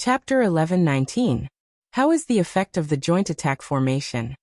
Chapter 11:19. How is the effect of the joint attack formation?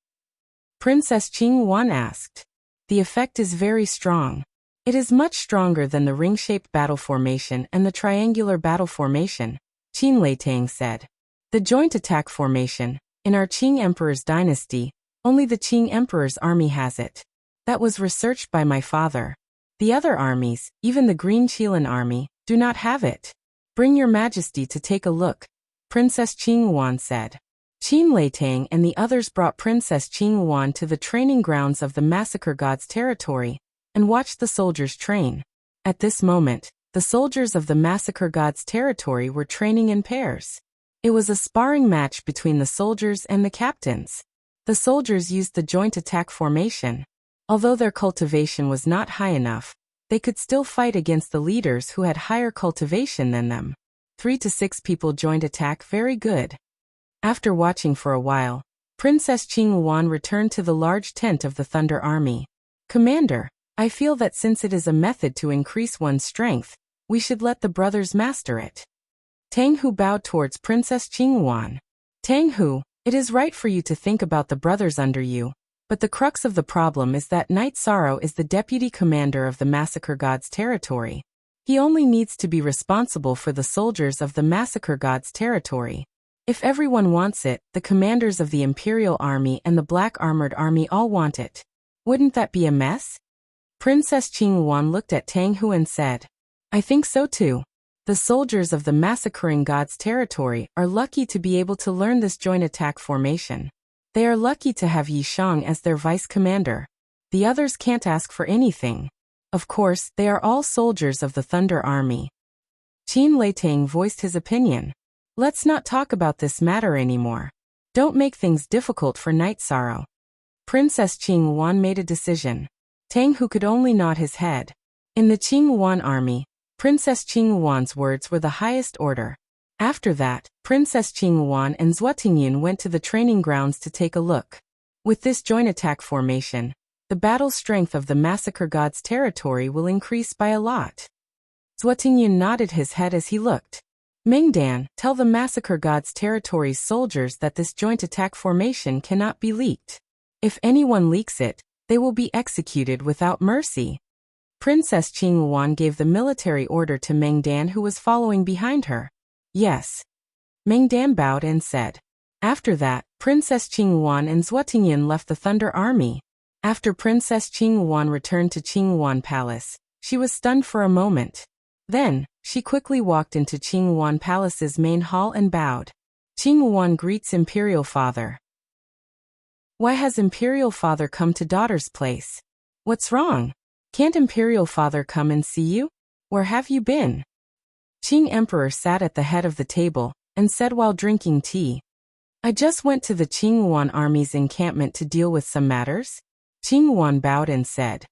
Princess Qing Wan asked. The effect is very strong. It is much stronger than the ring-shaped battle formation and the triangular battle formation, Qin Leitang said. The joint attack formation, in our Qing Emperor's dynasty, only the Qing Emperor's army has it. That was researched by my father. The other armies, even the Green Qilan army, do not have it. Bring your majesty to take a look, Princess Qing Wan said. Qin Leitang and the others brought Princess Qing Wan to the training grounds of the Massacre God's territory and watched the soldiers train. At this moment, the soldiers of the Massacre God's territory were training in pairs. It was a sparring match between the soldiers and the captains. The soldiers used the joint attack formation. Although their cultivation was not high enough, they could still fight against the leaders who had higher cultivation than them. 3 to 6 people joined attack very good. After watching for a while, Princess Qing Wan returned to the large tent of the Thunder Army. Commander, I feel that since it is a method to increase one's strength, we should let the brothers master it. Tang Hu bowed towards Princess Qing Wan. Tang Hu, it is right for you to think about the brothers under you, but the crux of the problem is that Knight Sorrow is the deputy commander of the Massacre God's territory. He only needs to be responsible for the soldiers of the Massacre God's territory. If everyone wants it, the commanders of the Imperial Army and the Black Armored Army all want it. Wouldn't that be a mess? Princess Qing Wan looked at Tang Hu and said, I think so too. The soldiers of the Massacring God's territory are lucky to be able to learn this joint attack formation. They are lucky to have Yi Shang as their vice commander. The others can't ask for anything. Of course, they are all soldiers of the Thunder Army. Qin Leitang voiced his opinion. Let's not talk about this matter anymore. Don't make things difficult for Knight Sorrow. Princess Qing Wan made a decision. Tang Hu could only nod his head. In the Qing Wan army, Princess Qing Wan's words were the highest order. After that, Princess Qing Wan and Zhuo Tingyun went to the training grounds to take a look. With this joint attack formation, the battle strength of the Massacre God's territory will increase by a lot. Zhuo Tingyun nodded his head as he looked. Mingdan, tell the Massacre God's territory's soldiers that this joint attack formation cannot be leaked. If anyone leaks it, they will be executed without mercy. Princess Qing Wan gave the military order to Mingdan, who was following behind her. Yes. Mingdan bowed and said. After that, Princess Qing Wan and Zhuo Tingyun left the Thunder Army. After Princess Qing Wan returned to Qing Wan Palace, she was stunned for a moment. Then, she quickly walked into Qing Wan Palace's main hall and bowed. Qing Wan greets Imperial Father. Why has Imperial Father come to daughter's place? What's wrong? Can't Imperial Father come and see you? Where have you been? Qing Emperor sat at the head of the table and said while drinking tea. I just went to the Qing Wan army's encampment to deal with some matters. Qing Wan bowed and said.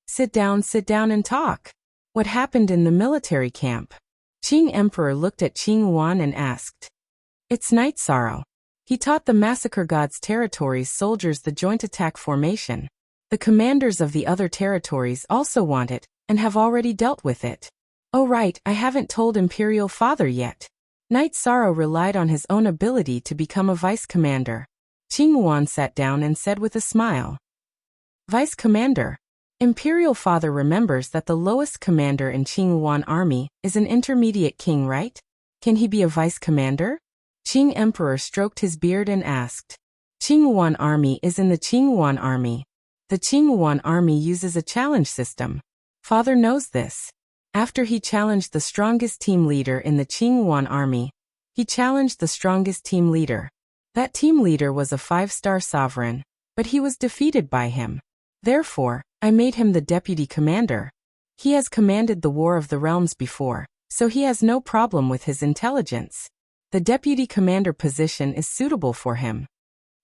Sit down and talk. What happened in the military camp? Qing Emperor looked at Qing Wan and asked. It's Knight Sorrow. He taught the Massacre God's territory's soldiers the joint attack formation. The commanders of the other territories also want it and have already dealt with it. Oh right, I haven't told Imperial Father yet. Knight Sorrow relied on his own ability to become a vice commander. Qing Wan sat down and said with a smile. Vice commander. Imperial Father remembers that the lowest commander in Qing Wan army is an intermediate king, right? Can he be a vice commander? Qing Emperor stroked his beard and asked. Qing Wan army is in the Qing Wan army. The Qing Wan army uses a challenge system. Father knows this. After he challenged the strongest team leader in the Qing Wan army, he challenged the strongest team leader. That team leader was a 5-star sovereign, but he was defeated by him. Therefore, I made him the deputy commander. He has commanded the War of the Realms before, so he has no problem with his intelligence. The deputy commander position is suitable for him.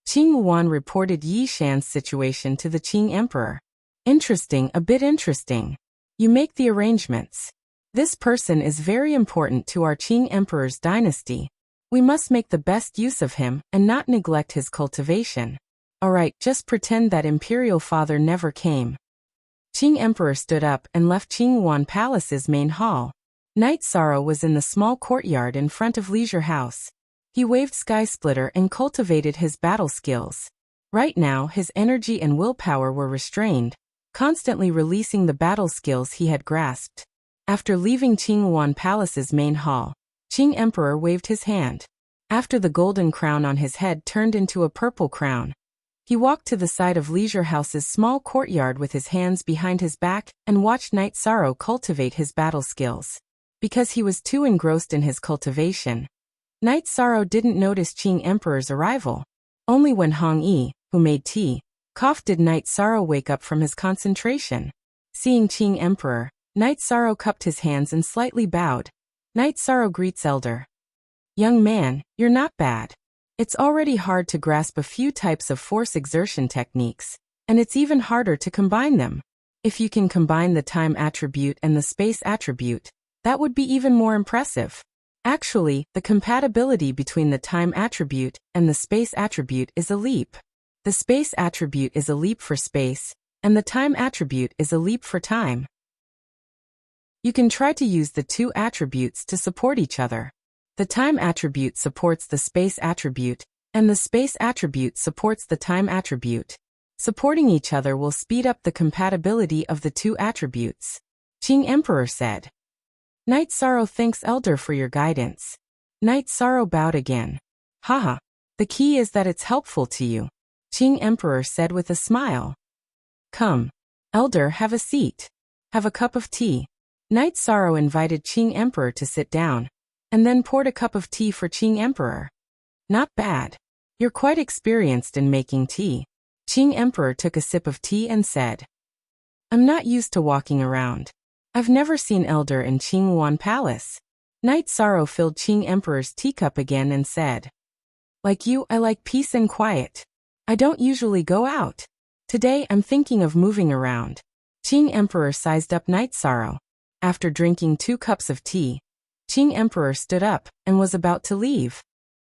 Qing Wan reported Yi Shan's situation to the Qing Emperor. Interesting, a bit interesting. You make the arrangements. This person is very important to our Qing Emperor's dynasty. We must make the best use of him and not neglect his cultivation. Alright, just pretend that Imperial Father never came. Qing Emperor stood up and left Qing Wan Palace's main hall. Night Sorrow was in the small courtyard in front of Leisure House. He waved Sky Splitter and cultivated his battle skills. Right now his energy and willpower were restrained, constantly releasing the battle skills he had grasped. After leaving Qingyuan Palace's main hall, Qing Emperor waved his hand. After the golden crown on his head turned into a purple crown, he walked to the side of Leisure House's small courtyard with his hands behind his back and watched Night Sorrow cultivate his battle skills. Because he was too engrossed in his cultivation, Night Sorrow didn't notice Qing Emperor's arrival. Only when Hong Yi, who made tea, coughed did Night Sorrow wake up from his concentration. Seeing Qing Emperor, Night Sorrow cupped his hands and slightly bowed. Night Sorrow greets Elder. Young man, you're not bad. It's already hard to grasp a few types of force exertion techniques, and it's even harder to combine them. If you can combine the time attribute and the space attribute, that would be even more impressive. Actually, the compatibility between the time attribute and the space attribute is a leap. The space attribute is a leap for space, and the time attribute is a leap for time. You can try to use the two attributes to support each other. The time attribute supports the space attribute, and the space attribute supports the time attribute. Supporting each other will speed up the compatibility of the two attributes. Qing Emperor said. Night Sorrow thanks Elder for your guidance. Night Sorrow bowed again. Haha. The key is that it's helpful to you, Qing Emperor said with a smile. Come. Elder, have a seat. Have a cup of tea. Night Sorrow invited Qing Emperor to sit down, and then poured a cup of tea for Qing Emperor. Not bad. You're quite experienced in making tea. Qing Emperor took a sip of tea and said, I'm not used to walking around. I've never seen Elder in Qingyuan Palace. Night Sorrow filled Qing Emperor's teacup again and said, Like you, I like peace and quiet. I don't usually go out. Today I'm thinking of moving around. Qing Emperor sized up Night Sorrow. After drinking 2 cups of tea, Qing Emperor stood up and was about to leave.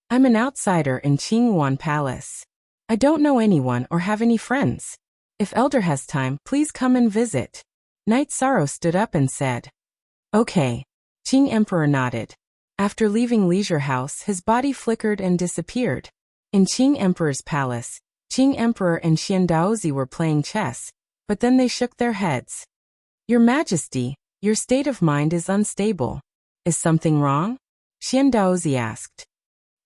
I'm an outsider in Qingyuan Palace. I don't know anyone or have any friends. If Elder has time, please come and visit. Night Sorrow stood up and said, Okay. Qing Emperor nodded. After leaving Leisure House, his body flickered and disappeared. In Qing Emperor's palace, Qing Emperor and Xian Daozi were playing chess, but then they shook their heads. Your Majesty, your state of mind is unstable. Is something wrong? Xian Daozi asked.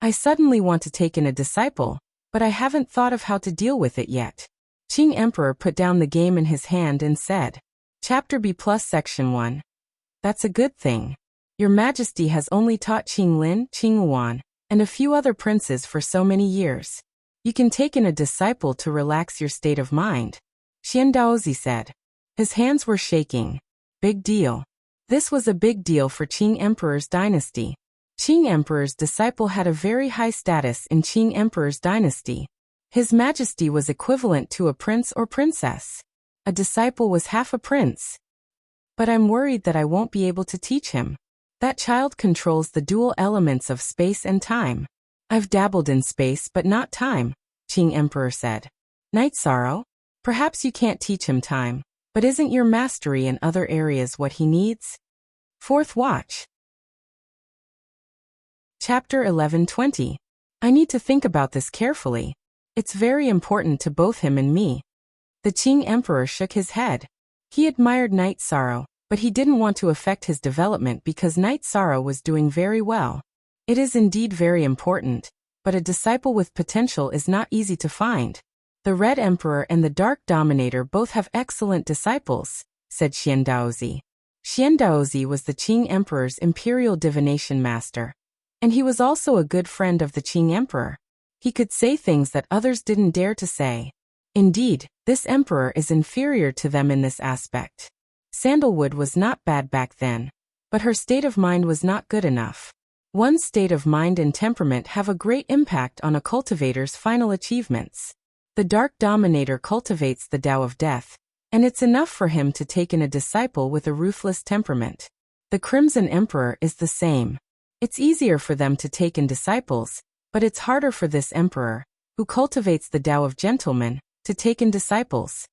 I suddenly want to take in a disciple, but I haven't thought of how to deal with it yet. Qing Emperor put down the game in his hand and said, Chapter B+ Section 1. That's a good thing. Your Majesty has only taught Qinglin, Qingyuan, and a few other princes for so many years. You can take in a disciple to relax your state of mind, Xian Daozi said. His hands were shaking. Big deal. This was a big deal for Qing Emperor's dynasty. Qing Emperor's disciple had a very high status in Qing Emperor's dynasty. His Majesty was equivalent to a prince or princess. A disciple was half a prince. But I'm worried that I won't be able to teach him. That child controls the dual elements of space and time. I've dabbled in space but not time, Qing Emperor said. Night Sorrow? Perhaps you can't teach him time, but isn't your mastery in other areas what he needs? Fourth Watch. Chapter 11:20. I need to think about this carefully. It's very important to both him and me. The Qing Emperor shook his head. He admired Night Sorrow, but he didn't want to affect his development because Night Sorrow was doing very well. It is indeed very important, but a disciple with potential is not easy to find. The Red Emperor and the Dark Dominator both have excellent disciples, said Xian Daozi. Xian Daozi was the Qing Emperor's imperial divination master, and he was also a good friend of the Qing Emperor. He could say things that others didn't dare to say. Indeed, this emperor is inferior to them in this aspect. Sandalwood was not bad back then, but her state of mind was not good enough. One's state of mind and temperament have a great impact on a cultivator's final achievements. The Dark Dominator cultivates the Tao of Death, and it's enough for him to take in a disciple with a ruthless temperament. The Crimson Emperor is the same. It's easier for them to take in disciples, but it's harder for this emperor, who cultivates the Tao of Gentlemen, to take in disciples.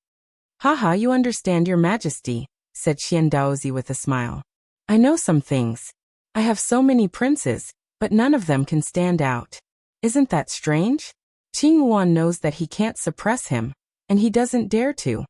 Haha, you understand, Your Majesty, said Xian Daozi with a smile. I know some things. I have so many princes, but none of them can stand out. Isn't that strange? Qing Yuan knows that he can't suppress him, and he doesn't dare to.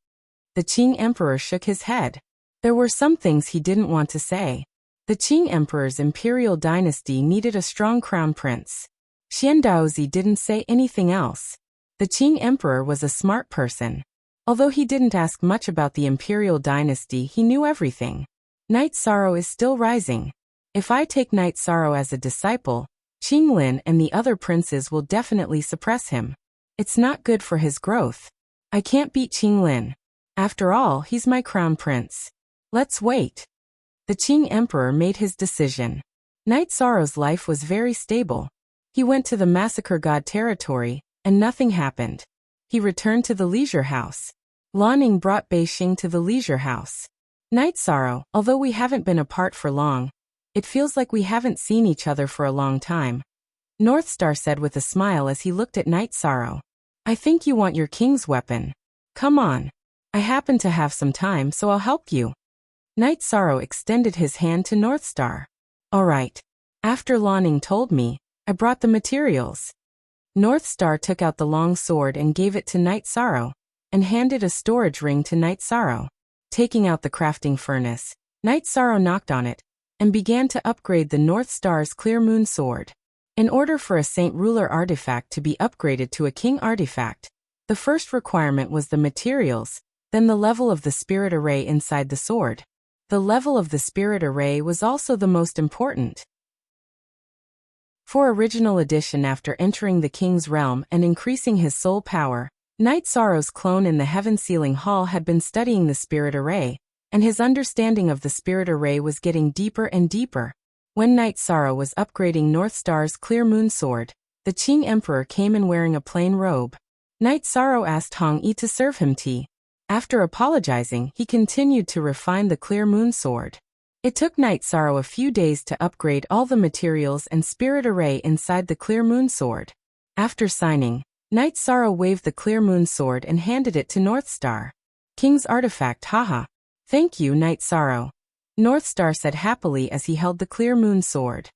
The Qing Emperor shook his head. There were some things he didn't want to say. The Qing Emperor's imperial dynasty needed a strong crown prince. Xian Daozi didn't say anything else. The Qing Emperor was a smart person. Although he didn't ask much about the imperial dynasty, he knew everything. Night Sorrow is still rising. If I take Night Sorrow as a disciple, Qing Lin and the other princes will definitely suppress him. It's not good for his growth. I can't beat Qing Lin. After all, he's my crown prince. Let's wait. The Qing Emperor made his decision. Night Sorrow's life was very stable. He went to the Massacre God territory, and nothing happened. He returned to the leisure house. Lanning brought Bei Xing to the leisure house. Night Sorrow, although we haven't been apart for long, it feels like we haven't seen each other for a long time. North Star said with a smile as he looked at Night Sorrow. I think you want your king's weapon. Come on. I happen to have some time, so I'll help you. Night Sorrow extended his hand to North Star. All right. After Lanning told me, I brought the materials. North Star took out the long sword and gave it to Night Sorrow, and handed a storage ring to Night Sorrow. Taking out the crafting furnace, Night Sorrow knocked on it, and began to upgrade the North Star's Clear Moon Sword. In order for a Saint Ruler artifact to be upgraded to a King artifact, the first requirement was the materials, then the level of the spirit array inside the sword. The level of the spirit array was also the most important. For original edition, after entering the king's realm and increasing his soul power, Night Sorrow's clone in the Heaven Sealing Hall had been studying the spirit array, and his understanding of the spirit array was getting deeper and deeper. When Night Sorrow was upgrading North Star's Clear Moon Sword, the Qing Emperor came in wearing a plain robe. Night Sorrow asked Hong Yi to serve him tea. After apologizing, he continued to refine the Clear Moon Sword. It took Night Sorrow a few days to upgrade all the materials and spirit array inside the Clear Moon Sword. After signing, Night Sorrow waved the Clear Moon Sword and handed it to North Star. King's artifact, haha. Thank you, Night Sorrow. North Star said happily as he held the Clear Moon Sword.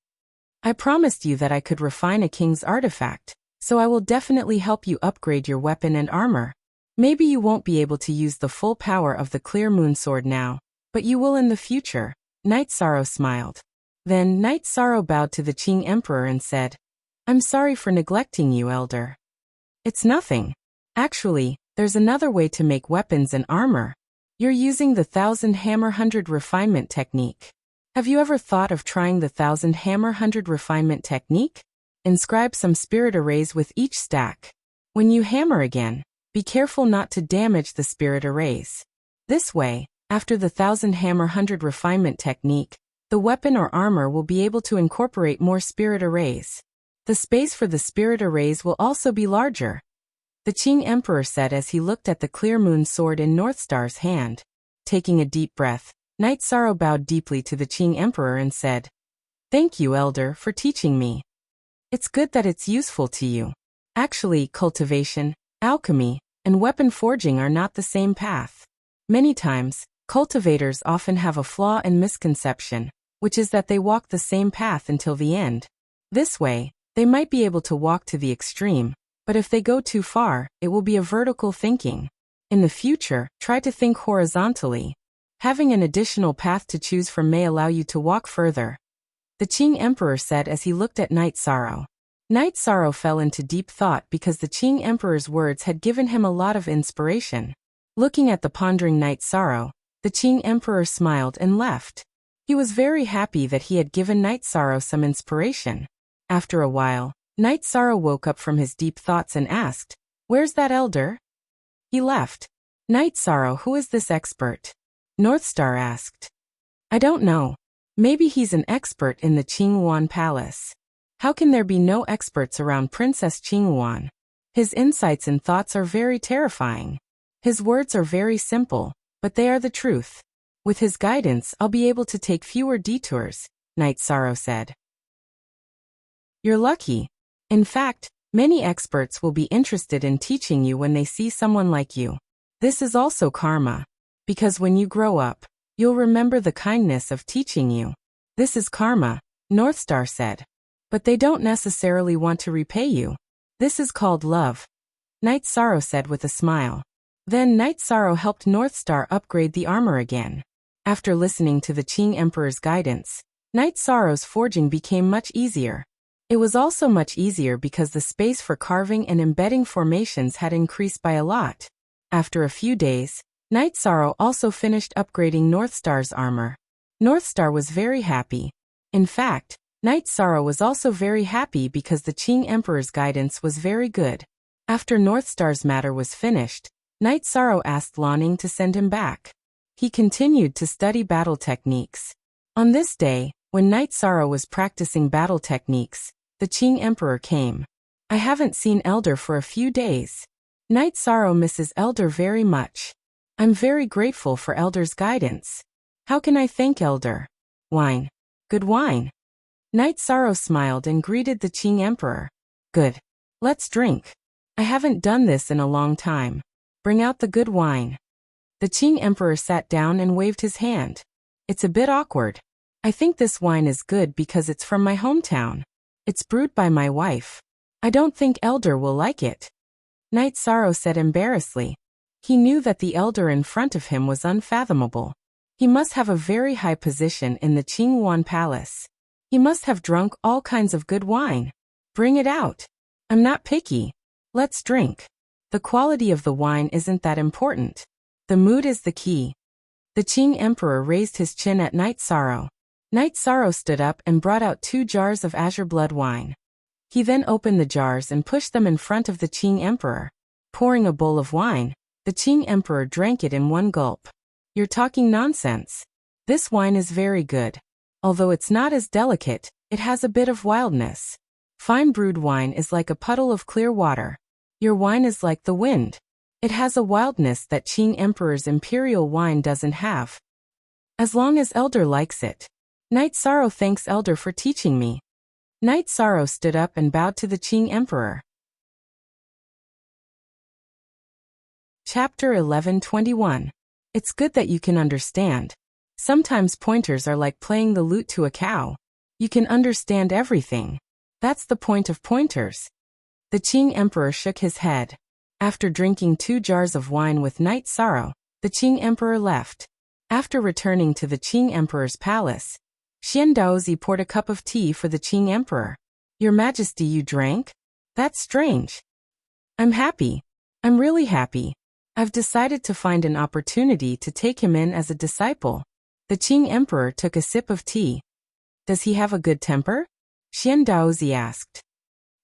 I promised you that I could refine a king's artifact, so I will definitely help you upgrade your weapon and armor. Maybe you won't be able to use the full power of the Clear Moon Sword now, but you will in the future. Night Sorrow smiled. Then Night Sorrow bowed to the Qing Emperor and said, I'm sorry for neglecting you, Elder. It's nothing. Actually, there's another way to make weapons and armor. You're using the 1000 Hammer 100 refinement technique. Have you ever thought of trying the 1000 Hammer 100 refinement technique? Inscribe some spirit arrays with each stack. When you hammer again, be careful not to damage the spirit arrays. This way, after the 1000 Hammer 100 refinement technique, the weapon or armor will be able to incorporate more spirit arrays. The space for the spirit arrays will also be larger. The Qing Emperor said as he looked at the Clear Moon Sword in North Star's hand. Taking a deep breath, Night Sorrow bowed deeply to the Qing Emperor and said, Thank you, Elder, for teaching me. It's good that it's useful to you. Actually, cultivation, alchemy, and weapon forging are not the same path. Many times, cultivators often have a flaw and misconception, which is that they walk the same path until the end. This way, they might be able to walk to the extreme, but if they go too far, it will be a vertical thinking. In the future, try to think horizontally. Having an additional path to choose from may allow you to walk further. The Qing Emperor said as he looked at Night Sorrow. Night Sorrow fell into deep thought because the Qing Emperor's words had given him a lot of inspiration. Looking at the pondering Night Sorrow, the Qing Emperor smiled and left. He was very happy that he had given Night Sorrow some inspiration. After a while, Night Sorrow woke up from his deep thoughts and asked, Where's that elder? He left. Night Sorrow, who is this expert? North Star asked. I don't know. Maybe he's an expert in the Qingyuan Palace. How can there be no experts around Princess Qingyuan? His insights and thoughts are very terrifying. His words are very simple, but they are the truth. With his guidance, I'll be able to take fewer detours, Night Sorrow said. You're lucky. In fact, many experts will be interested in teaching you when they see someone like you. This is also karma. Because when you grow up, You'll remember the kindness of teaching you. This is karma, North Star said. But they don't necessarily want to repay you. This is called love, Night Sorrow said with a smile. Then Night Sorrow helped North Star upgrade the armor again. After listening to the Qing Emperor's guidance, Night Sorrow's forging became much easier. It was also much easier because the space for carving and embedding formations had increased by a lot. After a few days, Night Sorrow also finished upgrading North Star's armor. North Star was very happy. In fact, Night Sorrow was also very happy because the Qing Emperor's guidance was very good. After North Star's matter was finished, Night Sorrow asked Lanning to send him back. He continued to study battle techniques. On this day, when Night Sorrow was practicing battle techniques, the Qing Emperor came. I haven't seen Elder for a few days. Night Sorrow misses Elder very much. I'm very grateful for Elder's guidance. How can I thank Elder? Wine. Good wine. Night Sorrow smiled and greeted the Qing Emperor. Good. Let's drink. I haven't done this in a long time. Bring out the good wine. The Qing Emperor sat down and waved his hand. It's a bit awkward. I think this wine is good because it's from my hometown. It's brewed by my wife. I don't think Elder will like it. Night Sorrow said embarrassedly. He knew that the Elder in front of him was unfathomable. He must have a very high position in the Qingyuan Palace. He must have drunk all kinds of good wine. Bring it out. I'm not picky. Let's drink. The quality of the wine isn't that important. The mood is the key. The Qing Emperor raised his chin at Night Sorrow. Night Sorrow stood up and brought out 2 jars of azure blood wine. He then opened the jars and pushed them in front of the Qing Emperor. Pouring a bowl of wine, the Qing Emperor drank it in one gulp. You're talking nonsense. This wine is very good. Although it's not as delicate, it has a bit of wildness. Fine brewed wine is like a puddle of clear water. Your wine is like the wind. It has a wildness that Qing Emperor's imperial wine doesn't have. As long as Elder likes it. Night Sorrow thanks Elder for teaching me. Night Sorrow stood up and bowed to the Qing Emperor. Chapter 11:21. It's good that you can understand. Sometimes pointers are like playing the lute to a cow. You can understand everything. That's the point of pointers. The Qing Emperor shook his head. After drinking 2 jars of wine with Night Sorrow, the Qing Emperor left. After returning to the Qing Emperor's palace, Xian Daozi poured a cup of tea for the Qing Emperor. Your Majesty, you drank? That's strange. I'm happy. I'm really happy. I've decided to find an opportunity to take him in as a disciple. The Qing Emperor took a sip of tea. Does he have a good temper? Xian Daozi asked.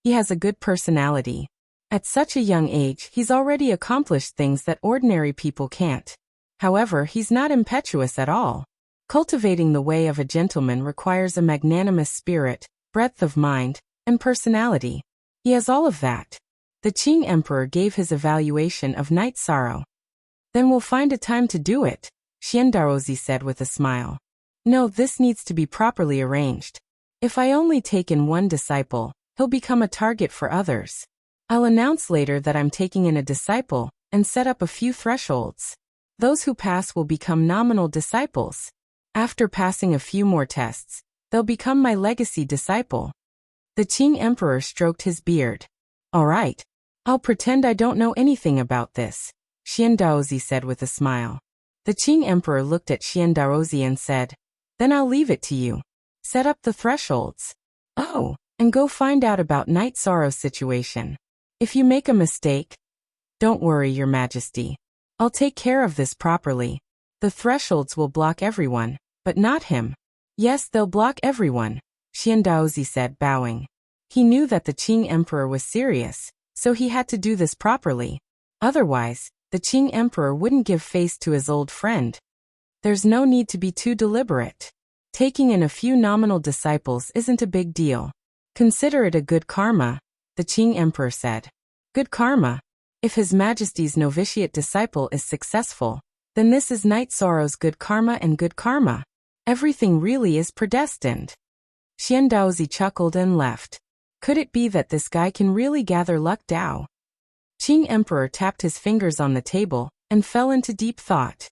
He has a good personality. At such a young age, he's already accomplished things that ordinary people can't. However, he's not impetuous at all. Cultivating the way of a gentleman requires a magnanimous spirit, breadth of mind, and personality. He has all of that. The Qing Emperor gave his evaluation of Night Sorrow. Then we'll find a time to do it, Xian Daozi said with a smile. No, this needs to be properly arranged. If I only take in one disciple, he'll become a target for others. I'll announce later that I'm taking in a disciple, and set up a few thresholds. Those who pass will become nominal disciples. After passing a few more tests, they'll become my legacy disciple. The Qing Emperor stroked his beard. All right. I'll pretend I don't know anything about this, Xian Daozi said with a smile. The Qing Emperor looked at Xian Daozi and said, Then I'll leave it to you. Set up the thresholds. Oh, and go find out about Night Sorrow's situation. If you make a mistake, don't worry, Your Majesty. I'll take care of this properly. The thresholds will block everyone, but not him. Yes, they'll block everyone, Xian Daozi said, bowing. He knew that the Qing Emperor was serious, so he had to do this properly. Otherwise, the Qing Emperor wouldn't give face to his old friend. There's no need to be too deliberate. Taking in a few nominal disciples isn't a big deal. Consider it a good karma, the Qing Emperor said. Good karma. If His Majesty's novitiate disciple is successful, then this is Night Sorrow's good karma and good karma. Everything really is predestined. Xian Daozi chuckled and left. Could it be that this guy can really gather luck? Dao? Qing Emperor tapped his fingers on the table and fell into deep thought.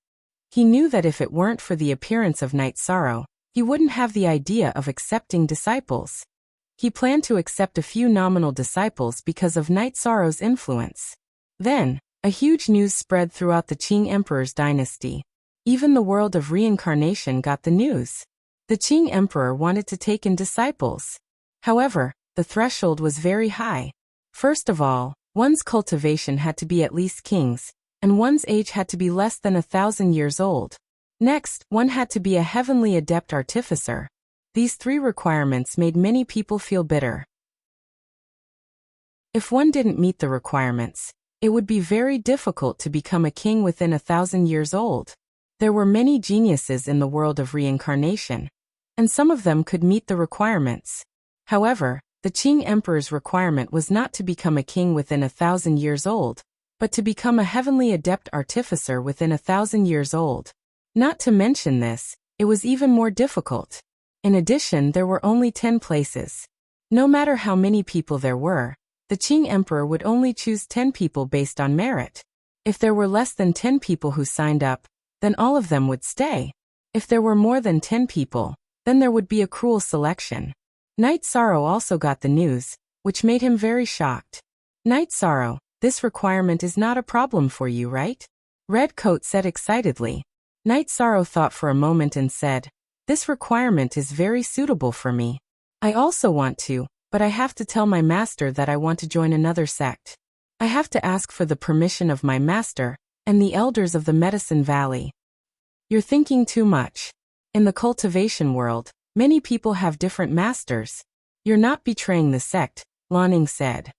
He knew that if it weren't for the appearance of Night Sorrow, he wouldn't have the idea of accepting disciples. He planned to accept a few nominal disciples because of Night Sorrow's influence. Then, a huge news spread throughout the Qing Emperor's dynasty. Even the world of reincarnation got the news. The Qing Emperor wanted to take in disciples. However, the threshold was very high. First of all, one's cultivation had to be at least king's, and one's age had to be less than 1,000 years old. Next, one had to be a heavenly adept artificer. These three requirements made many people feel bitter. If one didn't meet the requirements, it would be very difficult to become a king within 1,000 years old. There were many geniuses in the world of reincarnation, and some of them could meet the requirements. However, the Qing Emperor's requirement was not to become a king within 1,000 years old, but to become a heavenly adept artificer within 1,000 years old. Not to mention this, it was even more difficult. In addition, there were only 10 places. No matter how many people there were, the Qing Emperor would only choose 10 people based on merit. If there were less than 10 people who signed up, then all of them would stay. If there were more than 10 people, then there would be a cruel selection. Night Sorrow also got the news, which made him very shocked. Night Sorrow, this requirement is not a problem for you, right? Red Coat said excitedly. Night Sorrow thought for a moment and said, this requirement is very suitable for me. I also want to, but I have to tell my master that I want to join another sect. I have to ask for the permission of my master and the elders of the Medicine Valley. You're thinking too much. In the cultivation world, many people have different masters. You're not betraying the sect, Lanning said.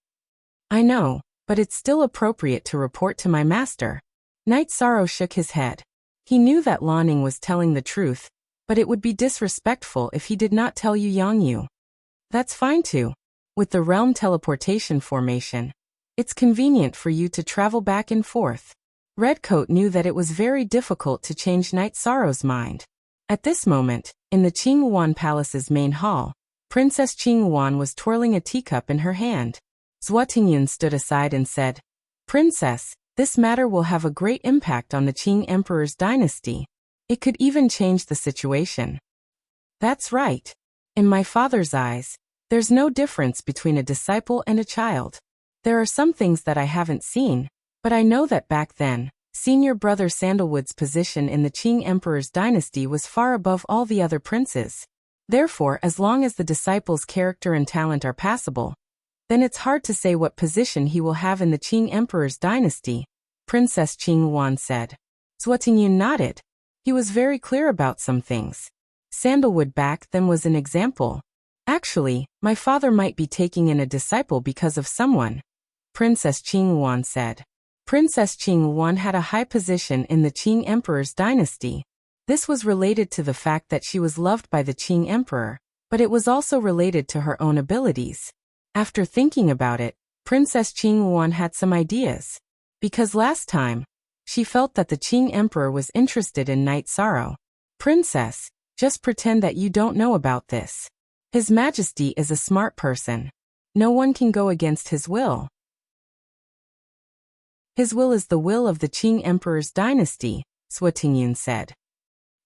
I know, but it's still appropriate to report to my master. Night Sorrow shook his head. He knew that Lanning was telling the truth, but it would be disrespectful if he did not tell Yu Yangyu. That's fine too. With the realm teleportation formation, it's convenient for you to travel back and forth. Redcoat knew that it was very difficult to change Night Sorrow's mind. At this moment, in the Qing Yuan Palace's main hall, Princess Qing Yuan was twirling a teacup in her hand. Zhua Tingyun stood aside and said, Princess, this matter will have a great impact on the Qing Emperor's dynasty. It could even change the situation. That's right. In my father's eyes, there's no difference between a disciple and a child. There are some things that I haven't seen, but I know that back then, senior brother Sandalwood's position in the Qing Emperor's dynasty was far above all the other princes. Therefore, as long as the disciple's character and talent are passable, then it's hard to say what position he will have in the Qing Emperor's dynasty, Princess Qing Yuan said. Zhua Tingyun nodded. He was very clear about some things. Sandalwood back then was an example. Actually, my father might be taking in a disciple because of someone, Princess Qing Yuan said. Princess Qing Yuan had a high position in the Qing Emperor's dynasty. This was related to the fact that she was loved by the Qing Emperor, but it was also related to her own abilities. After thinking about it, Princess Qing Yuan had some ideas. Because last time, she felt that the Qing Emperor was interested in Night Sorrow. Princess, just pretend that you don't know about this. His Majesty is a smart person. No one can go against his will. His will is the will of the Qing Emperor's dynasty, Zhua Tingyun said.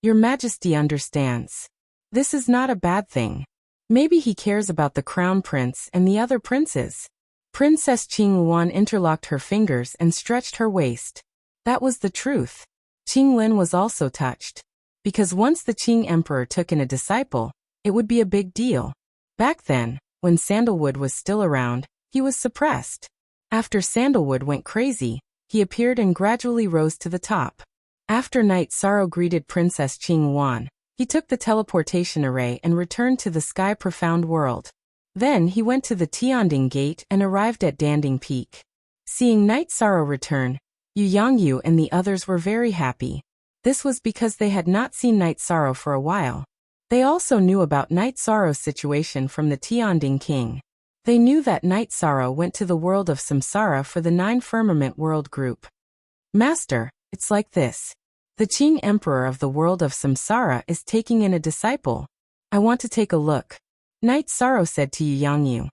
Your Majesty understands. This is not a bad thing. Maybe he cares about the crown prince and the other princes. Princess Qing Yuan interlocked her fingers and stretched her waist. That was the truth. Qing Lin was also touched. Because once the Qing Emperor took in a disciple, it would be a big deal. Back then, when Sandalwood was still around, he was suppressed. After Sandalwood went crazy, he appeared and gradually rose to the top. After Night Sorrow greeted Princess Qing Yuan, he took the teleportation array and returned to the Sky Profound World. Then he went to the Tianding Gate and arrived at Danding Peak. Seeing Night Sorrow return, Yu Yangyu and the others were very happy. This was because they had not seen Night Sorrow for a while. They also knew about Night Sorrow's situation from the Tianding King. They knew that Night Sorrow went to the world of Samsara for the 9 Firmament World Group. Master, it's like this. The Qing Emperor of the world of Samsara is taking in a disciple. I want to take a look. Night Sorrow said to Yu Yangyu.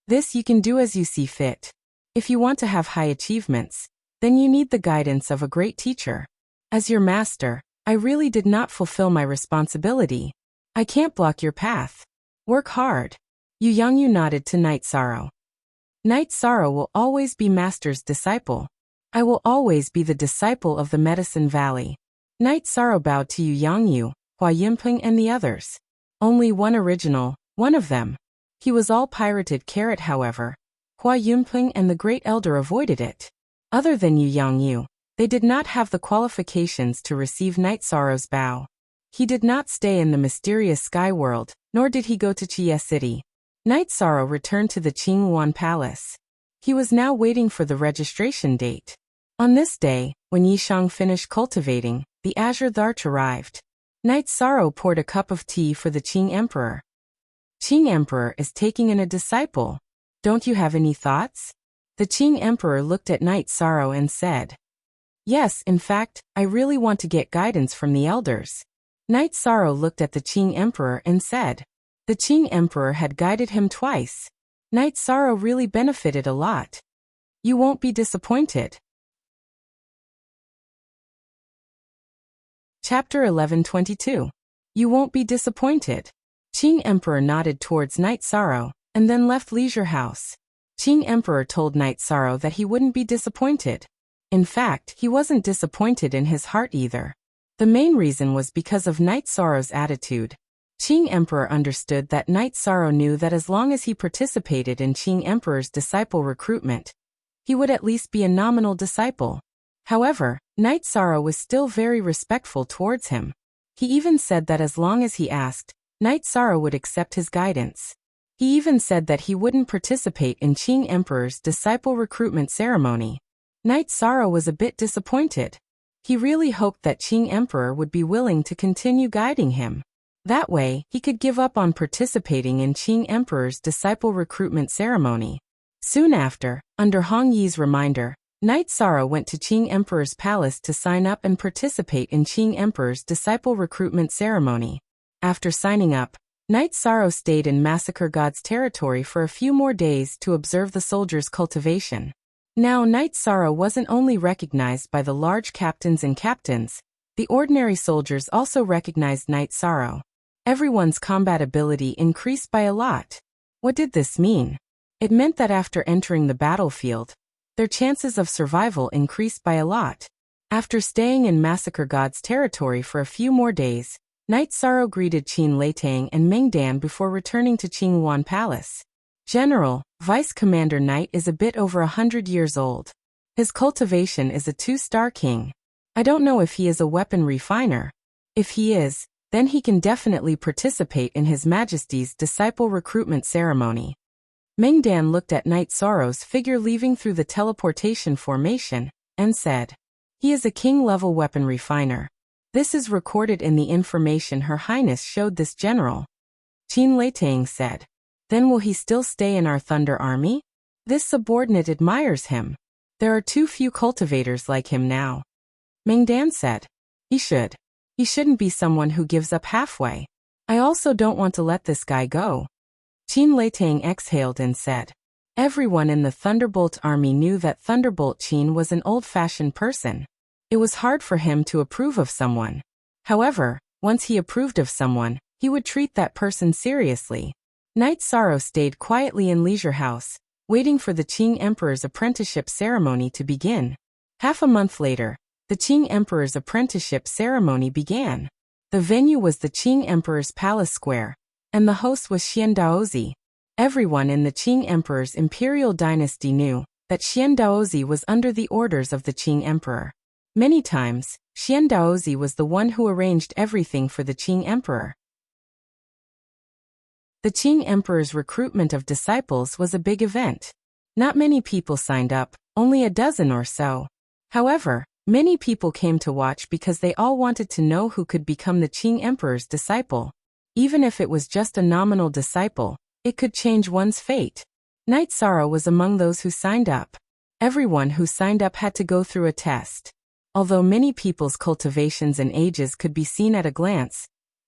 This you can do as you see fit. If you want to have high achievements, then you need the guidance of a great teacher. As your master, I really did not fulfill my responsibility. I can't block your path. Work hard. Yu Yangyu nodded to Night Sorrow. Night Sorrow will always be Master's disciple. I will always be the disciple of the Medicine Valley. Night Sorrow bowed to Yu Yangyu, Hua Yinping and the others. Only one original, one of them. He was all pirated carrot however. Hua Yinping and the Great Elder avoided it. Other than Yu Yangyu, they did not have the qualifications to receive Night Sorrow's bow. He did not stay in the mysterious sky world, nor did he go to Chie City. Night Sorrow returned to the Qingyuan Palace. He was now waiting for the registration date. On this day, when Yishang finished cultivating, the Azure Tharch arrived. Night Sorrow poured a cup of tea for the Qing Emperor. Qing Emperor is taking in a disciple. Don't you have any thoughts? The Qing Emperor looked at Night Sorrow and said, Yes, in fact, I really want to get guidance from the elders. Night Sorrow looked at the Qing Emperor and said, The Qing Emperor had guided him twice. Night Sorrow really benefited a lot. You won't be disappointed. Chapter 11:22. You won't be disappointed. Qing Emperor nodded towards Night Sorrow, and then left Leisure House. Qing Emperor told Night Sorrow that he wouldn't be disappointed. In fact, he wasn't disappointed in his heart either. The main reason was because of Night Sorrow's attitude. Qing Emperor understood that Night Sorrow knew that as long as he participated in Qing Emperor's disciple recruitment, he would at least be a nominal disciple. However, Night Sorrow was still very respectful towards him. He even said that as long as he asked, Night Sorrow would accept his guidance. He even said that he wouldn't participate in Qing Emperor's disciple recruitment ceremony. Night Sorrow was a bit disappointed. He really hoped that Qing Emperor would be willing to continue guiding him. That way, he could give up on participating in Qing Emperor's disciple recruitment ceremony. Soon after, under Hong Yi's reminder, Night Sorrow went to Qing Emperor's palace to sign up and participate in Qing Emperor's disciple recruitment ceremony. After signing up, Night Sorrow stayed in Massacre God's territory for a few more days to observe the soldiers' cultivation. Now Night Sorrow wasn't only recognized by the large captains and captains, the ordinary soldiers also recognized Night Sorrow. Everyone's combat ability increased by a lot. What did this mean? It meant that after entering the battlefield, their chances of survival increased by a lot. After staying in Massacre God's territory for a few more days, Night Sorrow greeted Qin Leitang and Meng Dan before returning to Qingyuan Palace. General, Vice Commander Knight is a bit over 100 years old. His cultivation is a 2-star king. I don't know if he is a weapon refiner. If he is, then he can definitely participate in His Majesty's disciple recruitment ceremony. Meng Dan looked at Night Sorrow's figure leaving through the teleportation formation, and said, He is a king-level weapon refiner. This is recorded in the information Her Highness showed this general. Qin Leitang said, Then will he still stay in our Thunder Army? This subordinate admires him. There are too few cultivators like him now. Meng Dan said, He should. He shouldn't be someone who gives up halfway. I also don't want to let this guy go. Qin Leitang exhaled and said, Everyone in the Thunderbolt army knew that Thunderbolt Qin was an old-fashioned person. It was hard for him to approve of someone. However, once he approved of someone, he would treat that person seriously. Night Sorrow stayed quietly in Leisure House, waiting for the Qing Emperor's apprenticeship ceremony to begin. Half a month later, the Qing Emperor's apprenticeship ceremony began. The venue was the Qing Emperor's palace square, and the host was Xian Daozi. Everyone in the Qing Emperor's imperial dynasty knew that Xian Daozi was under the orders of the Qing Emperor. Many times, Xian Daozi was the one who arranged everything for the Qing Emperor. The Qing Emperor's recruitment of disciples was a big event. Not many people signed up, only a dozen or so. However, many people came to watch because they all wanted to know who could become the Qing Emperor's disciple. Even if it was just a nominal disciple, it could change one's fate. Night Sorrow was among those who signed up. Everyone who signed up had to go through a test. Although many people's cultivations and ages could be seen at a glance,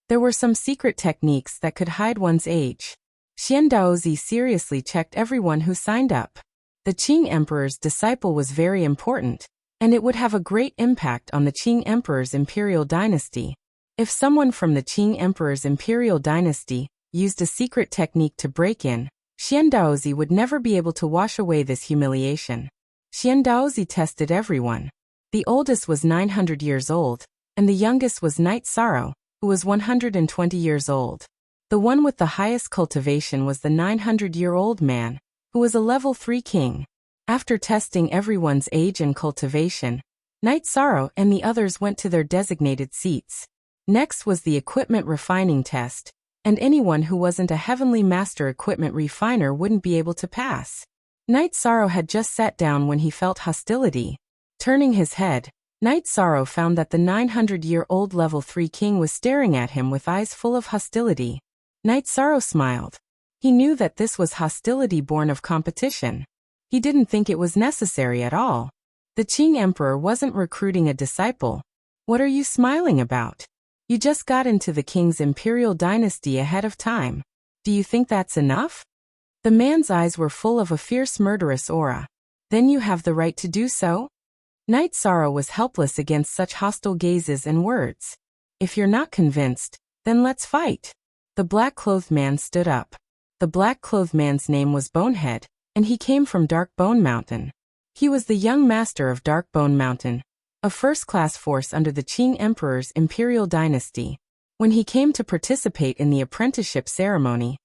there were some secret techniques that could hide one's age. Xian Daozi seriously checked everyone who signed up. The Qing Emperor's disciple was very important. and it would have a great impact on the Qing Emperor's imperial dynasty. If someone from the Qing Emperor's imperial dynasty used a secret technique to break in, Xian Daozi would never be able to wash away this humiliation. Xian Daozi tested everyone. The oldest was 900 years old, and the youngest was Knight Sorrow, who was 120 years old. The one with the highest cultivation was the 900-year-old man, who was a level 3 king. After testing everyone's age and cultivation, Knight Sorrow and the others went to their designated seats. Next was the equipment refining test, and anyone who wasn't a Heavenly Master equipment refiner wouldn't be able to pass. Knight Sorrow had just sat down when he felt hostility. Turning his head, Knight Sorrow found that the 900-year-old level 3 king was staring at him with eyes full of hostility. Knight Sorrow smiled. He knew that this was hostility born of competition. He didn't think it was necessary at all. The Qing Emperor wasn't recruiting a disciple. What are you smiling about? You just got into the king's imperial dynasty ahead of time. Do you think that's enough? The man's eyes were full of a fierce murderous aura. Then you have the right to do so? Knight Sorrow was helpless against such hostile gazes and words. If you're not convinced, then let's fight. The black-clothed man stood up. The black-clothed man's name was Bonehead, and he came from Dark Bone Mountain. He was the young master of Dark Bone Mountain, a first-class force under the Qing Emperor's imperial dynasty. When he came to participate in the apprenticeship ceremony,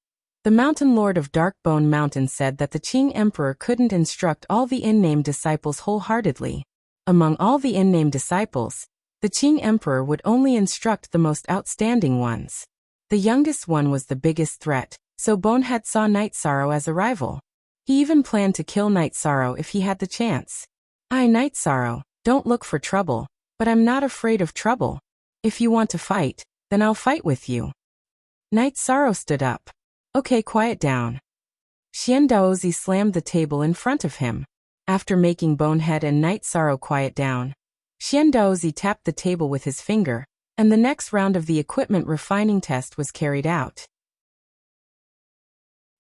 the Mountain Lord of Dark Bone Mountain said that the Qing Emperor couldn't instruct all the in-name disciples wholeheartedly. Among all the in-name disciples, the Qing Emperor would only instruct the most outstanding ones. The youngest one was the biggest threat, so Bonehead saw Knight Sorrow as a rival. He even planned to kill Knight Sorrow if he had the chance. Knight Sorrow, don't look for trouble, but I'm not afraid of trouble. If you want to fight, then I'll fight with you. Knight Sorrow stood up. Okay, quiet down. Xian Daozi slammed the table in front of him. After making Bonehead and Knight Sorrow quiet down, Xian Daozi tapped the table with his finger, and the next round of the equipment refining test was carried out.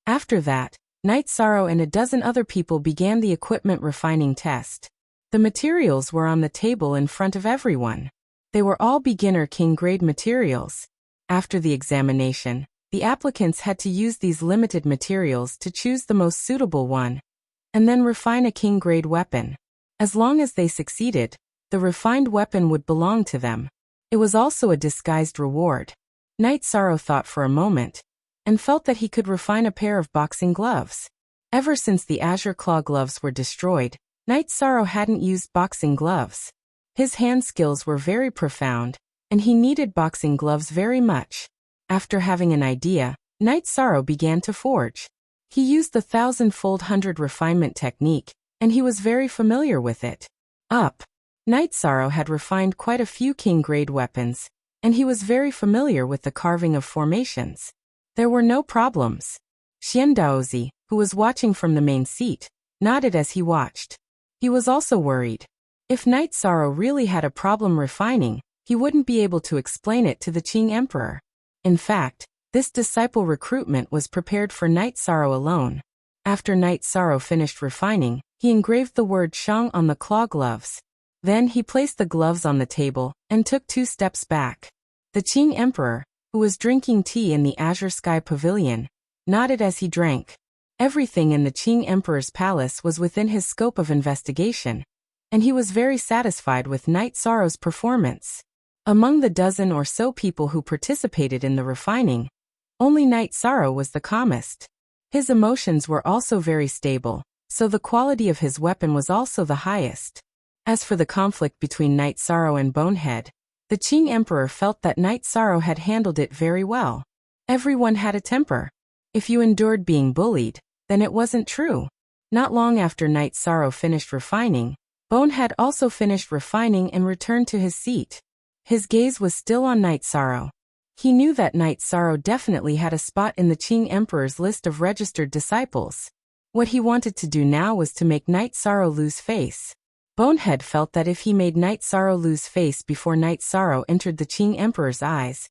After that, Knight Sorrow and a dozen other people began the equipment refining test. The materials were on the table in front of everyone. They were all beginner king-grade materials. After the examination, the applicants had to use these limited materials to choose the most suitable one, and then refine a king-grade weapon. As long as they succeeded, the refined weapon would belong to them. It was also a disguised reward. Knight Sorrow thought for a moment, and felt that he could refine a pair of boxing gloves. Ever since the Azure Claw gloves were destroyed, Knight Sorrow hadn't used boxing gloves. His hand skills were very profound, and he needed boxing gloves very much. After having an idea, Knight Sorrow began to forge. He used the 1,000-fold 100 refinement technique, and he was very familiar with it. Knight Sorrow had refined quite a few king-grade weapons, and he was very familiar with the carving of formations. There were no problems. Xian Daozi, who was watching from the main seat, nodded as he watched. He was also worried. If Knight Sorrow really had a problem refining, he wouldn't be able to explain it to the Qing Emperor. In fact, this disciple recruitment was prepared for Knight Sorrow alone. After Knight Sorrow finished refining, he engraved the word Shang on the claw gloves. Then he placed the gloves on the table and took 2 steps back. The Qing Emperor, who was drinking tea in the Azure Sky Pavilion, nodded as he drank. Everything in the Qing Emperor's palace was within his scope of investigation, and he was very satisfied with Knight Sorrow's performance. Among the dozen or so people who participated in the refining, only Knight Sorrow was the calmest. His emotions were also very stable, so the quality of his weapon was also the highest. As for the conflict between Knight Sorrow and Bonehead, the Qing Emperor felt that Knight Sorrow had handled it very well. Everyone had a temper. If you endured being bullied, then it wasn't true. Not long after Knight Sorrow finished refining, Bonehead also finished refining and returned to his seat. His gaze was still on Knight Sorrow. He knew that Knight Sorrow definitely had a spot in the Qing Emperor's list of registered disciples. What he wanted to do now was to make Knight Sorrow lose face. Bonehead felt that if he made Knight Sorrow lose face before Knight Sorrow entered the Qing Emperor's eyes,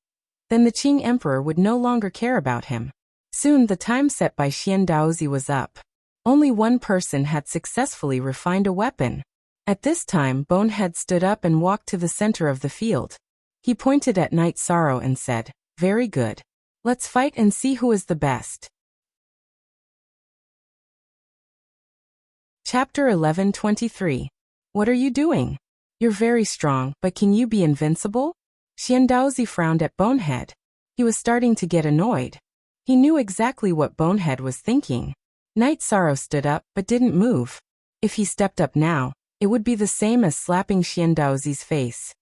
then the Qing Emperor would no longer care about him. Soon the time set by Xian Daozi was up. Only one person had successfully refined a weapon, At this time Bonehead stood up and walked to the center of the field. He pointed at Night Sorrow and said, "Very good. Let's fight and see who is the best." Chapter 11:23. What are you doing? You're very strong, but can you be invincible? Xiandaozi frowned at Bonehead. He was starting to get annoyed. He knew exactly what Bonehead was thinking. Night Sorrow stood up, but didn't move. If he stepped up now, it would be the same as slapping Xiandaozi's face.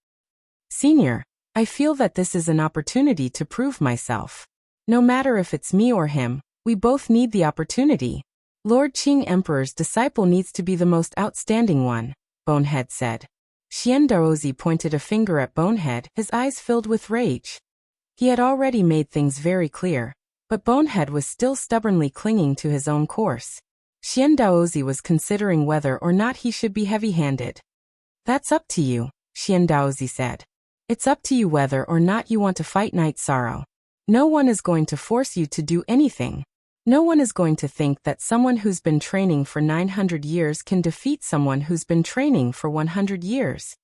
"Senior, I feel that this is an opportunity to prove myself. No matter if it's me or him, we both need the opportunity. Lord Qing Emperor's disciple needs to be the most outstanding one," Bonehead said. Xiandaozi pointed a finger at Bonehead, his eyes filled with rage. He had already made things very clear, but Bonehead was still stubbornly clinging to his own course. Xiandaozi was considering whether or not he should be heavy-handed. "That's up to you," Xiandaozi said. "It's up to you whether or not you want to fight Night Sorrow. No one is going to force you to do anything. No one is going to think that someone who's been training for 900 years can defeat someone who's been training for 100 years.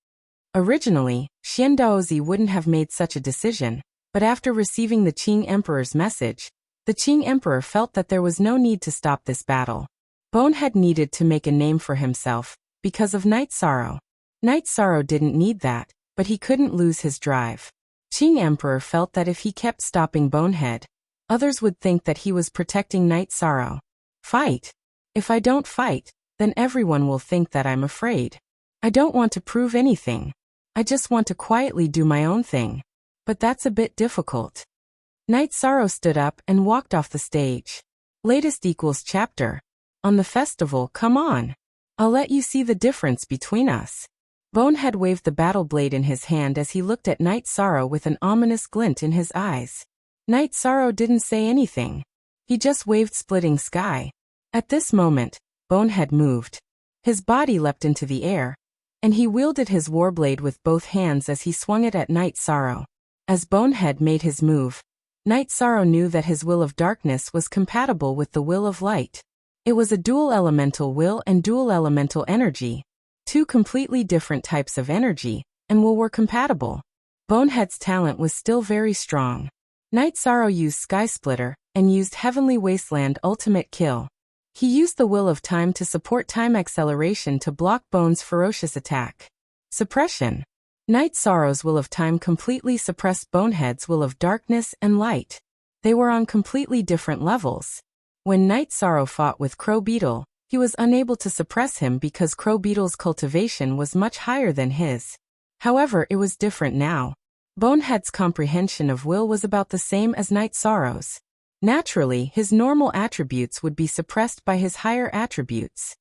Originally, Xiandaozi wouldn't have made such a decision, but after receiving the Qing Emperor's message, the Qing Emperor felt that there was no need to stop this battle. Bonehead needed to make a name for himself, because of Night Sorrow. Night Sorrow didn't need that, but he couldn't lose his drive. Qing Emperor felt that if he kept stopping Bonehead, others would think that he was protecting Night Sorrow. "Fight. If I don't fight, then everyone will think that I'm afraid. I don't want to prove anything. I just want to quietly do my own thing. But that's a bit difficult." Night Sorrow stood up and walked off the stage. Latest equals chapter. On the festival, come on. I'll let you see the difference between us. Bonehead waved the battle blade in his hand as he looked at Night Sorrow with an ominous glint in his eyes. Night Sorrow didn't say anything. He just waved splitting sky. At this moment, Bonehead moved. His body leapt into the air, and he wielded his warblade with both hands as he swung it at Night Sorrow. As Bonehead made his move, Night Sorrow knew that his will of darkness was compatible with the will of light. It was a dual elemental will and dual elemental energy, two completely different types of energy, and were compatible. Bonehead's talent was still very strong. Night Sorrow used Sky Splitter and used Heavenly Wasteland Ultimate Kill. He used the Will of Time to support time acceleration to block Bone's ferocious attack. Suppression. Night Sorrow's Will of Time completely suppressed Bonehead's Will of Darkness and Light. They were on completely different levels. When Night Sorrow fought with Crow Beetle, he was unable to suppress him because Crow Beetle's cultivation was much higher than his. However, it was different now. Bonehead's comprehension of will was about the same as Night Sorrow's. Naturally, his normal attributes would be suppressed by his higher attributes.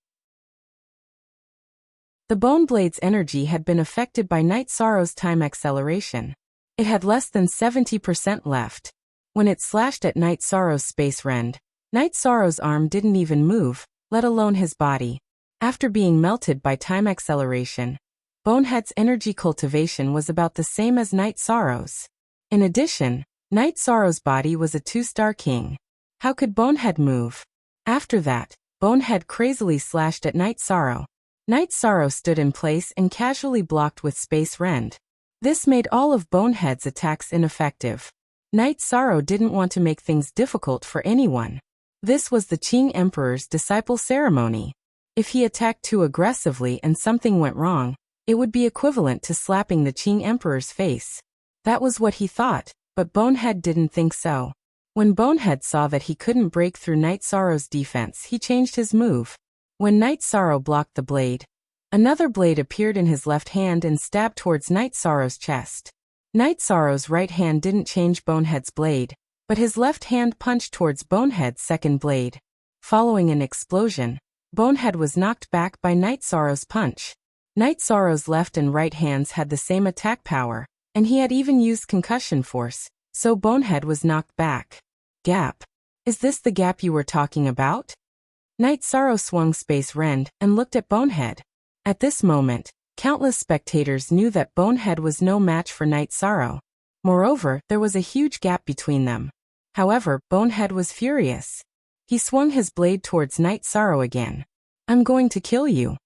The Bone Blade's energy had been affected by Night Sorrow's time acceleration. It had less than 70% left. When it slashed at Night Sorrow's space rend, Night Sorrow's arm didn't even move, let alone his body. After being melted by time acceleration, Bonehead's energy cultivation was about the same as Night Sorrow's. In addition, Night Sorrow's body was a 2-star king. How could Bonehead move? After that, Bonehead crazily slashed at Night Sorrow. Night Sorrow stood in place and casually blocked with Space Rend. This made all of Bonehead's attacks ineffective. Night Sorrow didn't want to make things difficult for anyone. This was the Qing Emperor's disciple ceremony. If he attacked too aggressively and something went wrong, it would be equivalent to slapping the Qing Emperor's face. That was what he thought, but Bonehead didn't think so. When Bonehead saw that he couldn't break through Night Sorrow's defense, he changed his move. When Night Sorrow blocked the blade, another blade appeared in his left hand and stabbed towards Night Sorrow's chest. Night Sorrow's right hand didn't change Bonehead's blade, but his left hand punched towards Bonehead's second blade. Following an explosion, Bonehead was knocked back by Night Sorrow's punch. Night Sorrow's left and right hands had the same attack power, and he had even used concussion force, so Bonehead was knocked back. Gap. Is this the gap you were talking about? Night Sorrow swung Space Rend and looked at Bonehead. At this moment, countless spectators knew that Bonehead was no match for Night Sorrow. Moreover, there was a huge gap between them. However, Bonehead was furious. He swung his blade towards Night Sorrow again. "I'm going to kill you."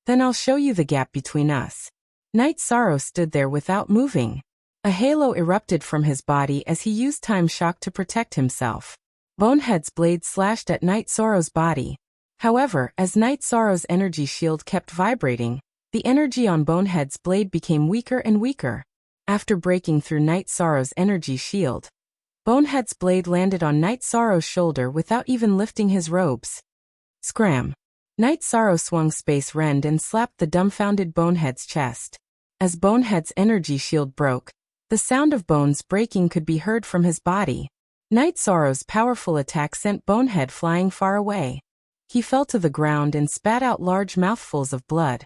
Then I'll show you the gap between us. Night Sorrow stood there without moving. A halo erupted from his body as he used time shock to protect himself. Bonehead's blade slashed at Night Sorrow's body. However, as Night Sorrow's energy shield kept vibrating, the energy on Bonehead's blade became weaker and weaker. After breaking through Night Sorrow's energy shield, Bonehead's blade landed on Night Sorrow's shoulder without even lifting his robes. Scram! Night Sorrow swung Space Rend and slapped the dumbfounded Bonehead's chest. As Bonehead's energy shield broke, the sound of bones breaking could be heard from his body. Night Sorrow's powerful attack sent Bonehead flying far away. He fell to the ground and spat out large mouthfuls of blood.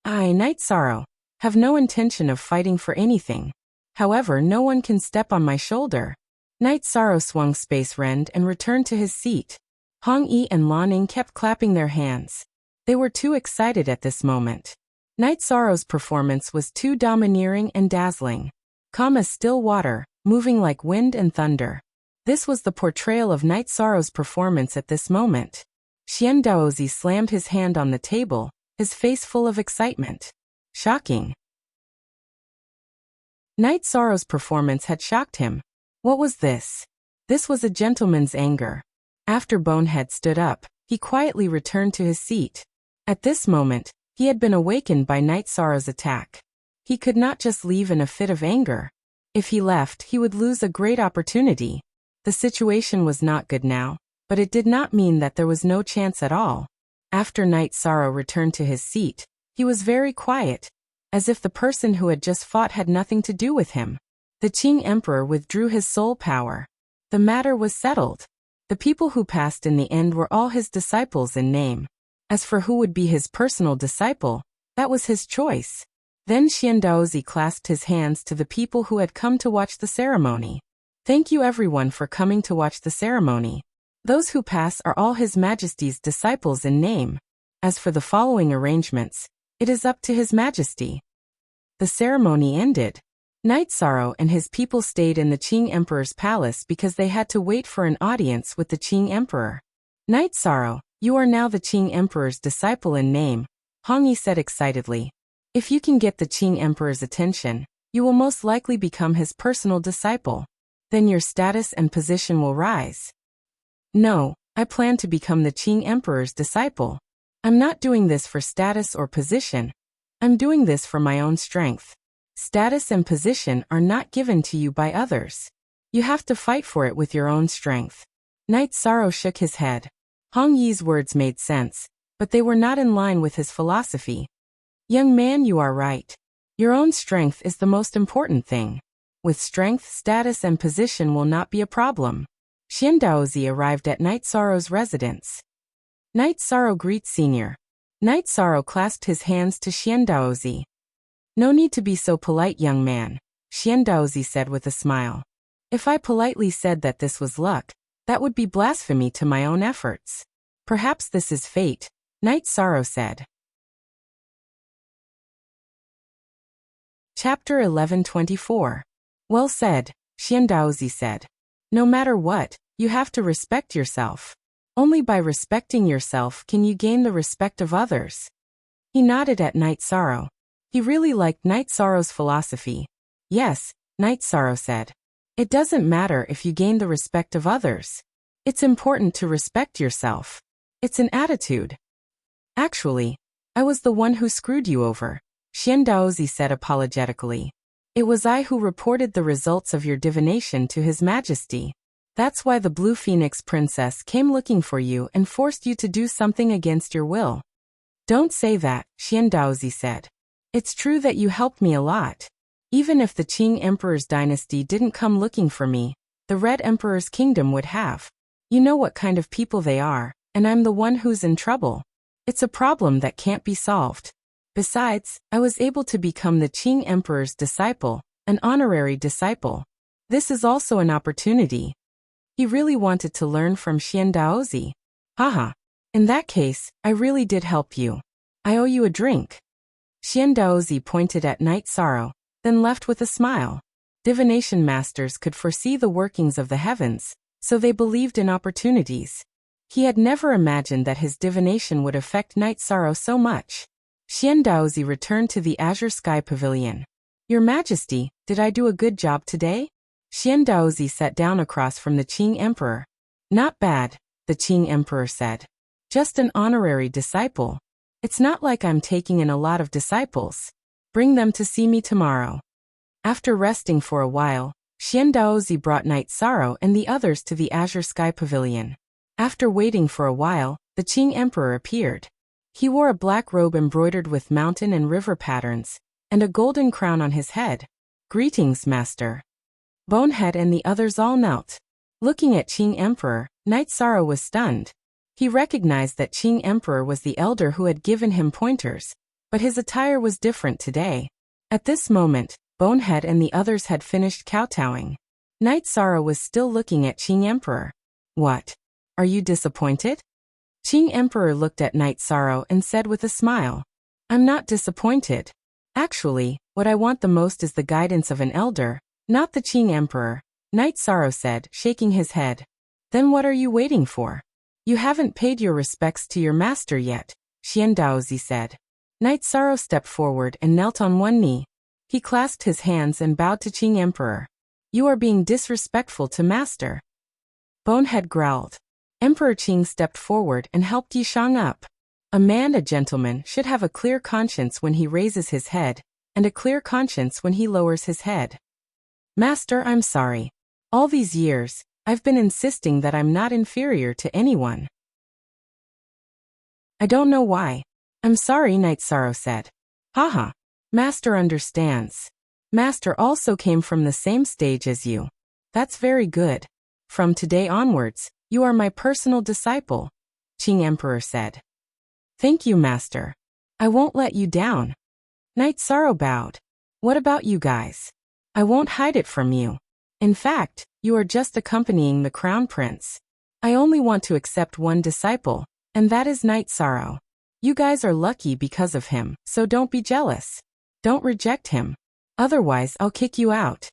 I, Night Sorrow, have no intention of fighting for anything. However, no one can step on my shoulder. Night Sorrow swung Space Rend and returned to his seat. Hong Yi and Lan kept clapping their hands. They were too excited at this moment. Night Sorrow's performance was too domineering and dazzling. Calm as still water, moving like wind and thunder. This was the portrayal of Night Sorrow's performance at this moment. Xian Daozi slammed his hand on the table, his face full of excitement. Shocking. Night Sorrow's performance had shocked him. What was this? This was a gentleman's anger. After Bonehead stood up, he quietly returned to his seat. At this moment, he had been awakened by Night Sorrow's attack. He could not just leave in a fit of anger. If he left, he would lose a great opportunity. The situation was not good now, but it did not mean that there was no chance at all. After Night Sorrow returned to his seat, he was very quiet, as if the person who had just fought had nothing to do with him. The Qing Emperor withdrew his soul power. The matter was settled. The people who passed in the end were all his disciples in name. As for who would be his personal disciple, that was his choice. Then Xian Daozi clasped his hands to the people who had come to watch the ceremony. Thank you everyone for coming to watch the ceremony. Those who pass are all His Majesty's disciples in name. As for the following arrangements, it is up to His Majesty. The ceremony ended. Night Sorrow and his people stayed in the Qing Emperor's palace because they had to wait for an audience with the Qing Emperor. Night Sorrow, you are now the Qing Emperor's disciple in name, Hong Yi said excitedly. If you can get the Qing Emperor's attention, you will most likely become his personal disciple. Then your status and position will rise. No, I plan to become the Qing Emperor's disciple. I'm not doing this for status or position. I'm doing this for my own strength. Status and position are not given to you by others. You have to fight for it with your own strength. Night Sorrow shook his head. Hong Yi's words made sense, but they were not in line with his philosophy. Young man, you are right. Your own strength is the most important thing. With strength, status and position will not be a problem. Xian Daozi arrived at Night Sorrow's residence. Night Sorrow greets Senior. Night Sorrow clasped his hands to Xian Daozi. No need to be so polite, young man, Xian Daozi said with a smile. If I politely said that this was luck, that would be blasphemy to my own efforts. Perhaps this is fate, Night Sorrow said. Chapter 1124. Well said, Xian Daozi said. No matter what, you have to respect yourself. Only by respecting yourself can you gain the respect of others. He nodded at Night Sorrow. He really liked Night Sorrow's philosophy. Yes, Night Sorrow said. It doesn't matter if you gain the respect of others. It's important to respect yourself. It's an attitude. Actually, I was the one who screwed you over, Xian Daozi said apologetically. It was I who reported the results of your divination to His Majesty. That's why the Blue Phoenix Princess came looking for you and forced you to do something against your will. Don't say that, Xian Daozi said. It's true that you helped me a lot. Even if the Qing Emperor's dynasty didn't come looking for me, the Red Emperor's kingdom would have. You know what kind of people they are, and I'm the one who's in trouble. It's a problem that can't be solved. Besides, I was able to become the Qing Emperor's disciple, an honorary disciple. This is also an opportunity. He really wanted to learn from Xian Daozi. Haha. In that case, I really did help you. I owe you a drink. Xian Daozi pointed at Night Sorrow, then left with a smile. Divination masters could foresee the workings of the heavens, so they believed in opportunities. He had never imagined that his divination would affect Night Sorrow so much. Xiandaozi returned to the Azure Sky Pavilion. Your Majesty, did I do a good job today? Xiandaozi sat down across from the Qing Emperor. Not bad, the Qing Emperor said. Just an honorary disciple. It's not like I'm taking in a lot of disciples. Bring them to see me tomorrow. After resting for a while, Xiandaozi brought Knight Sorrow and the others to the Azure Sky Pavilion. After waiting for a while, the Qing Emperor appeared. He wore a black robe embroidered with mountain and river patterns, and a golden crown on his head. Greetings, Master. Bonehead and the others all knelt. Looking at Qing Emperor, Knight Sorrow was stunned. He recognized that Qing Emperor was the elder who had given him pointers, but his attire was different today. At this moment, Bonehead and the others had finished kowtowing. Knight Sorrow was still looking at Qing Emperor. What? Are you disappointed? Qing Emperor looked at Knight Sorrow and said with a smile, I'm not disappointed. Actually, what I want the most is the guidance of an elder, not the Qing Emperor, Knight Sorrow said, shaking his head. Then what are you waiting for? You haven't paid your respects to your master yet, Xiandaozi said. Knight Sorrow stepped forward and knelt on one knee. He clasped his hands and bowed to Qing Emperor. You are being disrespectful to master. Bonehead growled. Emperor Qing stepped forward and helped Yishang up. A gentleman, should have a clear conscience when he raises his head, and a clear conscience when he lowers his head. Master, I'm sorry. All these years, I've been insisting that I'm not inferior to anyone. I don't know why. I'm sorry, Knight Sorrow said. Haha. Master understands. Master also came from the same stage as you. That's very good. From today onwards, you are my personal disciple, Qing Emperor said. Thank you, Master. I won't let you down. Knight Sorrow bowed. What about you guys? I won't hide it from you. In fact, you are just accompanying the Crown Prince. I only want to accept one disciple, and that is Knight Sorrow. You guys are lucky because of him, so don't be jealous. Don't reject him. Otherwise, I'll kick you out.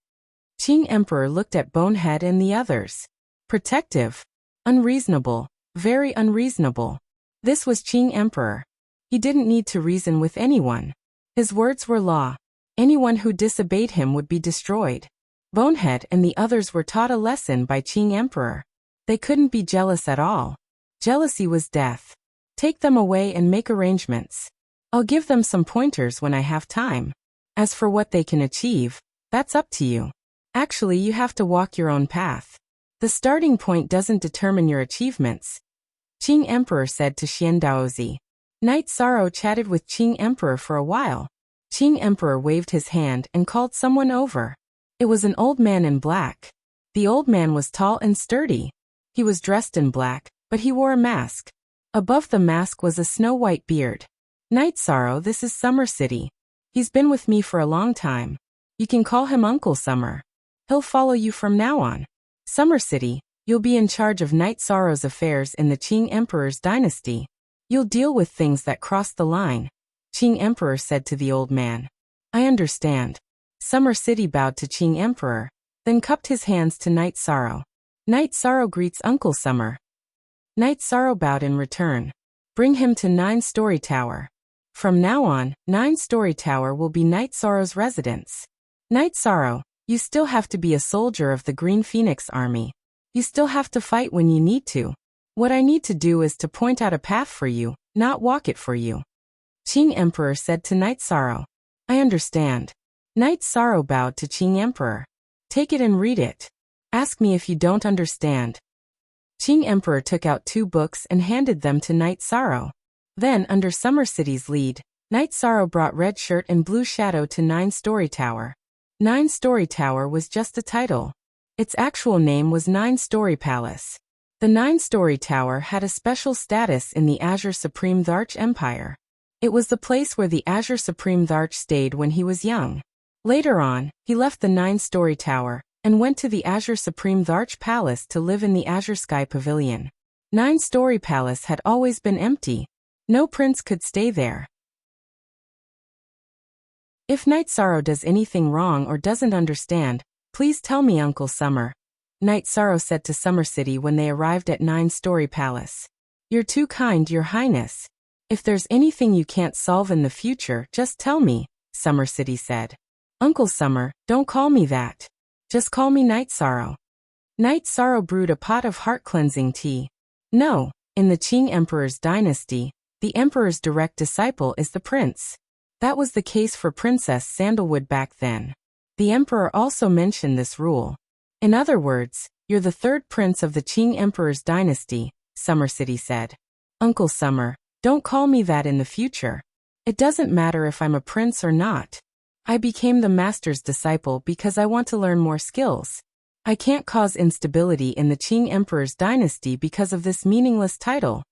Qing Emperor looked at Bonehead and the others. Protective. Unreasonable. Very unreasonable. This was Qing Emperor. He didn't need to reason with anyone. His words were law. Anyone who disobeyed him would be destroyed. Bonehead and the others were taught a lesson by Qing Emperor. They couldn't be jealous at all. Jealousy was death. Take them away and make arrangements. I'll give them some pointers when I have time. As for what they can achieve, that's up to you. Actually, you have to walk your own path. The starting point doesn't determine your achievements, Qing Emperor said to Xiandaozi. Knight Sorrow chatted with Qing Emperor for a while. Qing Emperor waved his hand and called someone over. It was an old man in black. The old man was tall and sturdy. He was dressed in black, but he wore a mask. Above the mask was a snow-white beard. Knight Sorrow, this is Summer City. He's been with me for a long time. You can call him Uncle Summer. He'll follow you from now on. Summer City, you'll be in charge of Knight Sorrow's affairs in the Qing Emperor's dynasty. You'll deal with things that cross the line, Qing Emperor said to the old man. I understand. Summer City bowed to Qing Emperor, then cupped his hands to Knight Sorrow. Knight Sorrow greets Uncle Summer. Knight Sorrow bowed in return. Bring him to 9-story tower. From now on, 9-story tower will be Knight Sorrow's residence. Knight Sorrow, you still have to be a soldier of the Green Phoenix Army. You still have to fight when you need to. What I need to do is to point out a path for you, not walk it for you. Qing Emperor said to Knight Sorrow. I understand. Knight Sorrow bowed to Qing Emperor. Take it and read it. Ask me if you don't understand. Qing Emperor took out 2 books and handed them to Knight Sorrow. Then, under Summer City's lead, Knight Sorrow brought Red Shirt and Blue Shadow to 9-story tower. 9-story tower was just a title. Its actual name was 9-story palace. The 9-story tower had a special status in the Azure Supreme Tharch Empire. It was the place where the Azure Supreme Tharch stayed when he was young. Later on, he left the 9-story tower and went to the Azure Supreme Tharch Palace to live in the Azure Sky Pavilion. 9-story palace had always been empty. No prince could stay there. If Knight Sorrow does anything wrong or doesn't understand, please tell me, Uncle Summer, Knight Sorrow said to Summer City when they arrived at 9-story palace. You're too kind, Your Highness. If there's anything you can't solve in the future, just tell me, Summer City said. Uncle Summer, don't call me that. Just call me Night Sorrow. Night Sorrow brewed a pot of heart-cleansing tea. No, in the Qing Emperor's dynasty, the emperor's direct disciple is the prince. That was the case for Princess Sandalwood back then. The emperor also mentioned this rule. In other words, you're the third prince of the Qing Emperor's dynasty, Summer City said. Uncle Summer, don't call me that in the future. It doesn't matter if I'm a prince or not. I became the master's disciple because I want to learn more skills. I can't cause instability in the Qing Emperor's dynasty because of this meaningless title.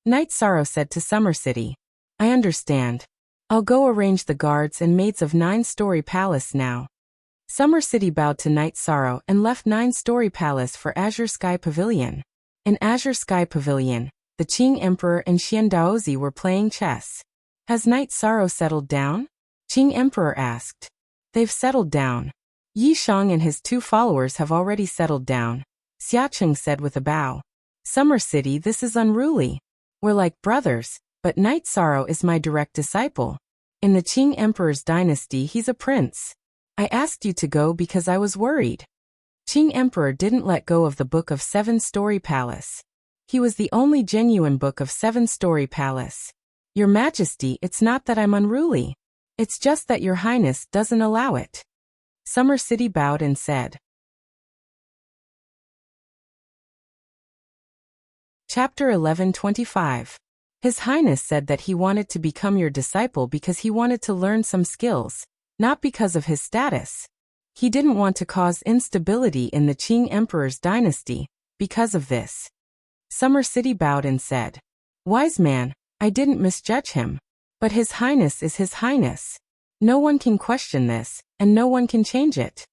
Night Sorrow said to Summer City. I understand. I'll go arrange the guards and maids of 9-story palace now. Summer City bowed to Night Sorrow and left 9-story palace for Azure Sky Pavilion. In Azure Sky Pavilion, the Qing Emperor and Xian Daozi were playing chess. Has Night Sorrow settled down? Qing Emperor asked. They've settled down. Yi Shang and his 2 followers have already settled down, Xiacheng said with a bow. Summer City, this is unruly. We're like brothers, but Night Sorrow is my direct disciple. In the Qing Emperor's dynasty, he's a prince. I asked you to go because I was worried. Qing Emperor didn't let go of the Book of 7-Story Palace. He was the only genuine Book of 7-Story Palace. Your Majesty, it's not that I'm unruly. It's just that Your Highness doesn't allow it. Summer City bowed and said. Chapter 11:25. His Highness said that he wanted to become your disciple because he wanted to learn some skills, not because of his status. He didn't want to cause instability in the Qing Emperor's dynasty because of this. Summer City bowed and said. Wise man, I didn't misjudge him. But His Highness is His Highness. No one can question this, and no one can change it.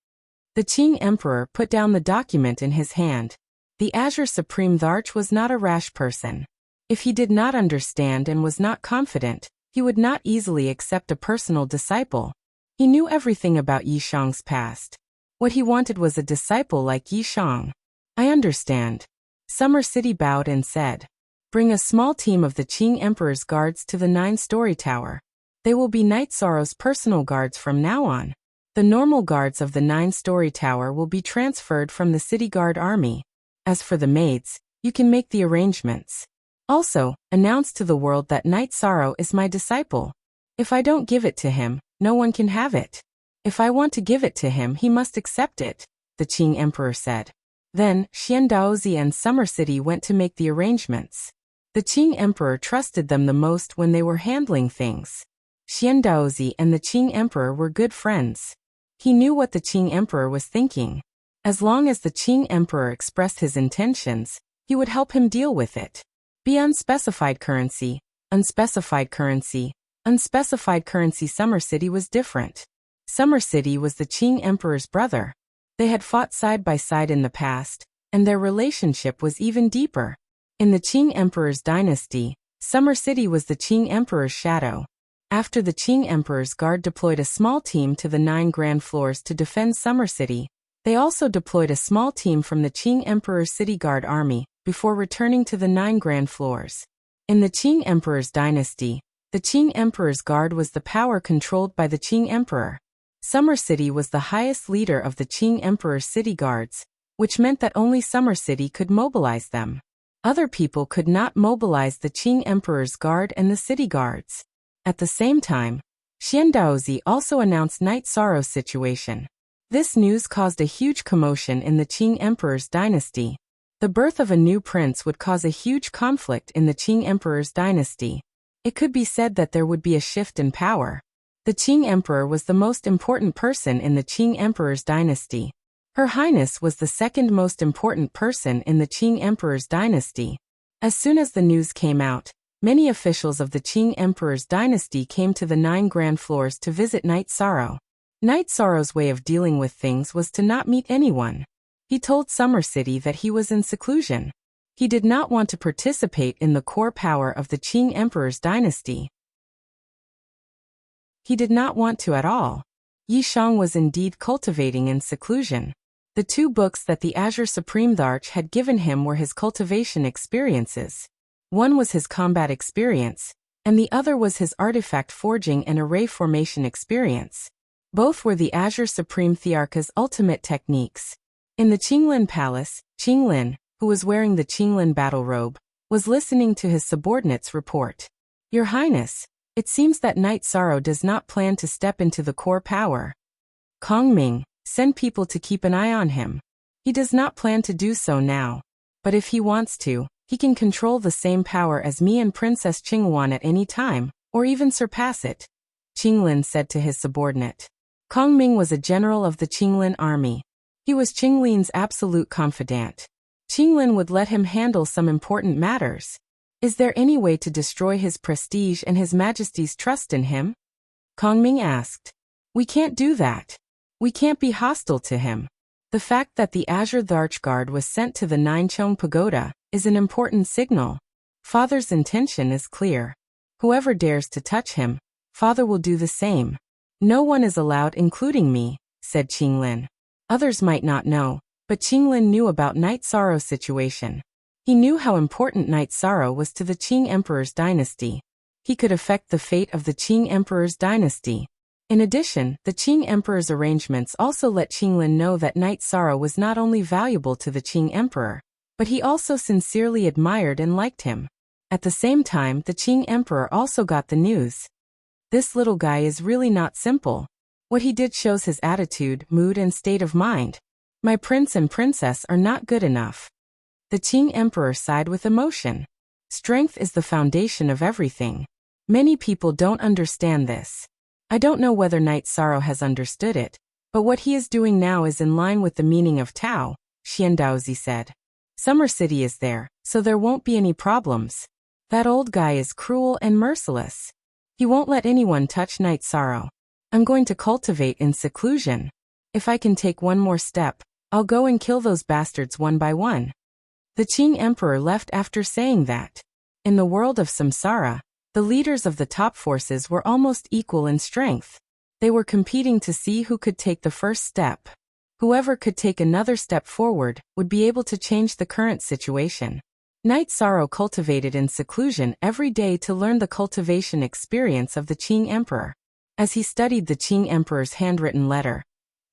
The Qing Emperor put down the document in his hand. The Azure Supreme Tharch was not a rash person. If he did not understand and was not confident, he would not easily accept a personal disciple. He knew everything about Yi Shang's past. What he wanted was a disciple like Yi Shang. I understand. Summer City bowed and said. Bring a small team of the Qing Emperor's guards to the 9-story tower. They will be Night Sorrow's personal guards from now on. The normal guards of the 9-story tower will be transferred from the city guard army. As for the maids, you can make the arrangements. Also, announce to the world that Night Sorrow is my disciple. If I don't give it to him, no one can have it. If I want to give it to him, he must accept it, the Qing Emperor said. Then, Xian Daozi and Summer City went to make the arrangements. The Qing Emperor trusted them the most when they were handling things. Xian Daozi and the Qing Emperor were good friends. He knew what the Qing Emperor was thinking. As long as the Qing Emperor expressed his intentions, he would help him deal with it. Be unspecified currency, unspecified currency, unspecified currency. Summer City was different. Summer City was the Qing Emperor's brother. They had fought side by side in the past, and their relationship was even deeper. In the Qing Emperor's dynasty, Summer City was the Qing Emperor's shadow. After the Qing Emperor's guard deployed a small team to the 9 grand floors to defend Summer City, they also deployed a small team from the Qing Emperor's city guard army, before returning to the 9 grand floors. In the Qing Emperor's dynasty, the Qing Emperor's guard was the power controlled by the Qing Emperor. Summer City was the highest leader of the Qing Emperor's city guards, which meant that only Summer City could mobilize them. Other people could not mobilize the Qing Emperor's guard and the city guards. At the same time, Xian Daozi also announced Night Sorrow's situation. This news caused a huge commotion in the Qing Emperor's dynasty. The birth of a new prince would cause a huge conflict in the Qing Emperor's dynasty. It could be said that there would be a shift in power. The Qing Emperor was the most important person in the Qing Emperor's dynasty. Her Highness was the second most important person in the Qing Emperor's dynasty. As soon as the news came out, many officials of the Qing Emperor's dynasty came to the 9 grand floors to visit Night Sorrow. Night Sorrow's way of dealing with things was to not meet anyone. He told Summer City that he was in seclusion. He did not want to participate in the core power of the Qing Emperor's dynasty. He did not want to at all. Yi Shang was indeed cultivating in seclusion. The 2 books that the Azure Supreme Tharch had given him were his cultivation experiences. One was his combat experience, and the other was his artifact forging and array formation experience. Both were the Azure Supreme Thearka's ultimate techniques. In the Qinglin Palace, Qinglin, who was wearing the Qinglin battle robe, was listening to his subordinate's report. Your Highness, it seems that Knight Sorrow does not plan to step into the core power. Kongming, send people to keep an eye on him. He does not plan to do so now. But if he wants to, he can control the same power as me and Princess Qingwan at any time, or even surpass it, Qinglin said to his subordinate. Kongming was a general of the Qinglin army. He was Qinglin's absolute confidant. Qinglin would let him handle some important matters. Is there any way to destroy his prestige and His Majesty's trust in him? Kongming asked. We can't do that. We can't be hostile to him. The fact that the Azure Archguard was sent to the Ninechong Pagoda is an important signal. Father's intention is clear. Whoever dares to touch him, Father will do the same. No one is allowed, including me, said Qinglin. Others might not know, but Qinglin knew about Knight Sorrow's situation. He knew how important Knight Sorrow was to the Qing Emperor's dynasty. He could affect the fate of the Qing Emperor's dynasty. In addition, the Qing Emperor's arrangements also let Qinglin know that Knight Sorrow was not only valuable to the Qing Emperor, but he also sincerely admired and liked him. At the same time, the Qing Emperor also got the news. This little guy is really not simple. What he did shows his attitude, mood, and state of mind. My prince and princess are not good enough. The Qing Emperor sighed with emotion. Strength is the foundation of everything. Many people don't understand this. I don't know whether Knight Sorrow has understood it, but what he is doing now is in line with the meaning of Tao, Xiandaozi said. Summer City is there, so there won't be any problems. That old guy is cruel and merciless. He won't let anyone touch Knight Sorrow. I'm going to cultivate in seclusion. If I can take one more step, I'll go and kill those bastards one by one. The Qing Emperor left after saying that. In the world of Samsara, the leaders of the top forces were almost equal in strength. They were competing to see who could take the first step. Whoever could take another step forward would be able to change the current situation. Knight Sorrow cultivated in seclusion every day to learn the cultivation experience of the Qing Emperor. As he studied the Qing Emperor's handwritten letter,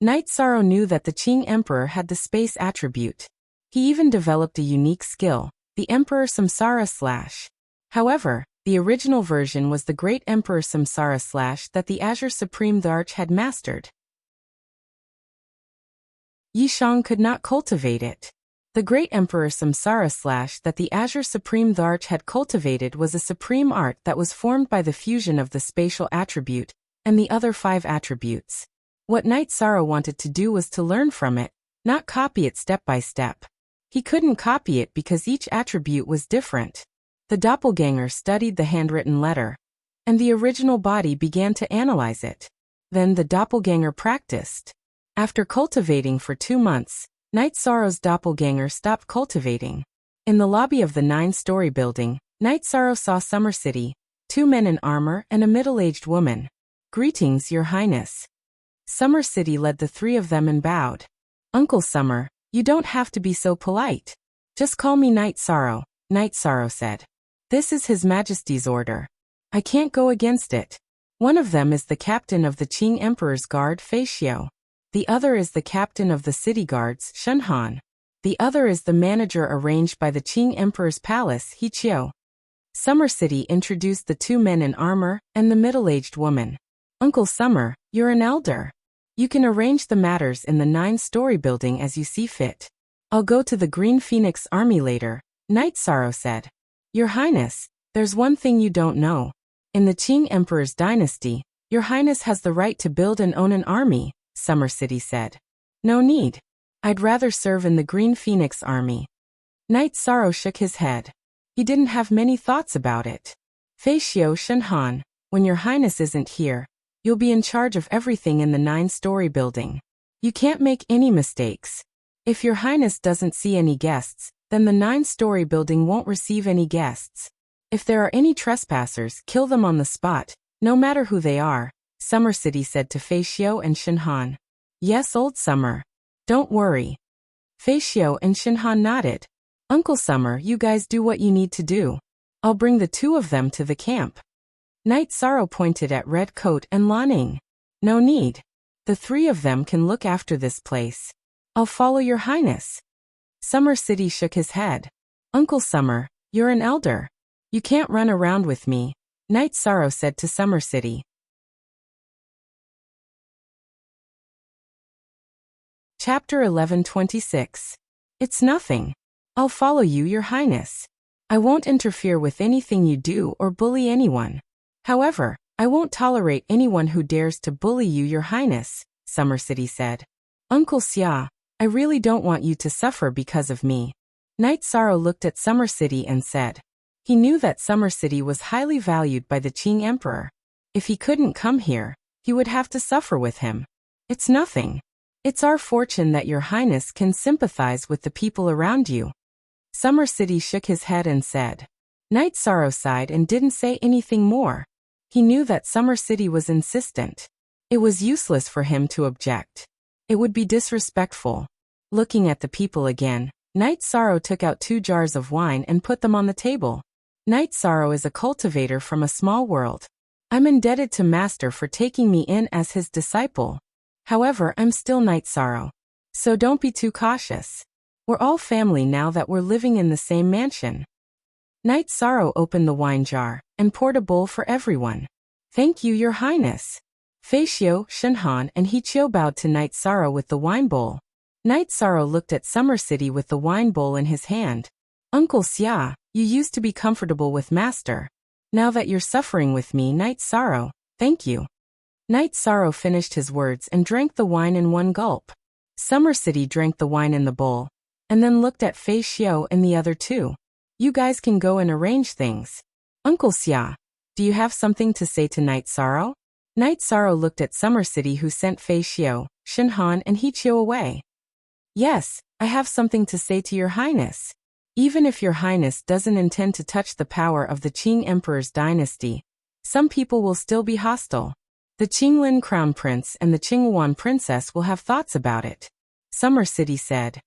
Knight Sorrow knew that the Qing Emperor had the space attribute. He even developed a unique skill, the Emperor Samsara Slash. However, the original version was the Great Emperor Samsara Slash that the Azure Supreme Arch had mastered. Yishang could not cultivate it. The Great Emperor Samsara Slash that the Azure Supreme Arch had cultivated was a supreme art that was formed by the fusion of the spatial attribute and the other 5 attributes. What Knight Sorrow wanted to do was to learn from it, not copy it step by step. He couldn't copy it because each attribute was different. The doppelganger studied the handwritten letter, and the original body began to analyze it. Then the doppelganger practiced. After cultivating for 2 months, Knight Sorrow's doppelganger stopped cultivating. In the lobby of the 9-story building, Knight Sorrow saw Summer City, 2 men in armor and a middle-aged woman. Greetings, Your Highness. Summer City led the 3 of them and bowed. Uncle Summer, you don't have to be so polite. Just call me Knight Sorrow, Knight Sorrow said. This is His Majesty's order. I can't go against it. One of them is the captain of the Qing Emperor's guard, Fei Xiao. The other is the captain of the city guards, Shen Han. The other is the manager arranged by the Qing Emperor's palace, He Qiu. Summer City introduced the 2 men in armor and the middle-aged woman. Uncle Summer, you're an elder. You can arrange the matters in the 9-story building as you see fit. I'll go to the Green Phoenix Army later, Knight Sorrow said. Your Highness, there's one thing you don't know. In the Qing Emperor's dynasty, Your Highness has the right to build and own an army, Summer City said. No need. I'd rather serve in the Green Phoenix Army. Knight Sorrow shook his head. He didn't have many thoughts about it. Fei Xiao Shen Han, when Your Highness isn't here, you'll be in charge of everything in the 9-story building. You can't make any mistakes. If Your Highness doesn't see any guests, then the 9-story building won't receive any guests. If there are any trespassers, kill them on the spot, no matter who they are, Summer City said to Fei Xiao and Shen Han. Yes, old Summer. Don't worry. Fei Xiao and Shen Han nodded. Uncle Summer, you guys do what you need to do. I'll bring the 2 of them to the camp. Night Sorrow pointed at Red Coat and Laning. No need. The three of them can look after this place. I'll follow your highness. Summer City shook his head. Uncle Summer, you're an elder. You can't run around with me, Night Sorrow said to Summer City. Chapter 11:26. It's nothing. I'll follow you, your highness. I won't interfere with anything you do or bully anyone. However, I won't tolerate anyone who dares to bully you, your highness, Summer City said. Uncle Xia, I really don't want you to suffer because of me. Night Sorrow looked at Summer City and said. He knew that Summer City was highly valued by the Qing Emperor. If he couldn't come here, he would have to suffer with him. It's nothing. It's our fortune that your highness can sympathize with the people around you. Summer City shook his head and said. Night Sorrow sighed and didn't say anything more. He knew that Summer City was insistent. It was useless for him to object. It would be disrespectful. Looking at the people again, Night Sorrow took out 2 jars of wine and put them on the table. Night Sorrow is a cultivator from a small world. I'm indebted to Master for taking me in as his disciple. However, I'm still Night Sorrow. So don't be too cautious. We're all family now that we're living in the same mansion. Night Sorrow opened the wine jar and poured a bowl for everyone. Thank you, your highness. Fei Xiu, Shenhan and He Qiu bowed to Night Sorrow with the wine bowl. Night Sorrow looked at Summer City with the wine bowl in his hand. Uncle Xia, you used to be comfortable with Master. Now that you're suffering with me, Night Sorrow, thank you. Night Sorrow finished his words and drank the wine in one gulp. Summer City drank the wine in the bowl, and then looked at Fei Xiu and the other 2. You guys can go and arrange things. Uncle Xia, do you have something to say to Night Sorrow? Night Sorrow looked at Summer City who sent Fei Xiu, Shenhan and He Qiu away. Yes, I have something to say to your highness. Even if your highness doesn't intend to touch the power of the Qing Emperor's dynasty, some people will still be hostile. The Qinglin Crown Prince and the Qingyuan Princess will have thoughts about it. Summer City said.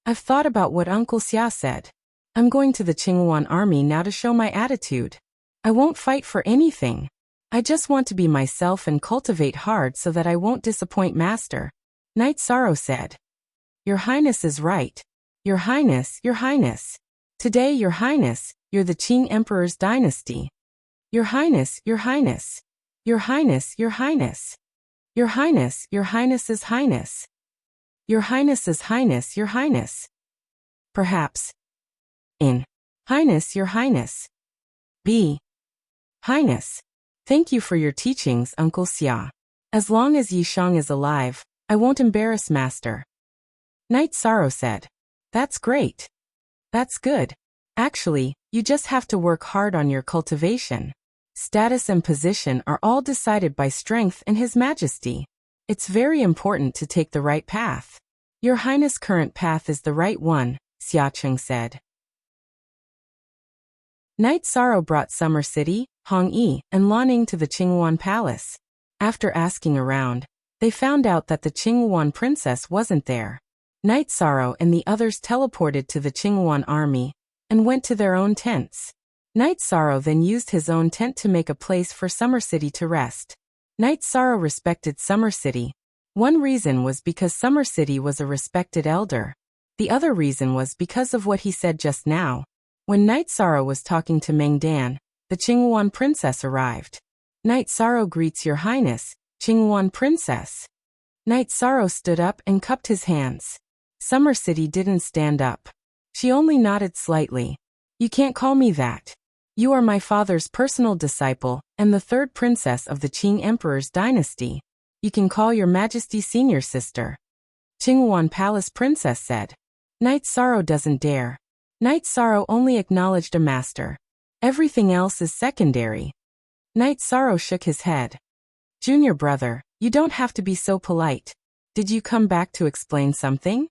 I've thought about what Uncle Xia said. I'm going to the Qingyuan army now to show my attitude. I won't fight for anything. I just want to be myself and cultivate hard so that I won't disappoint Master. Night Sorrow said. Your highness is right. Your highness, your highness. Today, your highness, you're the Qing Emperor's dynasty. Your highness, your highness. Your highness, your highness. Your highness, your highness's highness. Your highness's highness, your highness. Perhaps. In. Highness, your highness. B. Highness. Thank you for your teachings, Uncle Xia. As long as Yi Shang is alive, I won't embarrass Master. Night Sorrow said. That's great. That's good. Actually, you just have to work hard on your cultivation. Status and position are all decided by strength and His Majesty. It's very important to take the right path. Your Highness' current path is the right one, Xia Cheng said. Night Sorrow brought Summer City, Hong Yi, and Laning to the Qingyuan Palace. After asking around, they found out that the Qingyuan princess wasn't there. Night Sorrow and the others teleported to the Qingyuan army and went to their own tents. Night Sorrow then used his own tent to make a place for Summer City to rest. Night Sorrow respected Summer City. One reason was because Summer City was a respected elder. The other reason was because of what he said just now. When Night Sorrow was talking to Meng Dan, the Qingyuan princess arrived. Night Sorrow greets your highness, Qingyuan princess. Night Sorrow stood up and cupped his hands. Summer City didn't stand up. She only nodded slightly. You can't call me that. You are my father's personal disciple and the 3rd princess of the Qing Emperor's dynasty. You can call your Majesty senior sister. Qingyuan Palace Princess said. Night Sorrow doesn't dare. Night Sorrow only acknowledged a master. Everything else is secondary. Night Sorrow shook his head. Junior brother, you don't have to be so polite. Did you come back to explain something?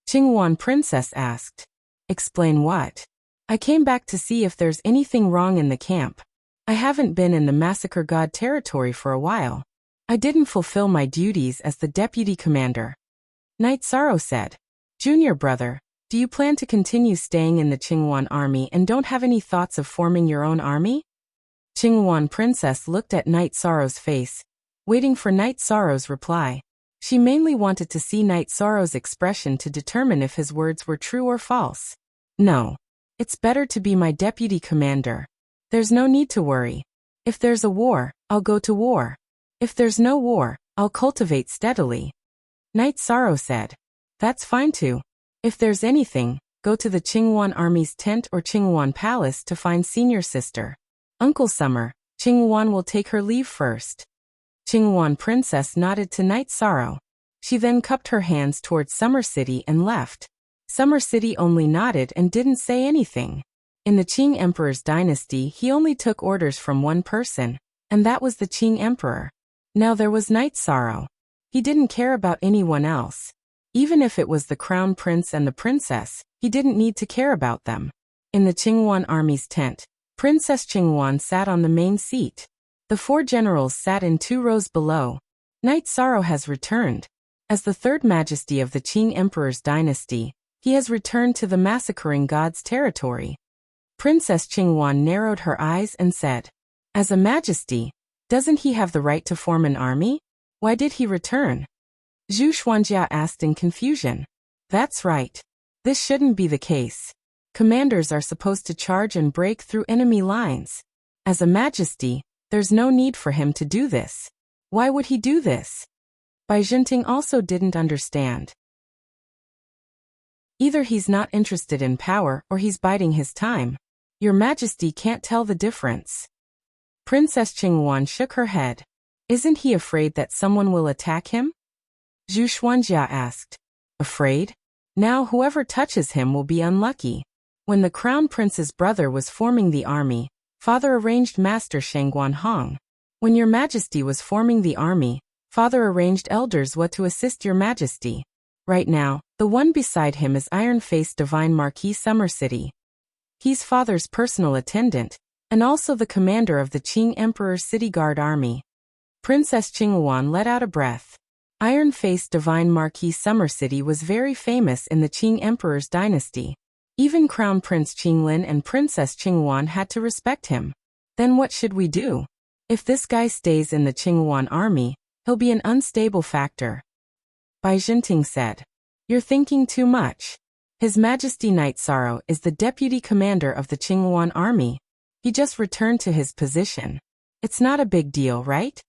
Qingyuan Princess asked. Explain what? I came back to see if there's anything wrong in the camp. I haven't been in the Massacre God territory for a while. I didn't fulfill my duties as the deputy commander. Night Sorrow said. Junior brother, do you plan to continue staying in the Qingyuan army and don't have any thoughts of forming your own army? Qinghuan Princess looked at Night Sorrow's face, waiting for Night Sorrow's reply. She mainly wanted to see Night Sorrow's expression to determine if his words were true or false. No. It's better to be my deputy commander. There's no need to worry. If there's a war, I'll go to war. If there's no war, I'll cultivate steadily. Night Sorrow said. That's fine too. If there's anything, go to the Qinghuan army's tent or Qinghuan palace to find senior sister. Uncle Summer, Qinghuan will take her leave first. Qinghuan Princess nodded to Night Sorrow. She then cupped her hands towards Summer City and left. Summer City only nodded and didn't say anything. In the Qing Emperor's dynasty, he only took orders from one person, and that was the Qing Emperor. Now there was Night Sorrow. He didn't care about anyone else. Even if it was the Crown Prince and the Princess, he didn't need to care about them. In the Qinghuan army's tent, Princess Qinghuan sat on the main seat. The 4 generals sat in 2 rows below. Night Sorrow has returned. As the 3rd majesty of the Qing Emperor's dynasty, he has returned to the massacring god's territory. Princess Qinghuan narrowed her eyes and said, As a majesty, doesn't he have the right to form an army? Why did he return? Zhu Xuanjia asked in confusion. That's right. This shouldn't be the case. Commanders are supposed to charge and break through enemy lines. As a majesty, there's no need for him to do this. Why would he do this? Bai Zhenting also didn't understand. Either he's not interested in power or he's biding his time. Your Majesty can't tell the difference. Princess Qinghuan shook her head. Isn't he afraid that someone will attack him? Zhu Xuanjia asked. Afraid? Now whoever touches him will be unlucky. When the Crown Prince's brother was forming the army, Father arranged Master Shangguan Hong. When your Majesty was forming the army, Father arranged elders what to assist your Majesty. Right now, the one beside him is Iron-Faced Divine Marquis Summer City. He's Father's personal attendant, and also the commander of the Qing Emperor's City Guard Army. Princess Qinghuan let out a breath. Iron-Faced Divine Marquis Summer City was very famous in the Qing Emperor's dynasty. Even Crown Prince Qinglin and Princess Qinghuan had to respect him. Then what should we do? If this guy stays in the Qinghuan army, he'll be an unstable factor. Bai Zhenting said. You're thinking too much. His Majesty Night Sorrow is the deputy commander of the Qinghuan army. He just returned to his position. It's not a big deal, right?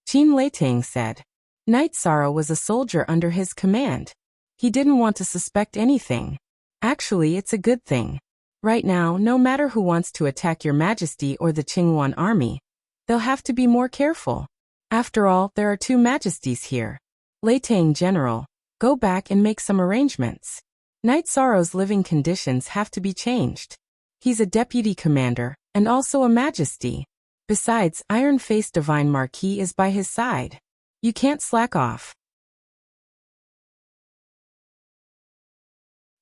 Qin Leitang said. Night Sorrow was a soldier under his command. He didn't want to suspect anything. Actually, it's a good thing. Right now, no matter who wants to attack your Majesty or the Qinghuan army, they'll have to be more careful. After all, there are 2 majesties here. Leitang General, go back and make some arrangements. Night Sorrow's living conditions have to be changed. He's a deputy commander, and also a majesty. Besides, Iron-Faced Divine Marquis is by his side. You can't slack off.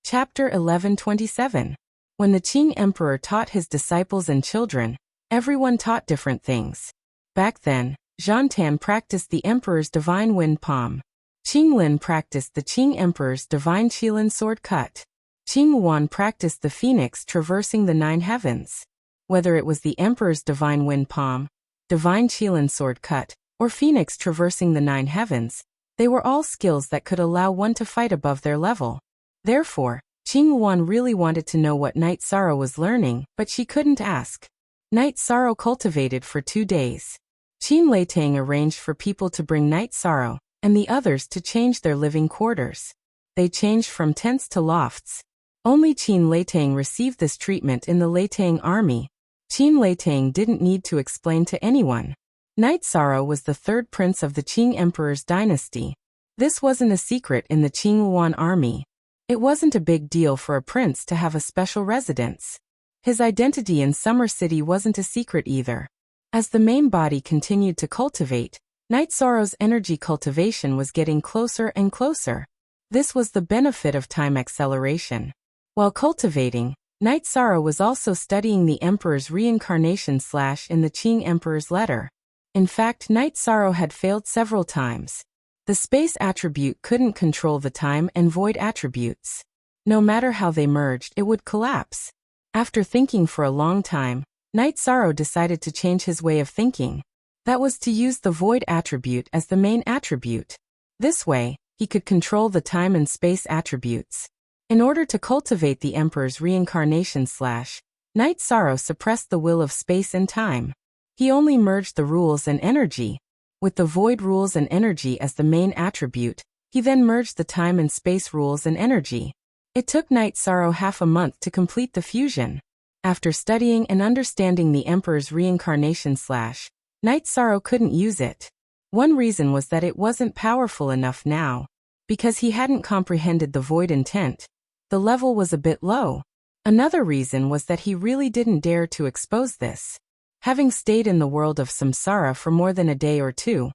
Chapter 1127. When the Qing Emperor taught his disciples and children, everyone taught different things. Back then, Zhantan practiced the Emperor's Divine Wind Palm. Qinglin practiced the Qing Emperor's Divine Qilin Sword Cut. Qinghuan practiced the Phoenix traversing the 9 heavens. Whether it was the Emperor's Divine Wind Palm, Divine Qilin Sword Cut, or Phoenix traversing the 9 heavens, they were all skills that could allow one to fight above their level. Therefore, Qinghuan really wanted to know what Night Sorrow was learning, but she couldn't ask. Night Sorrow cultivated for 2 days. Qin Leitang arranged for people to bring Night Sorrow, and the others to change their living quarters. They changed from tents to lofts. Only Qin Leitang received this treatment in the Leitang army. Qin Leitang didn't need to explain to anyone. Night Sorrow was the 3rd prince of the Qing Emperor's dynasty. This wasn't a secret in the Qinghuan army. It wasn't a big deal for a prince to have a special residence. His identity in Summer City wasn't a secret either. As the main body continued to cultivate, Night Sorrow's energy cultivation was getting closer and closer. This was the benefit of time acceleration. While cultivating, Night Sorrow was also studying the Emperor's reincarnation / in the Qing Emperor's letter. In fact, Night Sorrow had failed several times. The space attribute couldn't control the time and void attributes. No matter how they merged, it would collapse. After thinking for a long time, Night Sorrow decided to change his way of thinking. That was to use the void attribute as the main attribute. This way, he could control the time and space attributes. In order to cultivate the Emperor's reincarnation / Night Sorrow suppressed the will of space and time. He only merged the rules and energy. With the void rules and energy as the main attribute, he then merged the time and space rules and energy. It took Night Sorrow half a month to complete the fusion. After studying and understanding the Emperor's reincarnation / Night Sorrow couldn't use it. One reason was that it wasn't powerful enough now. Because he hadn't comprehended the void intent, the level was a bit low. Another reason was that he really didn't dare to expose this. Having stayed in the world of samsara for more than a day or two,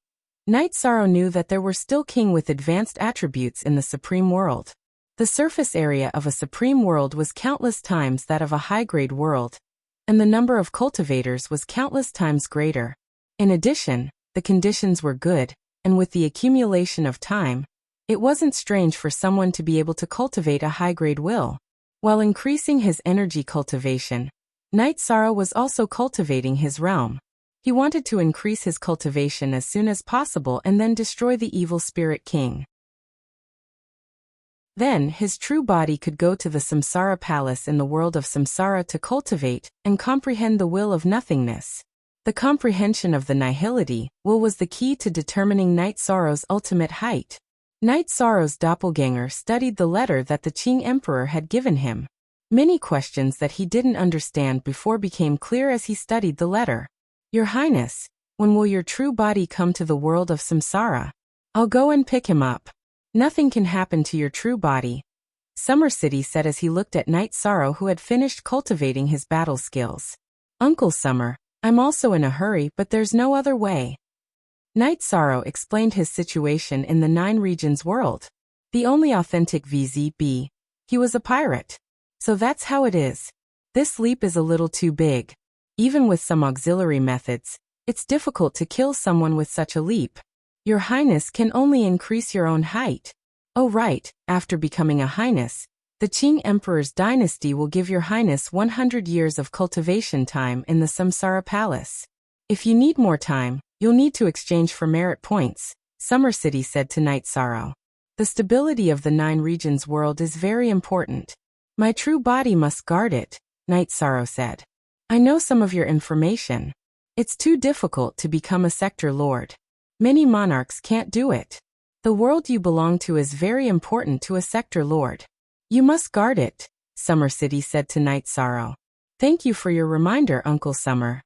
Night Sorrow knew that there were still king with advanced attributes in the supreme world. The surface area of a supreme world was countless times that of a high-grade world, and the number of cultivators was countless times greater. In addition, the conditions were good, and with the accumulation of time, it wasn't strange for someone to be able to cultivate a high-grade will. While increasing his energy cultivation, Night Sorrow was also cultivating his realm. He wanted to increase his cultivation as soon as possible and then destroy the evil spirit king. Then his true body could go to the samsara palace in the world of samsara to cultivate and comprehend the will of nothingness. The comprehension of the nihility will was the key to determining Night Sorrow's ultimate height. Night Sorrow's doppelganger studied the letter that the Qing Emperor had given him. Many questions that he didn't understand before became clear as he studied the letter. Your Highness, when will your true body come to the world of samsara? I'll go and pick him up. Nothing can happen to your true body, Summer City said as he looked at Night Sorrow, who had finished cultivating his battle skills. Uncle Summer, I'm also in a hurry, but there's no other way. Night Sorrow explained his situation in the Nine Regions world. The only authentic VZB. He was a pirate. So that's how it is. This leap is a little too big. Even with some auxiliary methods, it's difficult to kill someone with such a leap. Your Highness can only increase your own height. Oh right, after becoming a Highness, the Qing Emperor's dynasty will give your Highness 100 years of cultivation time in the Samsara Palace. If you need more time, you'll need to exchange for merit points, Summer City said to Night Sorrow. The stability of the Nine Regions world is very important. My true body must guard it, Night Sorrow said. I know some of your information. It's too difficult to become a sector lord. Many monarchs can't do it. The world you belong to is very important to a sector lord. You must guard it, Summer City said to Night Sorrow. Thank you for your reminder, Uncle Summer.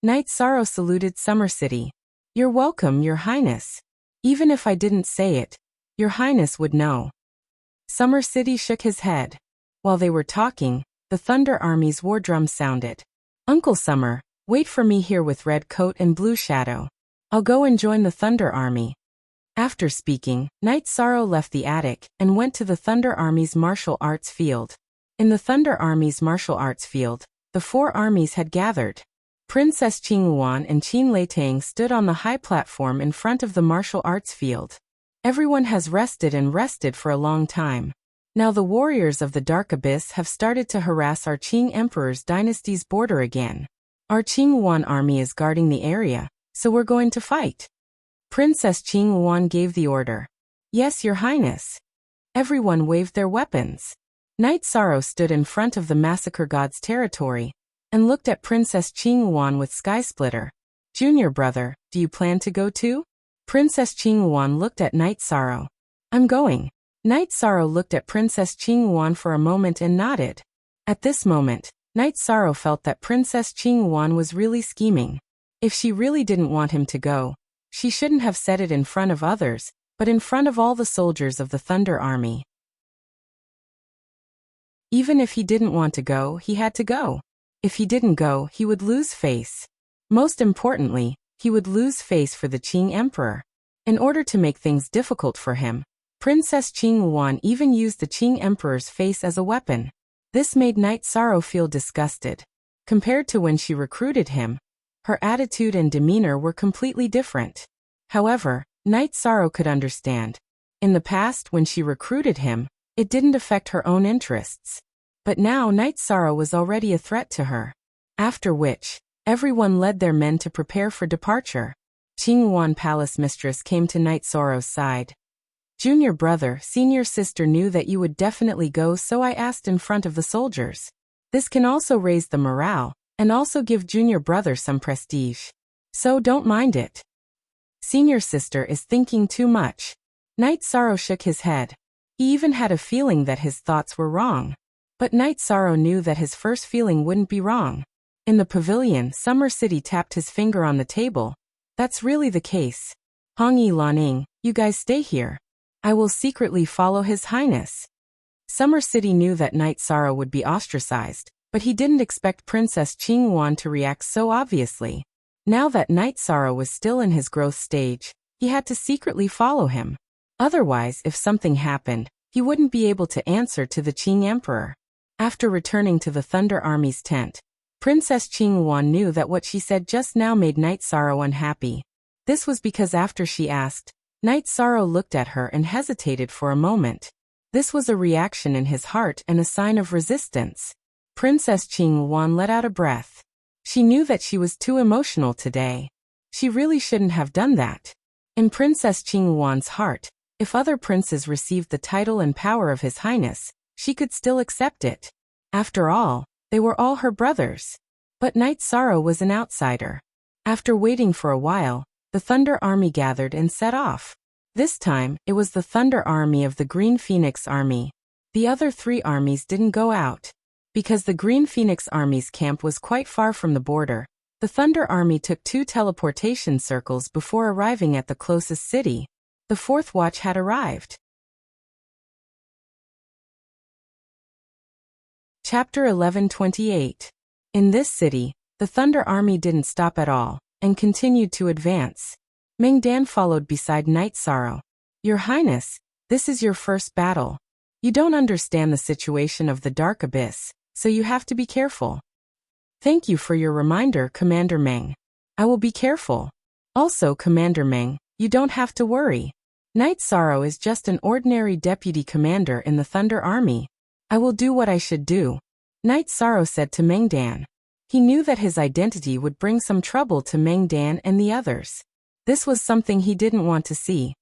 Night Sorrow saluted Summer City. You're welcome, Your Highness. Even if I didn't say it, Your Highness would know. Summer City shook his head. While they were talking, the Thunder Army's war drum sounded. Uncle Summer, wait for me here with Red Coat and Blue Shadow. I'll go and join the Thunder Army. After speaking, Night Sorrow left the attic and went to the Thunder Army's martial arts field. In the Thunder Army's martial arts field, the four armies had gathered. Princess Qing Yuan and Qin Leitang stood on the high platform in front of the martial arts field. Everyone has rested and rested for a long time. Now the warriors of the Dark Abyss have started to harass our Qing Emperor's dynasty's border again. Our Qing Yuan army is guarding the area, so we're going to fight. Princess Qing Yuan gave the order. Yes, Your Highness. Everyone waved their weapons. Night Sorrow stood in front of the Massacre God's territory and looked at Princess Qing Yuan with Sky Splitter. Junior brother, do you plan to go too? Princess Qing Yuan looked at Night Sorrow. I'm going. Night Sorrow looked at Princess Qing Yuan for a moment and nodded. At this moment, Night Sorrow felt that Princess Qing Yuan was really scheming. If she really didn't want him to go, she shouldn't have said it in front of others, but in front of all the soldiers of the Thunder Army. Even if he didn't want to go, he had to go. If he didn't go, he would lose face. Most importantly, he would lose face for the Qing Emperor. In order to make things difficult for him, Princess Qing Yuan even used the Qing Emperor's face as a weapon. This made Night Sorrow feel disgusted. Compared to when she recruited him, her attitude and demeanor were completely different. However, Night Sorrow could understand. In the past, when she recruited him, it didn't affect her own interests. But now Night Sorrow was already a threat to her. After which, everyone led their men to prepare for departure. Qingyuan Palace Mistress came to Night Sorrow's side. Junior brother, senior sister knew that you would definitely go, so I asked in front of the soldiers. This can also raise the morale, and also give junior brother some prestige. So don't mind it. Senior sister is thinking too much. Night Sorrow shook his head. He even had a feeling that his thoughts were wrong. But Night Sorrow knew that his first feeling wouldn't be wrong. In the pavilion, Summer City tapped his finger on the table. That's really the case. Hongyi Laning, you guys stay here. I will secretly follow His Highness. Summer City knew that Night Sorrow would be ostracized, but he didn't expect Princess Qingyuan to react so obviously. Now that Night Sorrow was still in his growth stage, he had to secretly follow him. Otherwise, if something happened, he wouldn't be able to answer to the Qing Emperor. After returning to the Thunder Army's tent, Princess Qingyuan knew that what she said just now made Night Sorrow unhappy. This was because after she asked, Night Sorrow looked at her and hesitated for a moment. This was a reaction in his heart and a sign of resistance. Princess Qingyuan let out a breath. She knew that she was too emotional today. She really shouldn't have done that. In Princess Qingyuan's heart, if other princes received the title and power of His Highness, she could still accept it. After all, they were all her brothers. But Night Sorrow was an outsider. After waiting for a while, the Thunder Army gathered and set off. This time, it was the Thunder Army of the Green Phoenix Army. The other three armies didn't go out. Because the Green Phoenix Army's camp was quite far from the border, the Thunder Army took 2 teleportation circles before arriving at the closest city. The fourth watch had arrived. Chapter 1128. In this city, the Thunder Army didn't stop at all, and continued to advance. Mingdan followed beside Night Sorrow. Your Highness, this is your first battle. You don't understand the situation of the Dark Abyss, so you have to be careful. Thank you for your reminder, Commander Meng. I will be careful. Also, Commander Meng, you don't have to worry. Night Sorrow is just an ordinary deputy commander in the Thunder Army. I will do what I should do, Night Sorrow said to Mengdan. He knew that his identity would bring some trouble to Mengdan and the others. This was something he didn't want to see.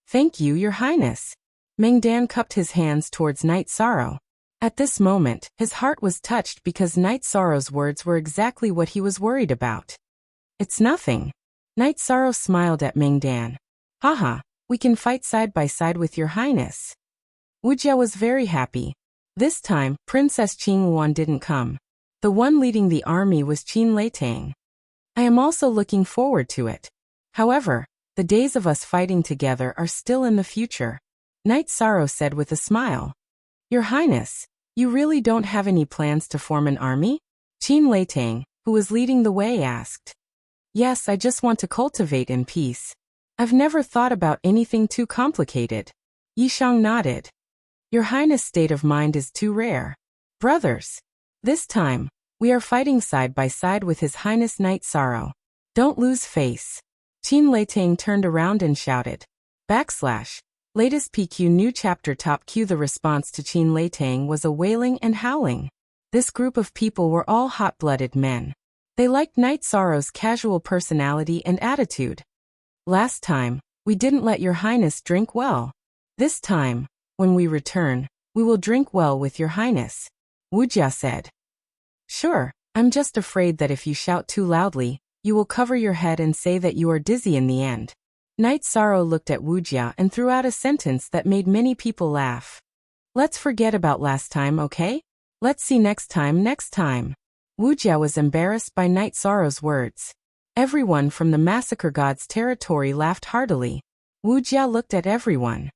Thank you, Your Highness. Mengdan cupped his hands towards Night Sorrow. At this moment, his heart was touched because Night Sorrow's words were exactly what he was worried about. It's nothing. Night Sorrow smiled at Mengdan. Haha, we can fight side by side with Your Highness. Wujia was very happy. This time, Princess Qingyuan didn't come. The one leading the army was Qin Leitang. I am also looking forward to it. However, the days of us fighting together are still in the future, Night Sorrow said with a smile. Your Highness, you really don't have any plans to form an army? Qin Leitang, who was leading the way, asked. Yes, I just want to cultivate in peace. I've never thought about anything too complicated. Yishang nodded. Your Highness' state of mind is too rare. Brothers, this time, we are fighting side by side with His Highness Night Sorrow. Don't lose face. Qin Leitang turned around and shouted. / Latest PQ New Chapter Top Q. The response to Qin Leitang was a wailing and howling. This group of people were all hot-blooded men. They liked Night Sorrow's casual personality and attitude. Last time, we didn't let Your Highness drink well. This time, when we return, we will drink well with Your Highness, Wujia said. Sure, I'm just afraid that if you shout too loudly, you will cover your head and say that you are dizzy in the end. Night Sorrow looked at Wujia and threw out a sentence that made many people laugh. Let's forget about last time, okay? Let's see next time. Wujia was embarrassed by Night Sorrow's words. Everyone from the Massacre God's territory laughed heartily. Wujia looked at everyone.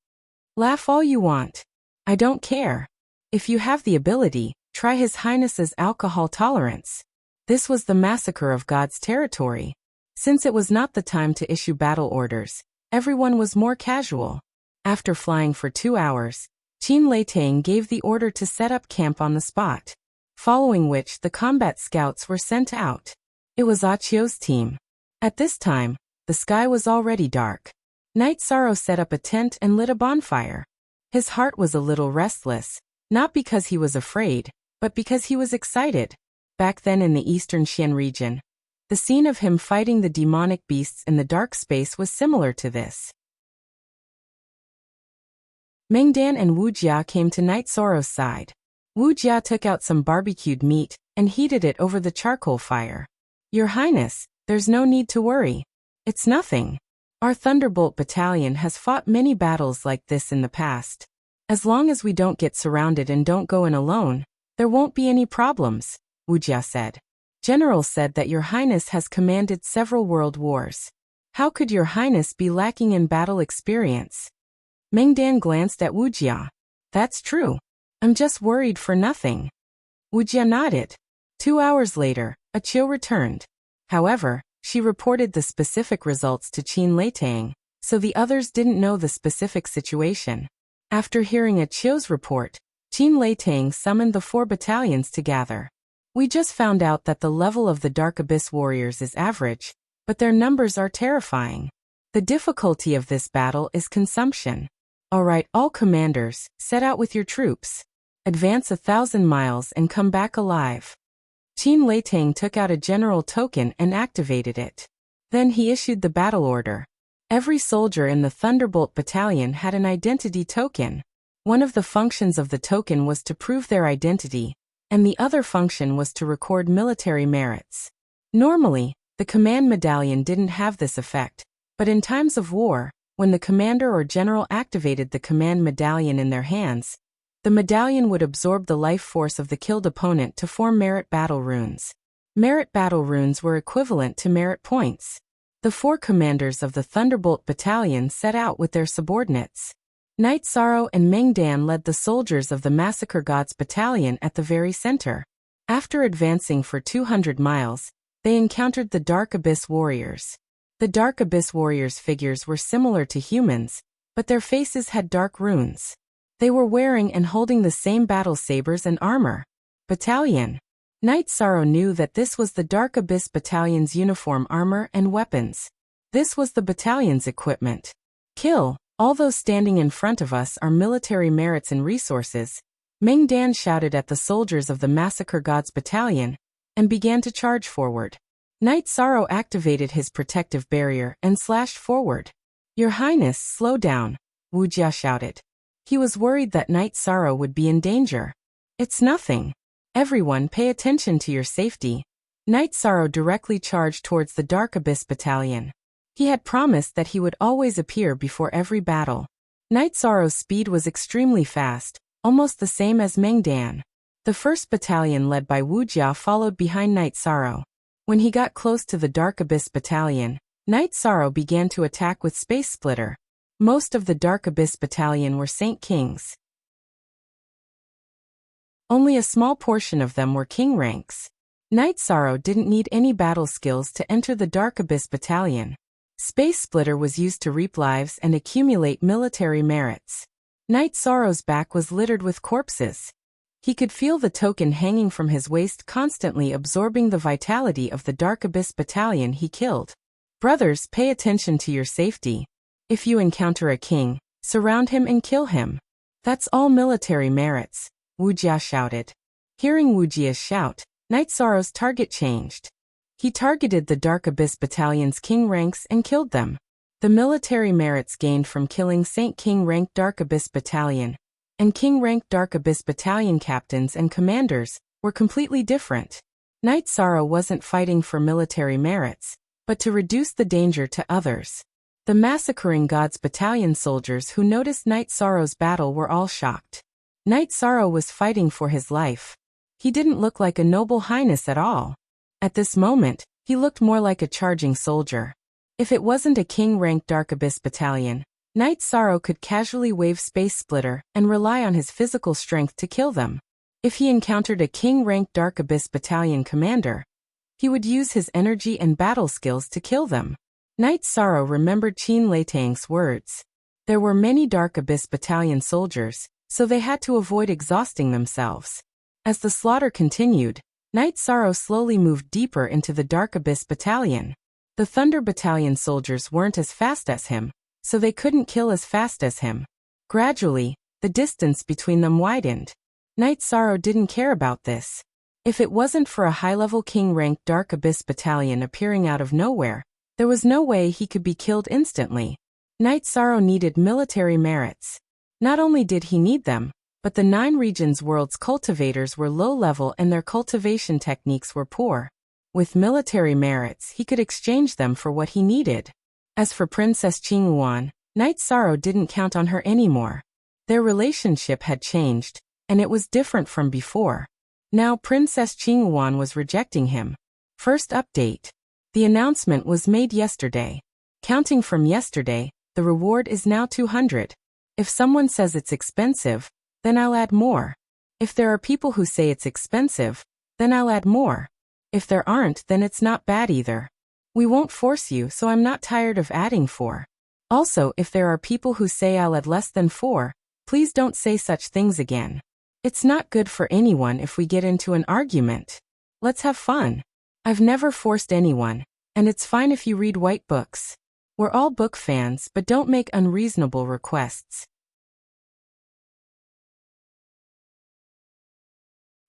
Laugh all you want. I don't care. If you have the ability, try His Highness's alcohol tolerance. This was the Massacre of God's territory. Since it was not the time to issue battle orders, everyone was more casual. After flying for 2 hours, Qin Leitang gave the order to set up camp on the spot, following which the combat scouts were sent out. It was Achio's team. At this time, the sky was already dark. Night Sorrow set up a tent and lit a bonfire. His heart was a little restless, not because he was afraid, but because he was excited. back then in the eastern Xian region. The scene of him fighting the demonic beasts in the dark space was similar to this. Mengdan and Wu Jia came to Knight Zoro's side. Wu Jia took out some barbecued meat and heated it over the charcoal fire. "Your Highness, there's no need to worry. It's nothing. Our Thunderbolt Battalion has fought many battles like this in the past. As long as we don't get surrounded and don't go in alone, there won't be any problems," Wu Jia said. "General said that Your Highness has commanded several world wars. How could Your Highness be lacking in battle experience?" Mengdan glanced at Wu Jia. "That's true. I'm just worried for nothing." Wu Jia nodded. 2 hours later, a Qiu returned. However, she reported the specific results to Qin Leitang, so the others didn't know the specific situation. After hearing a Qiu's report, Qin Leitang summoned the 4 battalions to gather. "We just found out that the level of the Dark Abyss warriors is average, but their numbers are terrifying. The difficulty of this battle is consumption. Alright, all commanders, set out with your troops. Advance 1,000 miles and come back alive." Qin Leitang took out a general token and activated it. Then he issued the battle order. Every soldier in the Thunderbolt Battalion had an identity token. One of the functions of the token was to prove their identity, and the other function was to record military merits. Normally, the command medallion didn't have this effect, but in times of war, when the commander or general activated the command medallion in their hands, the medallion would absorb the life force of the killed opponent to form merit battle runes. Merit battle runes were equivalent to merit points. The 4 commanders of the Thunderbolt Battalion set out with their subordinates. Knight Zoro and Mengdan led the soldiers of the Massacre Gods Battalion at the very center. After advancing for 200 miles, they encountered the Dark Abyss warriors. The Dark Abyss warriors' figures were similar to humans, but their faces had dark runes. They were wearing and holding the same battle sabers and armor. Battalion. Knight Zoro knew that this was the Dark Abyss Battalion's uniform armor and weapons. This was the battalion's equipment. "Kill, all those standing in front of us are military merits and resources," Mengdan shouted at the soldiers of the Massacre Gods Battalion, and began to charge forward. Knight Zoro activated his protective barrier and slashed forward. "Your Highness, slow down," Wu Jia shouted. He was worried that Knight Zoro would be in danger. "It's nothing. Everyone pay attention to your safety." Knight Zoro directly charged towards the Dark Abyss Battalion. He had promised that he would always appear before every battle. Knight Zoro's speed was extremely fast, almost the same as Mengdan. The 1st Battalion led by Wu Jia followed behind Knight Zoro. When he got close to the Dark Abyss Battalion, Knight Zoro began to attack with Space Splitter. Most of the Dark Abyss Battalion were Saint Kings. Only a small portion of them were King ranks. Knight Zoro didn't need any battle skills to enter the Dark Abyss Battalion. Space Splitter was used to reap lives and accumulate military merits. Knight Zoro's back was littered with corpses. He could feel the token hanging from his waist constantly absorbing the vitality of the Dark Abyss Battalion he killed. "Brothers, pay attention to your safety. If you encounter a king, surround him and kill him. That's all military merits," Wu Jia shouted. Hearing Wu Jia's shout, Knight Zoro's target changed. He targeted the Dark Abyss Battalion's king ranks and killed them. The military merits gained from killing Saint King rank Dark Abyss Battalion and King rank Dark Abyss Battalion captains and commanders were completely different. Knight Zoro wasn't fighting for military merits, but to reduce the danger to others. The Massacring Gods Battalion soldiers who noticed Knight Zoro's battle were all shocked. Knight Zoro was fighting for his life. He didn't look like a noble highness at all. At this moment, he looked more like a charging soldier. If it wasn't a king-rank Dark Abyss Battalion, Knight Zoro could casually wave Space Splitter and rely on his physical strength to kill them. If he encountered a king-rank Dark Abyss Battalion commander, he would use his energy and battle skills to kill them. Knight Zoro remembered Qin Leitang's words. There were many Dark Abyss Battalion soldiers, so they had to avoid exhausting themselves. As the slaughter continued, Knight Zoro slowly moved deeper into the Dark Abyss Battalion. The Thunder Battalion soldiers weren't as fast as him, so they couldn't kill as fast as him. Gradually, the distance between them widened. Knight Zoro didn't care about this. If it wasn't for a high-level king-ranked Dark Abyss battalion appearing out of nowhere, there was no way he could be killed instantly. Knight Sorrow needed military merits. Not only did he need them, but the 9 regions' world's cultivators were low-level and their cultivation techniques were poor. With military merits, he could exchange them for what he needed. As for Princess Qingyuan, Knight Sorrow didn't count on her anymore. Their relationship had changed, and it was different from before. Now Princess Qingyuan was rejecting him. First update. The announcement was made yesterday. Counting from yesterday, the reward is now 200. If someone says it's expensive, then I'll add more. If there are people who say it's expensive, then I'll add more. If there aren't, then it's not bad either. We won't force you, so I'm not tired of adding 4. Also, if there are people who say I'll add less than 4, please don't say such things again. It's not good for anyone if we get into an argument. Let's have fun. I've never forced anyone, and it's fine if you read white books. We're all book fans, but don't make unreasonable requests.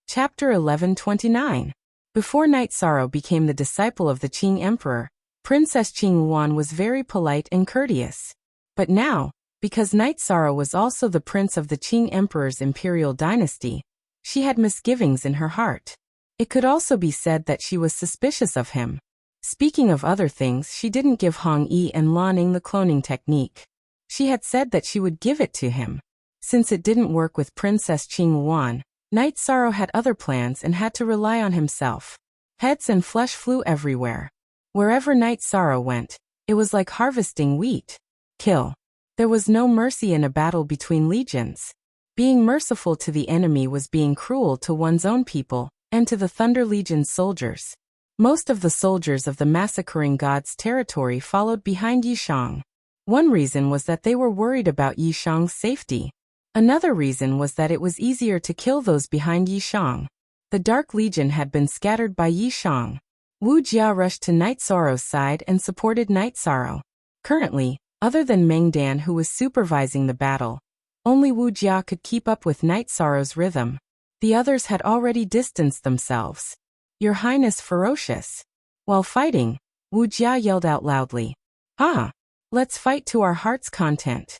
Chapter 1129. Before Knight Sorrow became the disciple of the Qing Emperor, Princess Qingyuan was very polite and courteous. But now, because Knight Sorrow was also the prince of the Qing Emperor's imperial dynasty, she had misgivings in her heart. It could also be said that she was suspicious of him. Speaking of other things, she didn't give Hong Yi and Lan Ning the cloning technique. She had said that she would give it to him. Since it didn't work with Princess Qingyuan, Knight Sorrow had other plans and had to rely on himself. Heads and flesh flew everywhere. Wherever Knight Sorrow went, it was like harvesting wheat. Kill. There was no mercy in a battle between legions. Being merciful to the enemy was being cruel to one's own people, and to the Thunder Legion's soldiers. Most of the soldiers of the Massacring Gods territory followed behind Yishang. One reason was that they were worried about Yishang's safety. Another reason was that it was easier to kill those behind Yishang. The Dark Legion had been scattered by Yishang. Wu Jia rushed to Knight Sorrow's side and supported Knight Sorrow. Currently, other than Meng Dan, who was supervising the battle, only Wu Jia could keep up with Knight Sorrow's rhythm. The others had already distanced themselves. Your Highness ferocious. While fighting, Wu Jia yelled out loudly. "Ah! Let's fight to our heart's content."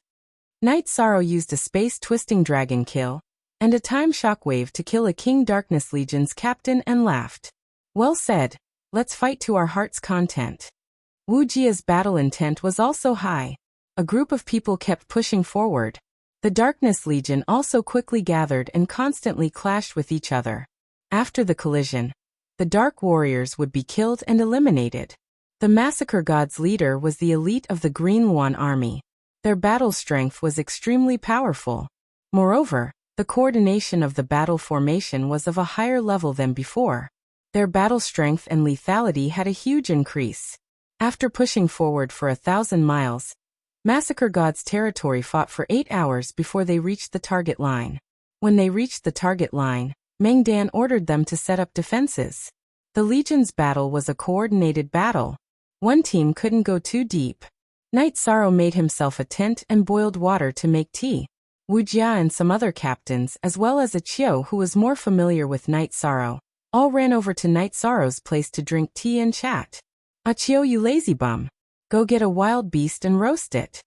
Knight Sorrow used a space-twisting dragon kill, and a time shockwave to kill a King Darkness Legion's captain and laughed. Well said, let's fight to our heart's content. Wu Jia's battle intent was also high. A group of people kept pushing forward. The Darkness Legion also quickly gathered and constantly clashed with each other. After the collision, the Dark Warriors would be killed and eliminated. The Massacre God's leader was the elite of the Green Yuan army. Their battle strength was extremely powerful. Moreover, the coordination of the battle formation was of a higher level than before. Their battle strength and lethality had a huge increase. After pushing forward for 1,000 miles, Massacre God's territory fought for 8 hours before they reached the target line. When they reached the target line, Meng Dan ordered them to set up defenses. The Legion's battle was a coordinated battle. One team couldn't go too deep. Knight Sorrow made himself a tent and boiled water to make tea. Wu Jia and some other captains, as well as a Qiu who was more familiar with Knight Sorrow, all ran over to Knight Sorrow's place to drink tea and chat. "Ah Qiu, you lazy bum. Go get a wild beast and roast it."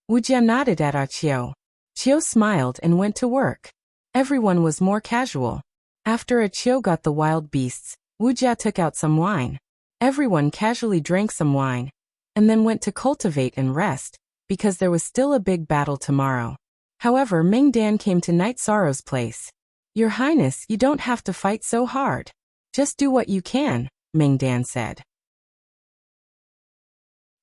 Wu Jia nodded at Ah Qiu. Qiu smiled and went to work. Everyone was more casual. After Ah Qiu got the wild beasts, Wu Jia took out some wine. Everyone casually drank some wine, and then went to cultivate and rest, because there was still a big battle tomorrow. However, Meng Dan came to Knight Sorrow's place. "Your Highness, you don't have to fight so hard. Just do what you can," Meng Dan said.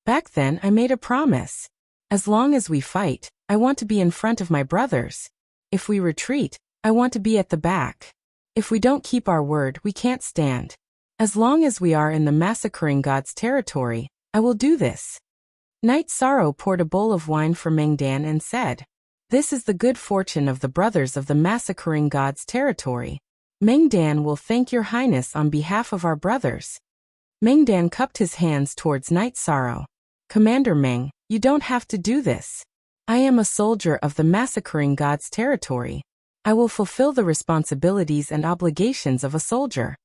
"Back then I made a promise. As long as we fight, I want to be in front of my brothers. If we retreat, I want to be at the back. If we don't keep our word, we can't stand. As long as we are in the Massacring God's territory, I will do this." Knight Sorrow poured a bowl of wine for Meng Dan and said, "This is the good fortune of the brothers of the Massacring God's territory. Meng Dan will thank your Highness on behalf of our brothers." Meng Dan cupped his hands towards Knight Sorrow. "Commander Meng, you don't have to do this. I am a soldier of the Massacring God's territory. I will fulfill the responsibilities and obligations of a soldier.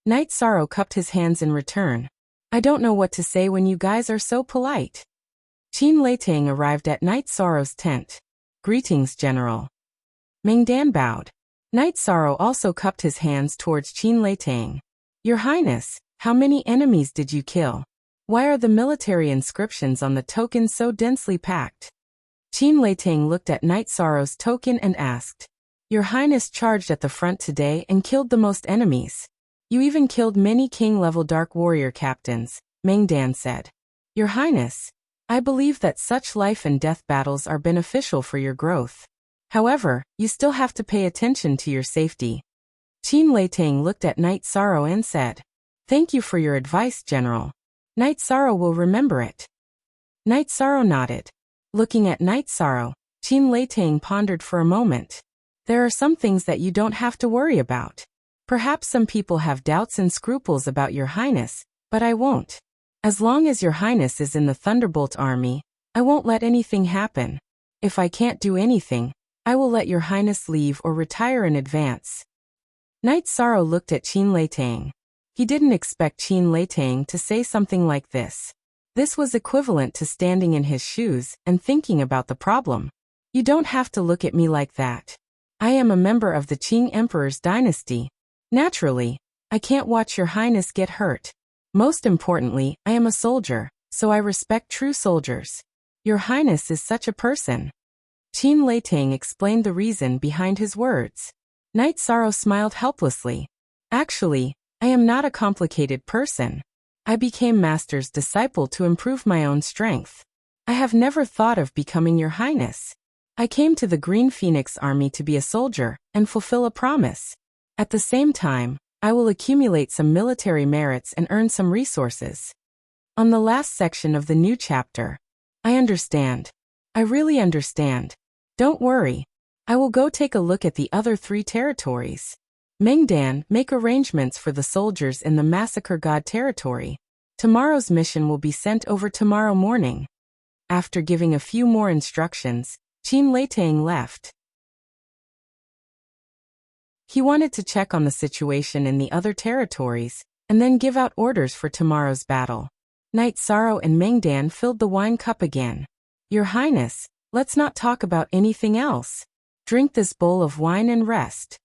Knight Sorrow cupped his hands in return. I don't know what to say when you guys are so polite. Qin Leitang arrived at Knight Sorrow's tent. Greetings, General. Mengdan bowed. Knight Sorrow also cupped his hands towards Qin Leitang. Your Highness, how many enemies did you kill? Why are the military inscriptions on the token so densely packed? Qin Leitang looked at Knight Sorrow's token and asked. Your Highness charged at the front today and killed the most enemies. You even killed many king-level Dark Warrior captains, Mengdan said. Your Highness, I believe that such life and death battles are beneficial for your growth. However, you still have to pay attention to your safety. Qin Leitang looked at Knight Sorrow and said, Thank you for your advice, General. Knight Sorrow will remember it. Knight Sorrow nodded. Looking at Knight Sorrow, Qin Leitang pondered for a moment. There are some things that you don't have to worry about. Perhaps some people have doubts and scruples about your Highness, but I won't. As long as your Highness is in the Thunderbolt army, I won't let anything happen. If I can't do anything, I will let your Highness leave or retire in advance. Knight Sorrow looked at Qin Leitang. He didn't expect Qin Leitang to say something like this. This was equivalent to standing in his shoes and thinking about the problem. You don't have to look at me like that. I am a member of the Qing Emperor's dynasty. Naturally, I can't watch your Highness get hurt. Most importantly, I am a soldier, so I respect true soldiers. Your Highness is such a person. Qin Leitang explained the reason behind his words. Knight Sorrow smiled helplessly. Actually, I am not a complicated person. I became Master's disciple to improve my own strength. I have never thought of becoming your Highness. I came to the Green Phoenix Army to be a soldier and fulfill a promise. At the same time, I will accumulate some military merits and earn some resources. On the last section of the new chapter. I understand. I really understand. Don't worry. I will go take a look at the other 3 territories. Mengdan, make arrangements for the soldiers in the Massacre God territory. Tomorrow's mission will be sent over tomorrow morning. After giving a few more instructions, Qin Leitang left. He wanted to check on the situation in the other territories, and then give out orders for tomorrow's battle. Knight Sorrow and Mengdan filled the wine cup again. Your Highness, let's not talk about anything else. Drink this bowl of wine and rest.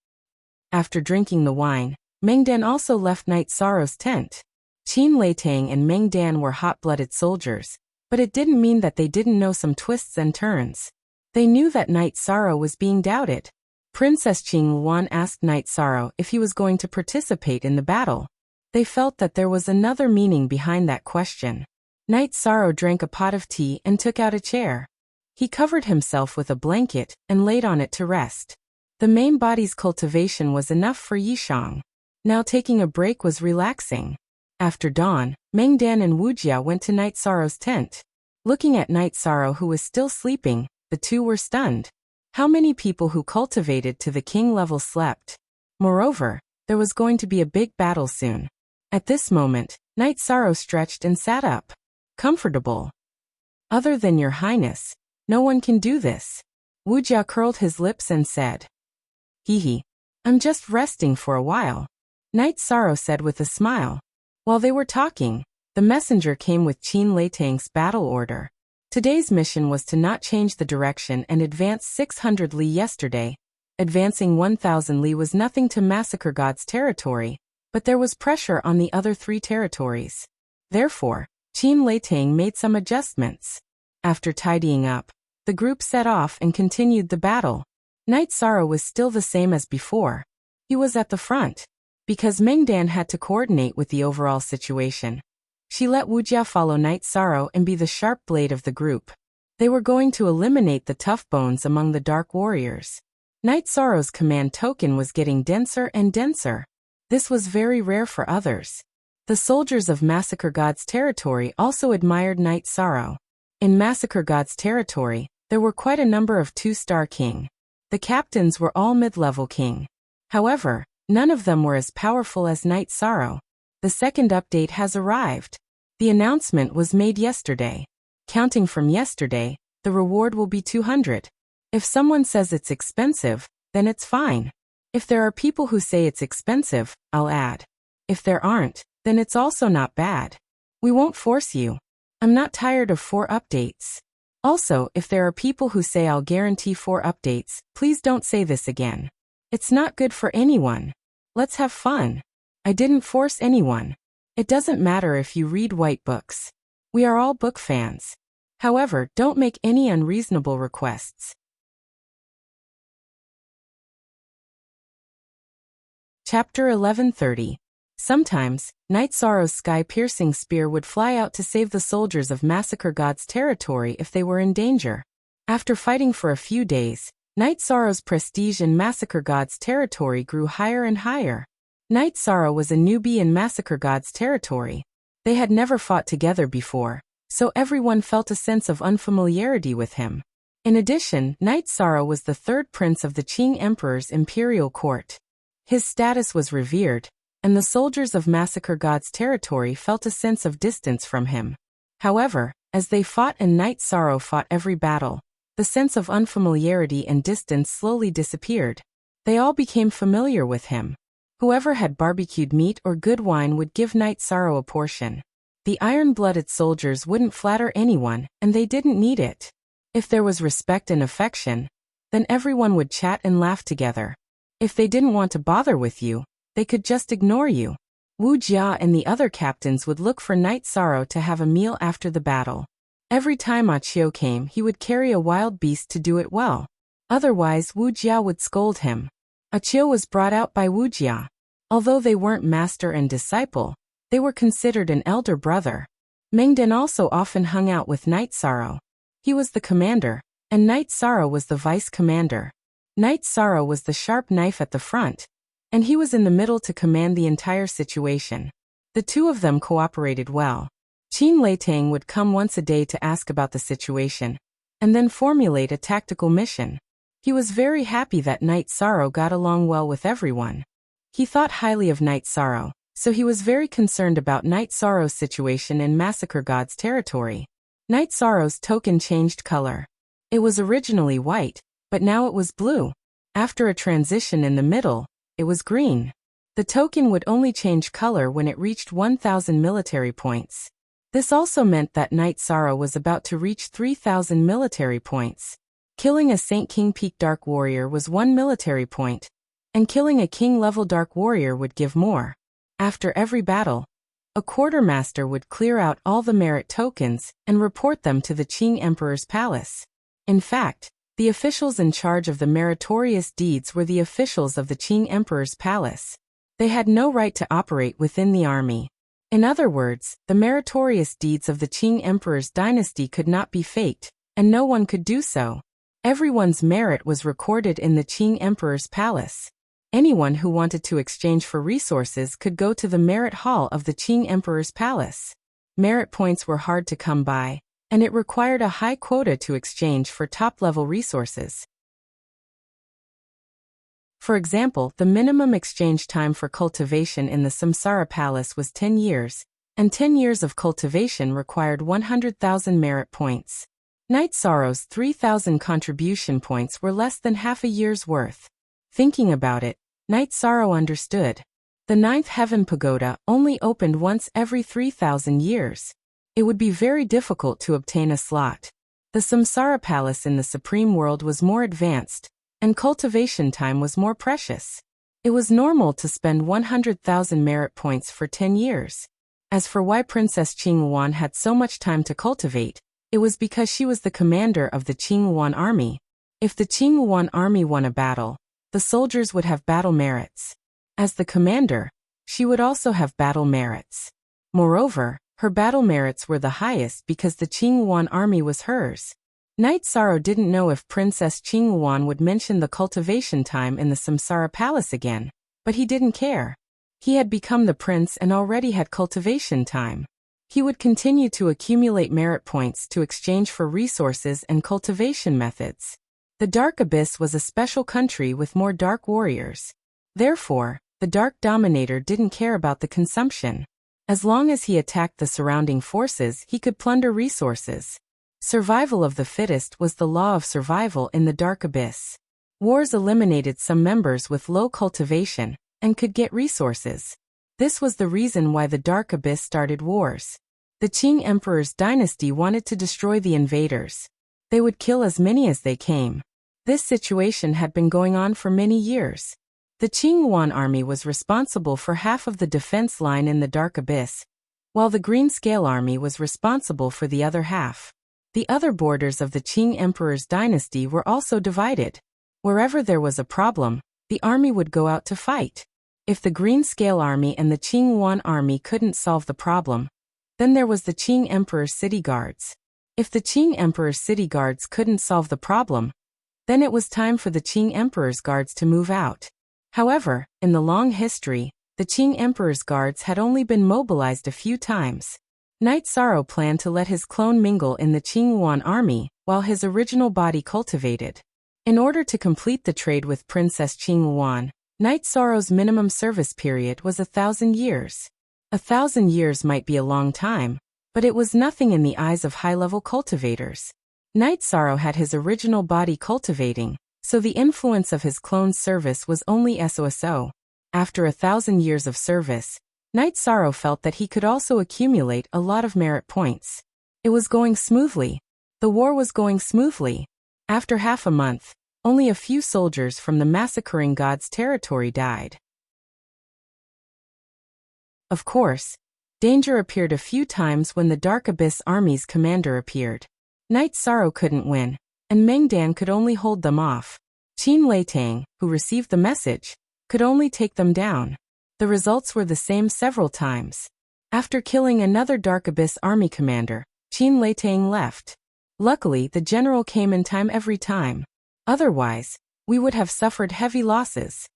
After drinking the wine, Mengdan also left Knight Sorrow's tent. Qin Leitang and Mengdan were hot-blooded soldiers, but it didn't mean that they didn't know some twists and turns. They knew that Knight Sorrow was being doubted. Princess Qing Luan asked Knight Sorrow if he was going to participate in the battle. They felt that there was another meaning behind that question. Knight Sorrow drank a pot of tea and took out a chair. He covered himself with a blanket and laid on it to rest. The main body's cultivation was enough for Yishang. Now taking a break was relaxing. After dawn, Mengdan and Wujia went to Knight Sorrow's tent. Looking at Knight Sorrow who was still sleeping, the two were stunned. How many people who cultivated to the king level slept? Moreover, there was going to be a big battle soon. At this moment, Knight Sorrow stretched and sat up. Comfortable. Other than your Highness, no one can do this. Wujia curled his lips and said. Hee. I'm just resting for a while. Knight Sorrow said with a smile. While they were talking, the messenger came with Qin Leitang's battle order. Today's mission was to not change the direction and advance 600 li yesterday. Advancing 1,000 li was nothing to Massacre God's territory, but there was pressure on the other 3 territories. Therefore, Qin Leitang made some adjustments. After tidying up, the group set off and continued the battle. Knight Sorrow was still the same as before. He was at the front. Because Mengdan had to coordinate with the overall situation. She let Wujia follow Knight Sorrow and be the sharp blade of the group. They were going to eliminate the tough bones among the Dark Warriors. Knight Sorrow's command token was getting denser and denser. This was very rare for others. The soldiers of Massacre God's territory also admired Knight Sorrow. In Massacre God's territory, there were quite a number of 2-star king. The captains were all mid-level king. However, none of them were as powerful as Knight Sorrow. The second update has arrived. The announcement was made yesterday. Counting from yesterday, the reward will be 200. If someone says it's expensive, then it's fine. If there are people who say it's expensive, I'll add. If there aren't, then it's also not bad. We won't force you. I'm not tired of 4 updates. Also, if there are people who say I'll guarantee 4 updates, please don't say this again. It's not good for anyone. Let's have fun. I didn't force anyone. It doesn't matter if you read white books. We are all book fans. However, don't make any unreasonable requests. Chapter 1130. Sometimes, Night Sorrow's sky-piercing spear would fly out to save the soldiers of Massacre God's territory if they were in danger. After fighting for a few days, Night Sorrow's prestige in Massacre God's territory grew higher and higher. Night Sorrow was a newbie in Massacre God's territory. They had never fought together before, so everyone felt a sense of unfamiliarity with him. In addition, Night Sorrow was the 3rd prince of the Qing Emperor's imperial court. His status was revered, and the soldiers of Massacre God's territory felt a sense of distance from him. However, as they fought and Night Sorrow fought every battle, the sense of unfamiliarity and distance slowly disappeared. They all became familiar with him. Whoever had barbecued meat or good wine would give Night Sorrow a portion. The iron-blooded soldiers wouldn't flatter anyone, and they didn't need it. If there was respect and affection, then everyone would chat and laugh together. If they didn't want to bother with you, they could just ignore you. Wu Jia and the other captains would look for Night Sorrow to have a meal after the battle. Every time Ah Chiu came, he would carry a wild beast to do it well. Otherwise, Wu Jia would scold him. Ah Chiu was brought out by Wu Jia. Although they weren't master and disciple, they were considered an elder brother. Meng Dan also often hung out with Night Sorrow. He was the commander, and Night Sorrow was the vice commander. Night Sorrow was the sharp knife at the front, and he was in the middle to command the entire situation. The two of them cooperated well. Qin Leitang would come once a day to ask about the situation, and then formulate a tactical mission. He was very happy that Night Sorrow got along well with everyone. He thought highly of Night Sorrow, so he was very concerned about Night Sorrow's situation in Massacre God's territory. Night Sorrow's token changed color. It was originally white, but now it was blue. After a transition in the middle, it was green. The token would only change color when it reached 1,000 military points. This also meant that Night Sorrow was about to reach 3,000 military points. Killing a Saint King Peak Dark Warrior was 1 military point, and killing a King-level Dark Warrior would give more. After every battle, a quartermaster would clear out all the merit tokens and report them to the Qing Emperor's palace. In fact, the officials in charge of the meritorious deeds were the officials of the Qing Emperor's palace. They had no right to operate within the army. In other words, the meritorious deeds of the Qing Emperor's dynasty could not be faked, and no one could do so. Everyone's merit was recorded in the Qing Emperor's palace. Anyone who wanted to exchange for resources could go to the merit hall of the Qing Emperor's palace. Merit points were hard to come by, and it required a high quota to exchange for top-level resources. For example, the minimum exchange time for cultivation in the Samsara Palace was 10 years, and 10 years of cultivation required 100,000 merit points. Night Sorrow's 3,000 contribution points were less than half a year's worth. Thinking about it, Night Sorrow understood. The 9th Heaven Pagoda only opened once every 3,000 years. It would be very difficult to obtain a slot. The Samsara Palace in the Supreme World was more advanced, and cultivation time was more precious. It was normal to spend 100,000 merit points for 10 years. As for why Princess Qinghuan had so much time to cultivate, it was because she was the commander of the Qinghuan army. If the Qinghuan army won a battle, the soldiers would have battle merits. As the commander, she would also have battle merits. Moreover, her battle merits were the highest because the Qinghuan army was hers. Night Sorrow didn't know if Princess Qinghuan would mention the cultivation time in the Samsara Palace again, but he didn't care. He had become the prince and already had cultivation time. He would continue to accumulate merit points to exchange for resources and cultivation methods. The Dark Abyss was a special country with more dark warriors. Therefore, the Dark Dominator didn't care about the consumption. As long as he attacked the surrounding forces, he could plunder resources. Survival of the fittest was the law of survival in the Dark Abyss. Wars eliminated some members with low cultivation and could get resources. This was the reason why the Dark Abyss started wars. The Qing Emperor's dynasty wanted to destroy the invaders. They would kill as many as they came. This situation had been going on for many years. The Qing Yuan army was responsible for half of the defense line in the Dark Abyss, while the Green Scale army was responsible for the other half. The other borders of the Qing Emperor's dynasty were also divided. Wherever there was a problem, the army would go out to fight. If the Green Scale army and the Qing Yuan army couldn't solve the problem, then there was the Qing Emperor's city guards. If the Qing Emperor's city guards couldn't solve the problem, then it was time for the Qing Emperor's guards to move out. However, in the long history, the Qing Emperor's guards had only been mobilized a few times. Knight Sorrow planned to let his clone mingle in the Qing Yuan army, while his original body cultivated. In order to complete the trade with Princess Qing Yuan, Knight Sorrow's minimum service period was 1,000 years. 1,000 years might be a long time, but it was nothing in the eyes of high-level cultivators. Knight Sorrow had his original body cultivating, so the influence of his clone's service was only so. After 1,000 years of service, Knight Sorrow felt that he could also accumulate a lot of merit points. It was going smoothly. The war was going smoothly. After half a month, only a few soldiers from the massacring god's territory died. Of course, danger appeared a few times when the Dark Abyss army's commander appeared. Knight Sorrow couldn't win, and Meng Dan could only hold them off. Qin Leitang, who received the message, could only take them down. The results were the same several times. After killing another Dark Abyss army commander, Qin Leitang left. Luckily, the general came in time every time. Otherwise, we would have suffered heavy losses.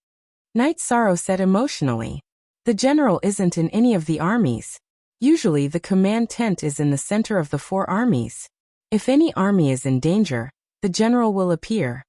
Knight Sorrow said emotionally. The general isn't in any of the armies. Usually the command tent is in the center of the 4 armies. If any army is in danger, the general will appear.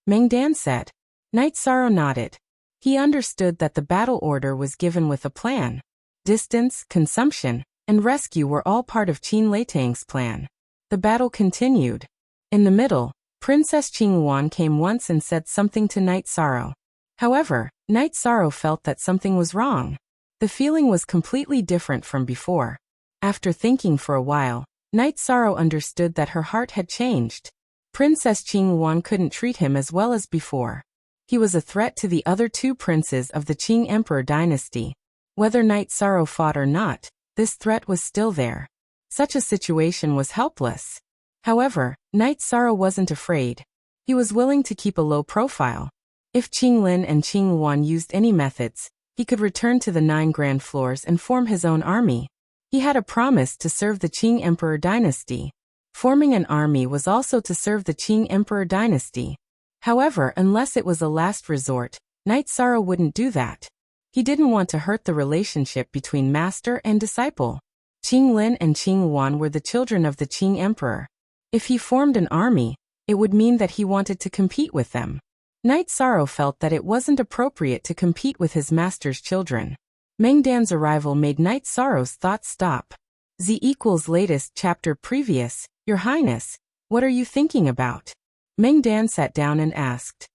Meng Dan said. Knight Sorrow nodded. He understood that the battle order was given with a plan. Distance, consumption, and rescue were all part of Qin Leitang's plan. The battle continued. In the middle, Princess Qing Yuan came once and said something to Knight Sorrow. However, Knight Sorrow felt that something was wrong. The feeling was completely different from before. After thinking for a while, Knight Sorrow understood that her heart had changed. Princess Qing Yuan couldn't treat him as well as before. He was a threat to the other 2 princes of the Qing Emperor dynasty. Whether Knight Sorrow fought or not, this threat was still there. Such a situation was helpless. However, Knight Sorrow wasn't afraid. He was willing to keep a low profile. If Qing Lin and Qing Yuan used any methods, he could return to the 9 grand floors and form his own army. He had a promise to serve the Qing Emperor dynasty. Forming an army was also to serve the Qing Emperor dynasty. However, unless it was a last resort, Knight Sorrow wouldn't do that. He didn't want to hurt the relationship between master and disciple. Qing Lin and Qing Yuan were the children of the Qing Emperor. If he formed an army, it would mean that he wanted to compete with them. Knight Sorrow felt that it wasn't appropriate to compete with his master's children. Meng Dan's arrival made Knight Sorrow's thoughts stop. Z= latest chapter previous. Your Highness, what are you thinking about? Meng Dan sat down and asked.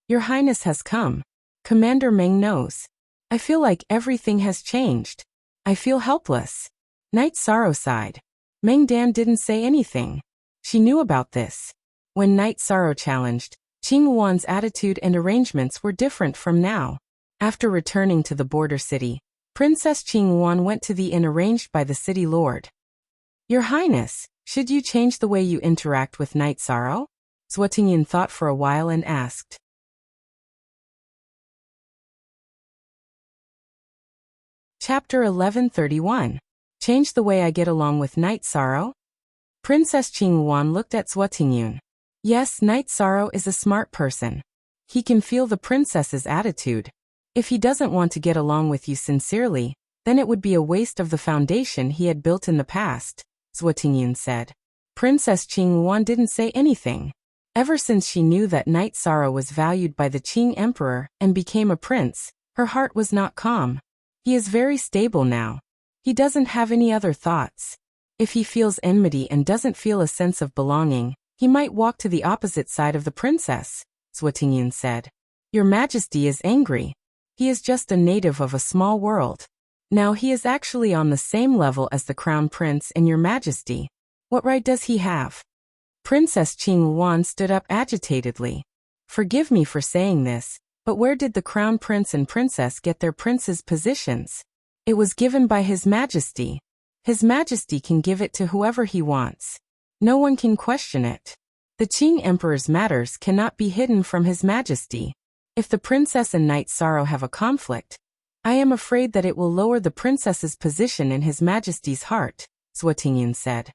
Your Highness has come. Commander Meng knows. I feel like everything has changed. I feel helpless. Knight Sorrow sighed. Meng Dan didn't say anything. She knew about this. When Knight Sorrow challenged, Qing Yuan's attitude and arrangements were different from now. After returning to the border city, Princess Qing Yuan went to the inn arranged by the city lord. Your Highness, should you change the way you interact with Knight Sorrow? Zhuo Tingyan thought for a while and asked. Chapter 1131. Change the way I get along with Knight Sorrow? Princess Qing Yuan looked at Zhuo Tingyan. Yes, Knight Sorrow is a smart person. He can feel the princess's attitude. If he doesn't want to get along with you sincerely, then it would be a waste of the foundation he had built in the past, Zhuo Tingyan said. Princess Qing Yuan didn't say anything. Ever since she knew that Knight Sorrow was valued by the Qing Emperor and became a prince, her heart was not calm. He is very stable now. He doesn't have any other thoughts. If he feels enmity and doesn't feel a sense of belonging, he might walk to the opposite side of the princess, Zhuotingyun said. Your Majesty is angry. He is just a native of a small world. Now he is actually on the same level as the Crown Prince and Your Majesty. What right does he have? Princess Qingyuan stood up agitatedly. Forgive me for saying this, but where did the Crown Prince and Princess get their prince's positions? It was given by His Majesty. His Majesty can give it to whoever he wants. No one can question it. The Qing Emperor's matters cannot be hidden from His Majesty. If the princess and Knight Sorrow have a conflict, I am afraid that it will lower the princess's position in His Majesty's heart, Zhuotingyun said.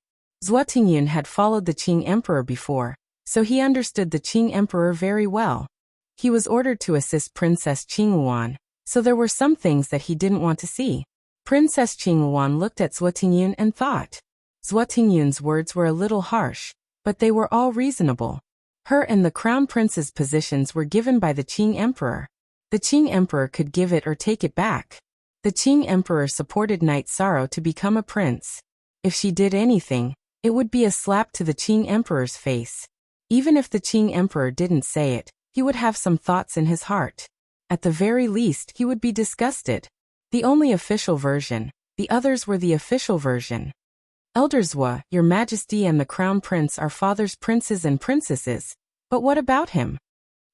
Zhuotingyun had followed the Qing Emperor before, so he understood the Qing Emperor very well. He was ordered to assist Princess Qingyuan, so there were some things that he didn't want to see. Princess Qingyuan looked at Zhuotingyun and thought. Zhuotingyun's words were a little harsh, but they were all reasonable. Her and the Crown Prince's positions were given by the Qing Emperor. The Qing Emperor could give it or take it back. The Qing Emperor supported Knight Sorrow to become a prince. If she did anything, it would be a slap to the Qing Emperor's face. Even if the Qing Emperor didn't say it, he would have some thoughts in his heart. At the very least, he would be disgusted. The only official version, the others were the official version. Elder Zhua, Your Majesty and the Crown Prince are father's princes and princesses, but what about him?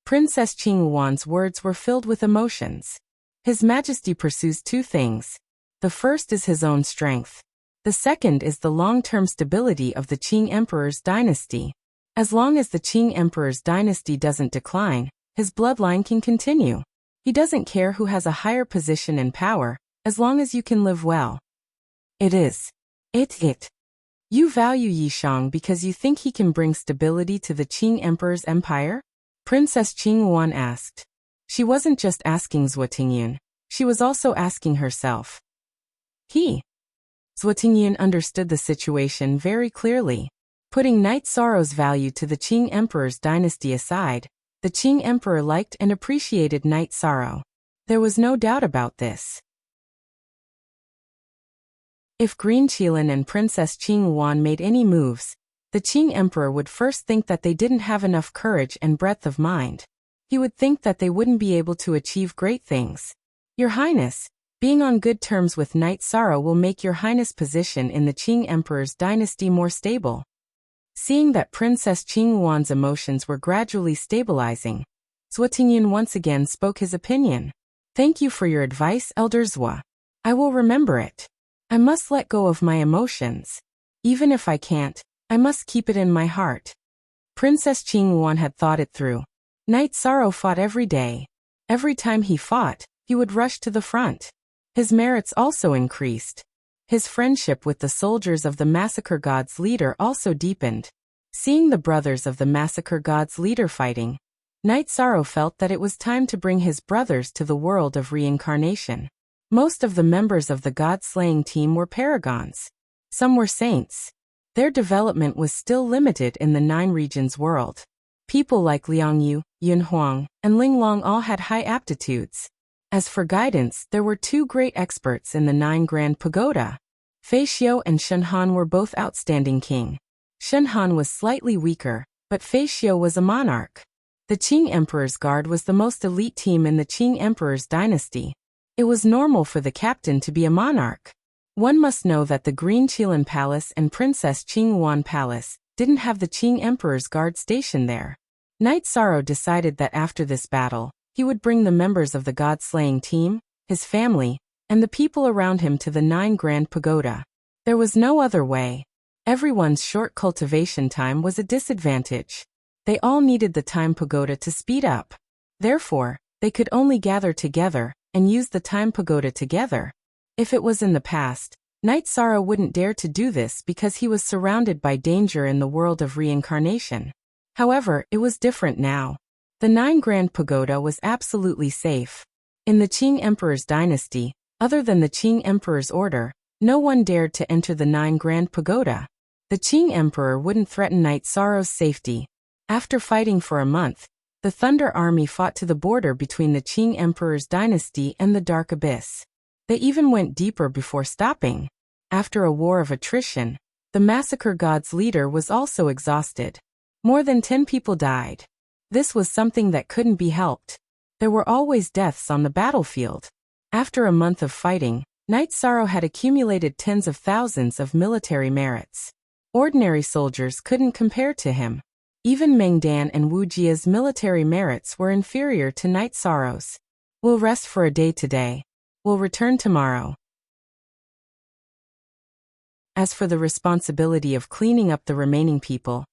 Princess Qingyuan's words were filled with emotions. His Majesty pursues two things. The first is his own strength. The second is the long-term stability of the Qing Emperor's dynasty. As long as the Qing Emperor's dynasty doesn't decline, his bloodline can continue. He doesn't care who has a higher position and power, as long as you can live well. It. You value Yishang because you think he can bring stability to the Qing Emperor's empire? Princess Qingyuan asked. She wasn't just asking Zhuotingyun, she was also asking herself. Zhuotingyun understood the situation very clearly. Putting Knight Sorrow's value to the Qing Emperor's dynasty aside, the Qing Emperor liked and appreciated Knight Sorrow. There was no doubt about this. If Green Qilin and Princess Qingyuan made any moves, the Qing Emperor would first think that they didn't have enough courage and breadth of mind. He would think that they wouldn't be able to achieve great things. Your Highness, being on good terms with Knight Sorrow will make Your Highness' position in the Qing Emperor's dynasty more stable. Seeing that Princess Qingyuan's emotions were gradually stabilizing, Zhuotingyun once again spoke his opinion. Thank you for your advice, Elder Zhua. I will remember it. I must let go of my emotions. Even if I can't, I must keep it in my heart. Princess Qingyuan had thought it through. Knight Sorrow fought every day. Every time he fought, he would rush to the front. His merits also increased. His friendship with the soldiers of the Massacre God's leader also deepened. Seeing the brothers of the Massacre God's leader fighting, Knight Sorrow felt that it was time to bring his brothers to the world of reincarnation. Most of the members of the God-slaying team were paragons. Some were saints. Their development was still limited in the Nine Regions world. People like Liang Yu, Yun Huang, and Ling Long all had high aptitudes. As for guidance, there were two great experts in the Nine Grand Pagoda. Fei Xiu and Shen Han were both outstanding king. Shen Han was slightly weaker, but Fei Xiu was a monarch. The Qing Emperor's Guard was the most elite team in the Qing Emperor's dynasty. It was normal for the captain to be a monarch. One must know that the Green Qilin Palace and Princess Qingyuan Palace didn't have the Qing Emperor's Guard stationed there. Knight Sorrow decided that after this battle, he would bring the members of the God-slaying team, his family, and the people around him to the Nine Grand Pagoda. There was no other way. Everyone's short cultivation time was a disadvantage. They all needed the Time Pagoda to speed up. Therefore, they could only gather together and use the Time Pagoda together. If it was in the past, Knight Sorrow wouldn't dare to do this because he was surrounded by danger in the world of reincarnation. However, it was different now. The Nine Grand Pagoda was absolutely safe. In the Qing Emperor's dynasty, other than the Qing Emperor's order, no one dared to enter the Nine Grand Pagoda. The Qing Emperor wouldn't threaten Knight Sorrow's safety. After fighting for a month, the Thunder Army fought to the border between the Qing Emperor's dynasty and the Dark Abyss. They even went deeper before stopping. After a war of attrition, the Massacre God's leader was also exhausted. More than 10 people died. This was something that couldn't be helped. There were always deaths on the battlefield. After a month of fighting, Knight Sorrow had accumulated tens of thousands of military merits. Ordinary soldiers couldn't compare to him. Even Meng Dan and Wu Jia's military merits were inferior to Knight Sorrow's. We'll rest for a day today. We'll return tomorrow. As for the responsibility of cleaning up the remaining people,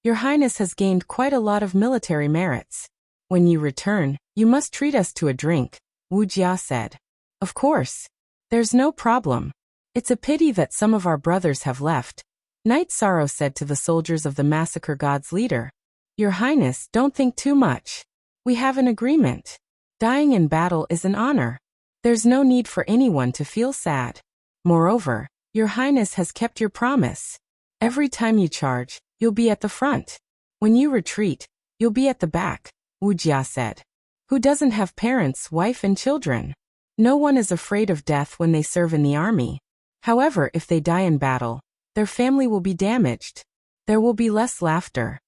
Your Highness has gained quite a lot of military merits. When you return, you must treat us to a drink, Wu Jia said. Of course. There's no problem. It's a pity that some of our brothers have left, Knight Sorrow said to the soldiers of the Massacre God's leader. Your Highness, don't think too much. We have an agreement. Dying in battle is an honor. There's no need for anyone to feel sad. Moreover, Your Highness has kept your promise. Every time you charge, you'll be at the front. When you retreat, you'll be at the back, Wu Jia said. Who doesn't have parents, wife and children? No one is afraid of death when they serve in the army. However, if they die in battle, their family will be damaged. There will be less laughter.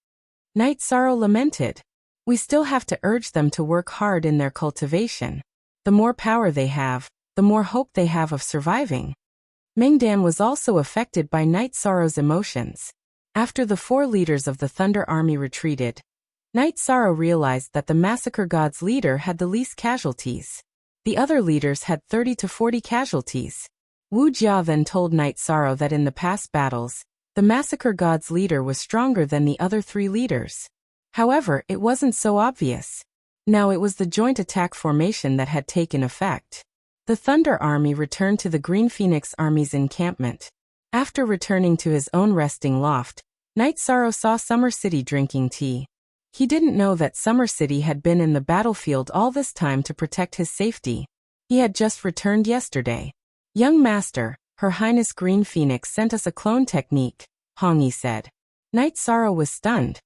Knight Sorrow lamented. We still have to urge them to work hard in their cultivation. The more power they have, the more hope they have of surviving. Meng Dan was also affected by Knight Sorrow's emotions. After the 4 leaders of the Thunder Army retreated, Knight Sorrow realized that the Massacre God's leader had the least casualties. The other leaders had 30 to 40 casualties. Wu Jia then told Knight Sorrow that in the past battles, the Massacre God's leader was stronger than the other 3 leaders. However, it wasn't so obvious. Now it was the joint attack formation that had taken effect. The Thunder Army returned to the Green Phoenix Army's encampment. After returning to his own resting loft, Knight Sorrow saw Summer City drinking tea. He didn't know that Summer City had been in the battlefield all this time to protect his safety. He had just returned yesterday. Young Master, Her Highness Green Phoenix sent us a clone technique, Hong Yi said. Knight Sorrow was stunned.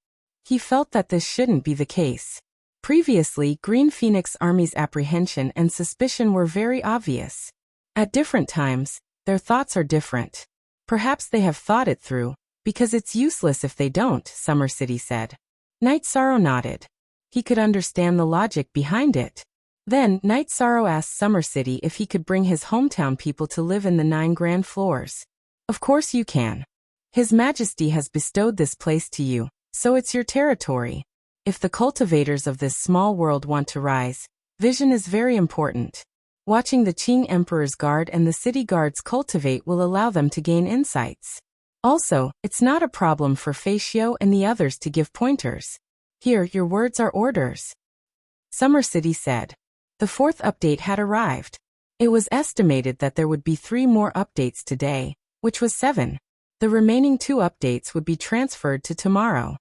He felt that this shouldn't be the case. Previously, Green Phoenix Army's apprehension and suspicion were very obvious. At different times, their thoughts are different. Perhaps they have thought it through, because it's useless if they don't, Summer City said. Knight Sorrow nodded. He could understand the logic behind it. Then, Knight Sorrow asked Summer City if he could bring his hometown people to live in the 9 grand floors. Of course you can. His Majesty has bestowed this place to you, so it's your territory. If the cultivators of this small world want to rise, vision is very important. Watching the Qing Emperor's Guard and the city guards cultivate will allow them to gain insights. Also, it's not a problem for Fei Xiu and the others to give pointers. Here, your words are orders. Summer City said. The 4th update had arrived. It was estimated that there would be 3 more updates today, which was 7. The remaining 2 updates would be transferred to tomorrow.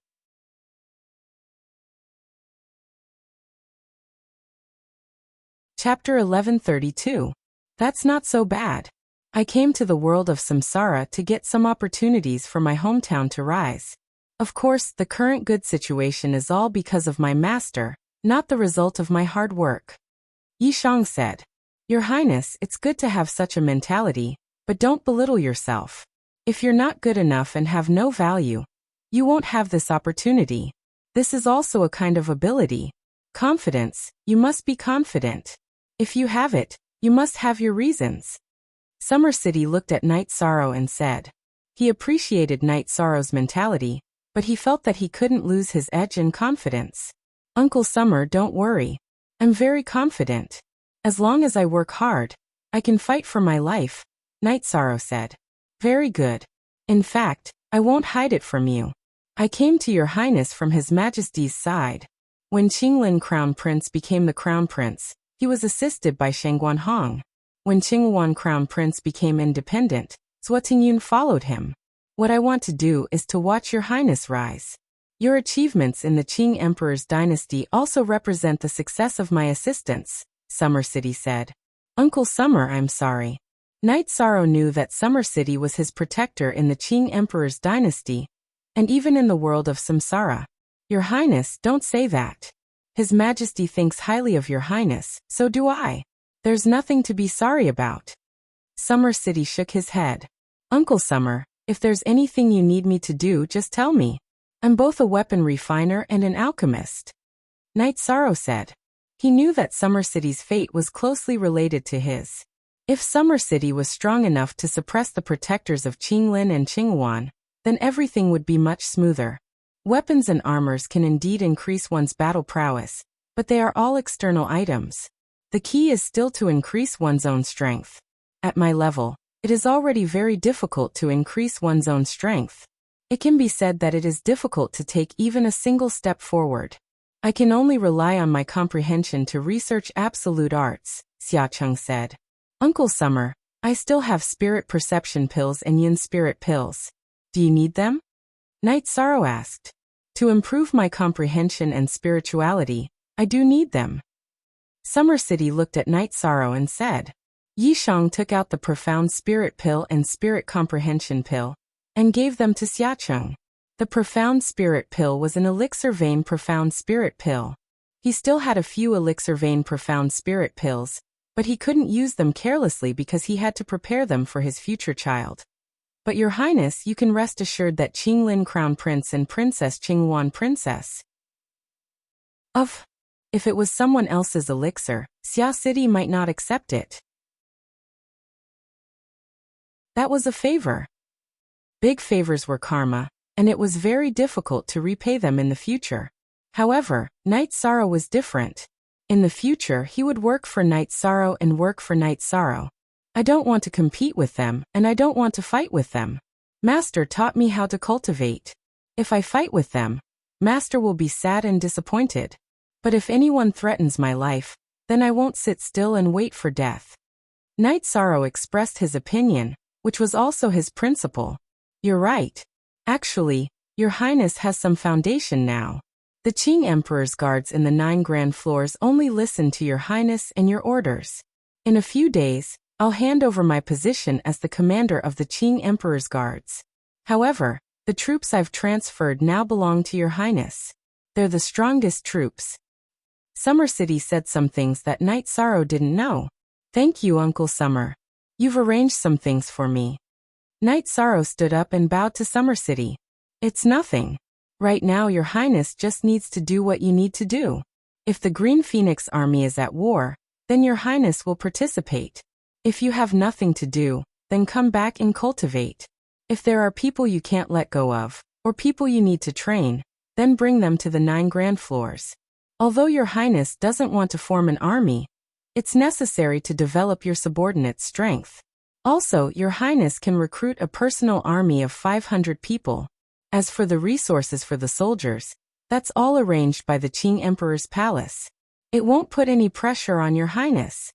Chapter 1132. That's not so bad. I came to the world of samsara to get some opportunities for my hometown to rise. Of course, the current good situation is all because of my master, not the result of my hard work. Yishang said. Your Highness, it's good to have such a mentality, but don't belittle yourself. If you're not good enough and have no value, you won't have this opportunity. This is also a kind of ability. Confidence, you must be confident. If you have it, you must have your reasons. Summer City looked at Knight Sorrow and said. He appreciated Knight Sorrow's mentality, but he felt that he couldn't lose his edge and confidence. Uncle Summer, don't worry. I'm very confident. As long as I work hard, I can fight for my life, Knight Sorrow said. Very good. In fact, I won't hide it from you. I came to your Highness from His Majesty's side. When Qinglin Crown Prince became the Crown Prince, he was assisted by Shangguan Hong. When Qinghuan Crown Prince became independent, Zhuo Tingyun followed him. What I want to do is to watch your Highness rise. Your achievements in the Qing Emperor's dynasty also represent the success of my assistants, Summer City said. Uncle Summer, I'm sorry. Knight Sorrow knew that Summer City was his protector in the Qing Emperor's dynasty, and even in the world of samsara. Your Highness, don't say that. His Majesty thinks highly of your Highness, so do I. There's nothing to be sorry about. Summer City shook his head. Uncle Summer, if there's anything you need me to do, just tell me. I'm both a weapon refiner and an alchemist. Night Sorrow said. He knew that Summer City's fate was closely related to his. If Summer City was strong enough to suppress the protectors of Qinglin and Qingwan, then everything would be much smoother. Weapons and armors can indeed increase one's battle prowess, but they are all external items. The key is still to increase one's own strength. At my level, it is already very difficult to increase one's own strength. It can be said that it is difficult to take even a single step forward. I can only rely on my comprehension to research absolute arts, Xiacheng said. Uncle Summer, I still have spirit perception pills and yin spirit pills. Do you need them? Night Sorrow asked. To improve my comprehension and spirituality, I do need them. Summer City looked at Night Sorrow and said. Yishang took out the profound spirit pill and spirit comprehension pill, and gave them to Xiacheng. The profound spirit pill was an elixir vein profound spirit pill. He still had a few elixir vein profound spirit pills, but he couldn't use them carelessly because he had to prepare them for his future child. But Your Highness, you can rest assured that Qinglin Crown Prince and Princess Qingwan Princess. If it was someone else's elixir, Xia City might not accept it. That was a favor. Big favors were karma, and it was very difficult to repay them in the future. However, Night Sorrow was different. In the future, he would work for Night Sorrow and work for Night Sorrow. I don't want to compete with them, and I don't want to fight with them. Master taught me how to cultivate. If I fight with them, Master will be sad and disappointed. But if anyone threatens my life, then I won't sit still and wait for death. Night Sorrow expressed his opinion, which was also his principle. You're right. Actually, Your Highness has some foundation now. The Qing Emperor's guards in the 9 grand floors only listen to Your Highness and your orders. In a few days, I'll hand over my position as the commander of the Qing Emperor's guards. However, the troops I've transferred now belong to Your Highness. They're the strongest troops. Summer City said some things that Night Sorrow didn't know. Thank you, Uncle Summer. You've arranged some things for me. Night Sorrow stood up and bowed to Summer City. It's nothing. Right now Your Highness just needs to do what you need to do. If the Green Phoenix Army is at war, then Your Highness will participate. If you have nothing to do, then come back and cultivate. If there are people you can't let go of, or people you need to train, then bring them to the 9 grand floors. Although Your Highness doesn't want to form an army, it's necessary to develop your subordinate's strength. Also, Your Highness can recruit a personal army of 500 people. As for the resources for the soldiers, that's all arranged by the Qing Emperor's palace. It won't put any pressure on Your Highness.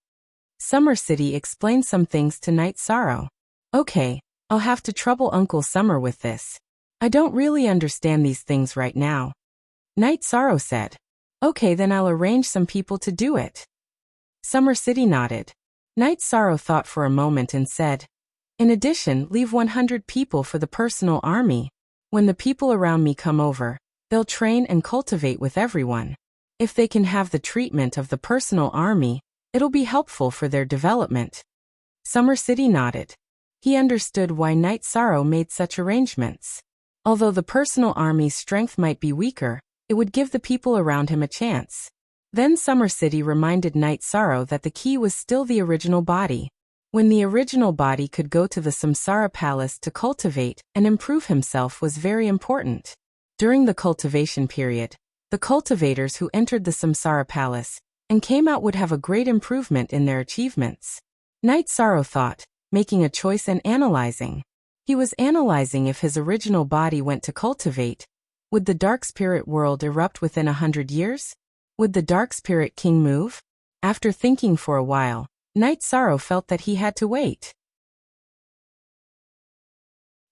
Summer City explained some things to Night Sorrow. Okay, I'll have to trouble Uncle Summer with this. I don't really understand these things right now. Night Sorrow said. Okay, then I'll arrange some people to do it. Summer City nodded. Night Sorrow thought for a moment and said, in addition, leave 100 people for the personal army. When the people around me come over, they'll train and cultivate with everyone. If they can have the treatment of the personal army, it'll be helpful for their development. Summer City nodded. He understood why Night Sorrow made such arrangements. Although the personal army's strength might be weaker, it would give the people around him a chance. Then Summer City reminded Night Sorrow that the key was still the original body. When the original body could go to the Samsara Palace to cultivate and improve himself was very important. During the cultivation period, the cultivators who entered the Samsara Palace and came out would have a great improvement in their achievements. Night Sorrow thought, making a choice and analyzing. He was analyzing if his original body went to cultivate. Would the Dark Spirit world erupt within 100 years? Would the Dark Spirit King move? After thinking for a while, Night Sorrow felt that he had to wait.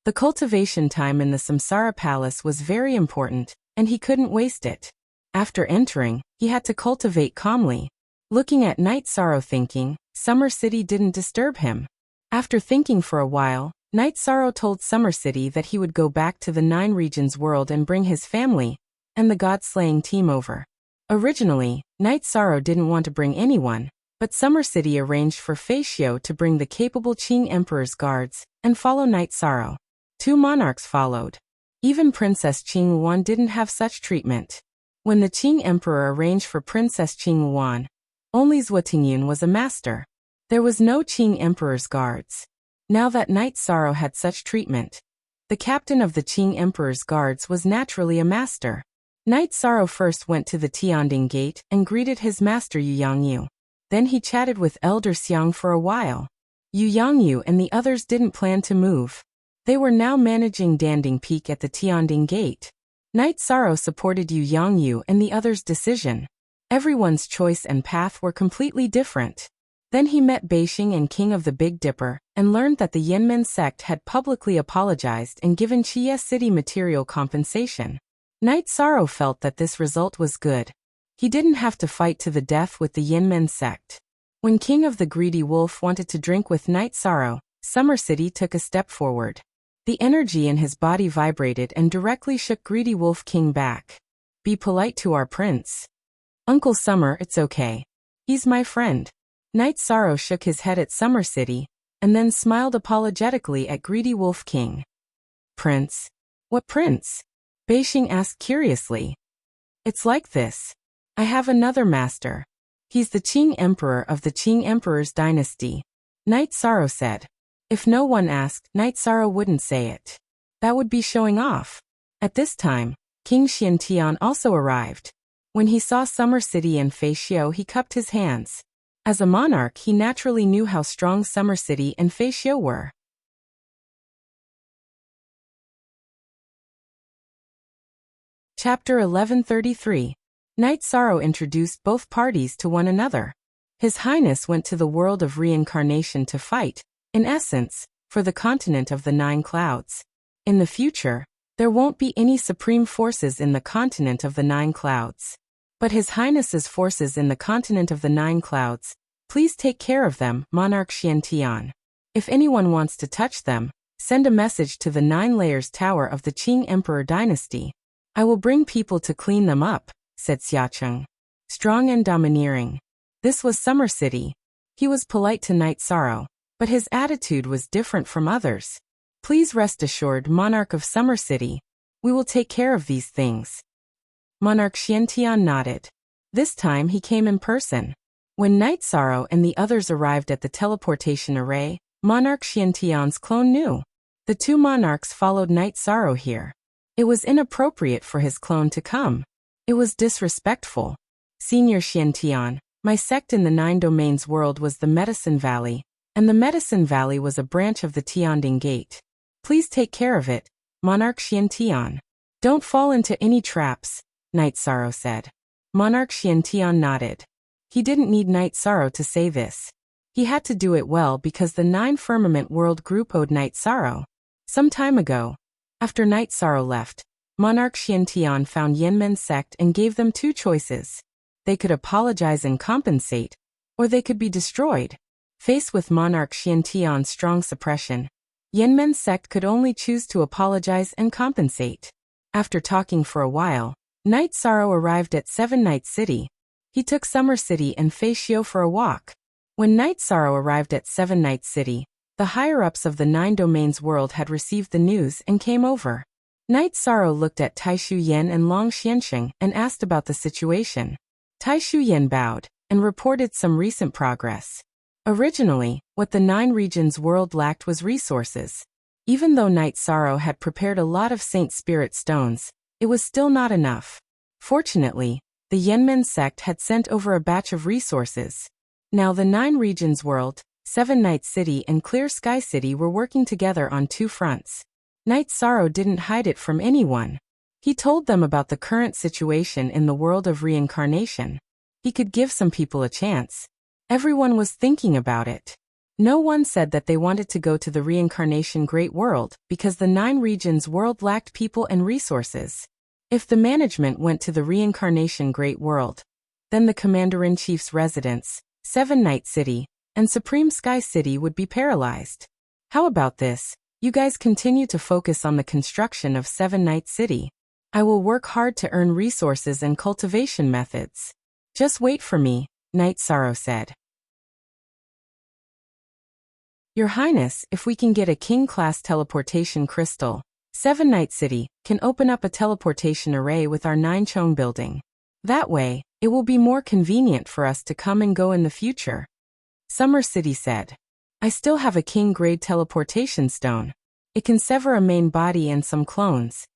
The cultivation time in the Samsara Palace was very important, and he couldn't waste it. After entering, he had to cultivate calmly. Looking at Night Sorrow thinking, Summer City didn't disturb him. After thinking for a while, Night Sorrow told Summer City that he would go back to the 9 regions world and bring his family and the god-slaying team over. Originally, Night Sorrow didn't want to bring anyone, but Summer City arranged for Feishio to bring the capable Qing Emperor's guards and follow Night Sorrow. 2 monarchs followed. Even Princess Qingwan didn't have such treatment. When the Qing Emperor arranged for Princess Qing Yuan, only Zhuo Tingyun was a master. There was no Qing Emperor's guards. Now that Knight Sorrow had such treatment, the captain of the Qing Emperor's guards was naturally a master. Knight Sorrow first went to the Tianding Gate and greeted his master Yu Yangyu. Then he chatted with Elder Xiang for a while. Yu Yangyu and the others didn't plan to move. They were now managing Danding Peak at the Tianding Gate. Knight Sorrow supported Yu Yangyu and the others' decision. Everyone's choice and path were completely different. Then he met Beixing and King of the Big Dipper, and learned that the Yanmen sect had publicly apologized and given Chiye City material compensation. Knight Sorrow felt that this result was good. He didn't have to fight to the death with the Yanmen sect. When King of the Greedy Wolf wanted to drink with Knight Sorrow, Summer City took a step forward. The energy in his body vibrated and directly shook Greedy Wolf King back. Be polite to our prince. Uncle Summer, it's okay. He's my friend. Knight Sorrow shook his head at Summer City, and then smiled apologetically at Greedy Wolf King. Prince? What prince? Beixing asked curiously. It's like this. I have another master. He's the Qing Emperor of the Qing Emperor's dynasty. Knight Sorrow said. If no one asked, Knight Sorrow wouldn't say it. That would be showing off. At this time, King Xiantian also arrived. When he saw Summer City and Fei Xiu, he cupped his hands. As a monarch, he naturally knew how strong Summer City and Fei Xiu were. Chapter 1133. Knight Sorrow introduced both parties to one another. His Highness went to the world of reincarnation to fight, in essence, for the continent of the Nine Clouds. In the future, there won't be any supreme forces in the continent of the Nine Clouds. But His Highness's forces in the continent of the Nine Clouds, please take care of them, Monarch Xiantian. If anyone wants to touch them, send a message to the 9 Layers Tower of the Qing Emperor dynasty. I will bring people to clean them up, said Xiacheng. Strong and domineering. This was Summer City. He was polite to Knight Sorrow, but his attitude was different from others. Please rest assured, Monarch of Summer City. We will take care of these things. Monarch Xiantian nodded. This time he came in person. When Knight Sorrow and the others arrived at the teleportation array, Monarch Xiantian's clone knew. The 2 monarchs followed Knight Sorrow here. It was inappropriate for his clone to come. It was disrespectful. Senior Xiantian, my sect in the 9 Domains world was the Medicine Valley, and the Medicine Valley was a branch of the Tianding Gate. Please take care of it, Monarch Xiantian. Don't fall into any traps, Knight Sorrow said. Monarch Xiantian nodded. He didn't need Knight Sorrow to say this. He had to do it well because the 9 Firmament World Group owed Knight Sorrow. Some time ago, after Knight Sorrow left, Monarch Xiantian found Yanmen sect and gave them 2 choices. They could apologize and compensate, or they could be destroyed. Faced with Monarch Xiantian's strong suppression, Yanmen sect could only choose to apologize and compensate. After talking for a while, Knight Sorrow arrived at 7 Night City. He took Summer City and Fei Xiu for a walk. When Knight Sorrow arrived at 7 Night City, the higher-ups of the 9 Domains world had received the news and came over. Knight Sorrow looked at Taishu Yan and Long Xiansheng and asked about the situation. Taishu Yan bowed and reported some recent progress. Originally, what the 9 regions world lacked was resources. Even though Knight Sorrow had prepared a lot of Saint Spirit stones, it was still not enough. Fortunately, the Yanmen sect had sent over a batch of resources. Now the 9 regions world, 7 Night City and Clear Sky City were working together on 2 fronts. Knight Sorrow didn't hide it from anyone. He told them about the current situation in the world of reincarnation. He could give some people a chance. Everyone was thinking about it. No one said that they wanted to go to the reincarnation great world because the 9 regions world lacked people and resources. If the management went to the reincarnation great world, then the Commander-in-Chief's residence, 7 Night City, and Supreme Sky City would be paralyzed. How about this? You guys continue to focus on the construction of 7 Night City. I will work hard to earn resources and cultivation methods. Just wait for me, Knight Sorrow said. Your Highness, if we can get a King-class teleportation crystal, 7 Night City can open up a teleportation array with our 9 Chong building. That way, it will be more convenient for us to come and go in the future. Summer City said, I still have a king-grade teleportation stone. It can sever a main body and some clones.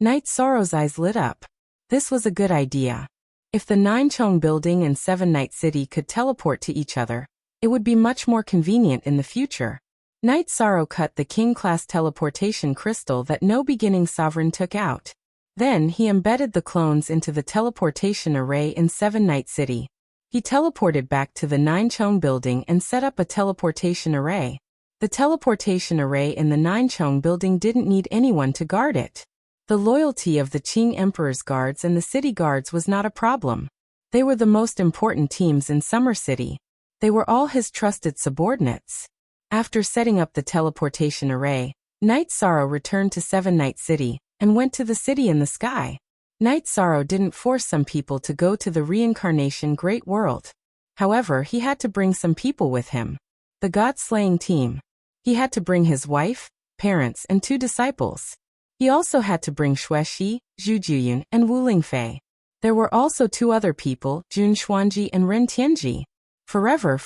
Night Sorrow's eyes lit up. This was a good idea. If the 9 building and 7 Night City could teleport to each other, it would be much more convenient in the future. Night Sorrow cut the king-class teleportation crystal that no beginning sovereign took out. Then he embedded the clones into the teleportation array in 7 Night City. He teleported back to the 9 building and set up a teleportation array. The teleportation array in the 9 building didn't need anyone to guard it. The loyalty of the Qing Emperor's guards and the city guards was not a problem. They were the most important teams in Summer City. They were all his trusted subordinates. After setting up the teleportation array, Night Sorrow returned to 7 Night City and went to the city in the sky. Night Sorrow didn't force some people to go to the reincarnation Great World. However, he had to bring some people with him. The God-slaying team. He had to bring his wife, parents, and 2 disciples. He also had to bring Xuexi, Zhu Juyun, and Wu Lingfei. There were also 2 other people, Jun Xuanji and Ren Tianji. Forever.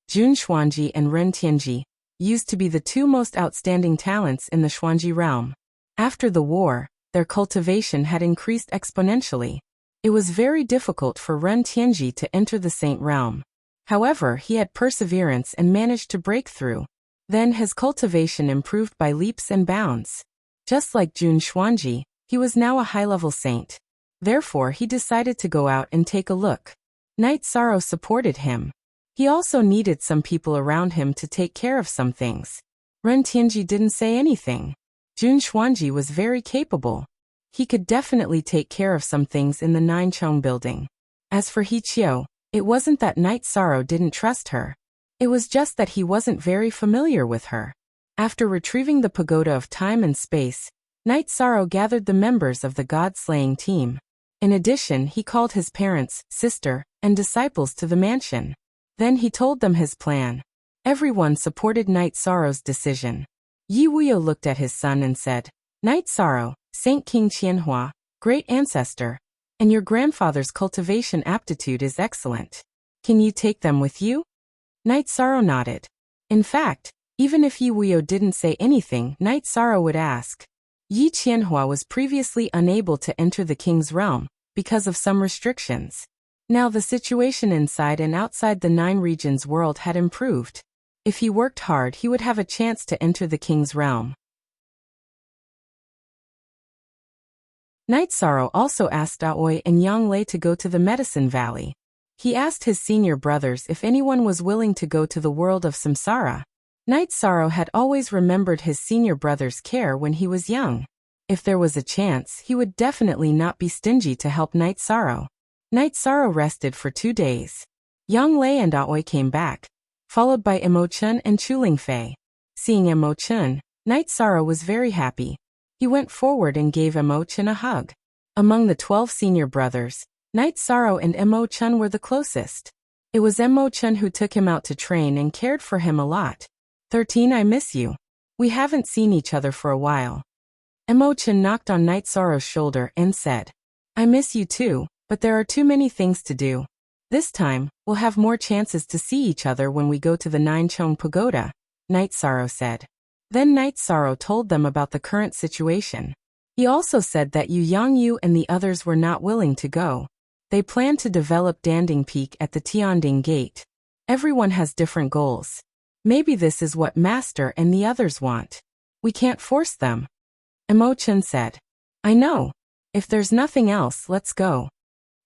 Jun Xuanji and Ren Tianji used to be the 2 most outstanding talents in the Xuanji realm. After the war, their cultivation had increased exponentially. It was very difficult for Ren Tianji to enter the Saint realm. However, he had perseverance and managed to break through. Then his cultivation improved by leaps and bounds. Just like Jun Xuanji, he was now a high-level saint. Therefore, he decided to go out and take a look. Night Sorrow supported him. He also needed some people around him to take care of some things. Ren Tianji didn't say anything. Jun Xuanji was very capable. He could definitely take care of some things in the 9 building. As for He Qiu, it wasn't that Night Sorrow didn't trust her. It was just that he wasn't very familiar with her. After retrieving the pagoda of time and space, Night Sorrow gathered the members of the God-slaying team. In addition, he called his parents, sister, and disciples to the mansion. Then he told them his plan. Everyone supported Night Sorrow's decision. Yi Wuyo looked at his son and said, Night Sorrow, Saint King Qianhua, great ancestor, and your grandfather's cultivation aptitude is excellent. Can you take them with you? Night Sorrow nodded. In fact, even if Yi Wuyo didn't say anything, Night Sorrow would ask. Yi Qianhua was previously unable to enter the king's realm because of some restrictions. Now the situation inside and outside the 9 regions world had improved. If he worked hard, he would have a chance to enter the king's realm. Night Sorrow also asked Aoi and Yang Lei to go to the Medicine Valley. He asked his senior brothers if anyone was willing to go to the world of Samsara. Night Sorrow had always remembered his senior brother's care when he was young. If there was a chance, he would definitely not be stingy to help Night Sorrow. Night Sorrow rested for 2 days. Yang Lei and Aoi came back, followed by Emo-chun and Chu Lingfei. Seeing Emo-chun, Night Sorrow was very happy. He went forward and gave Emo-chun a hug. Among the 12 senior brothers, Night Sorrow and Emo-chun were the closest. It was Emo-chun who took him out to train and cared for him a lot. 13 I miss you. We haven't seen each other for a while. Emo-chun knocked on Night Sorrow's shoulder and said, I miss you too, but there are too many things to do. This time, we'll have more chances to see each other when we go to the 9 Pagoda, Night Sorrow said. Then Night Sorrow told them about the current situation. He also said that Yu Yangyu and the others were not willing to go. They planned to develop Danding Peak at the Tianding Gate. Everyone has different goals. Maybe this is what Master and the others want. We can't force them. Emo-chun said. I know. If there's nothing else, let's go.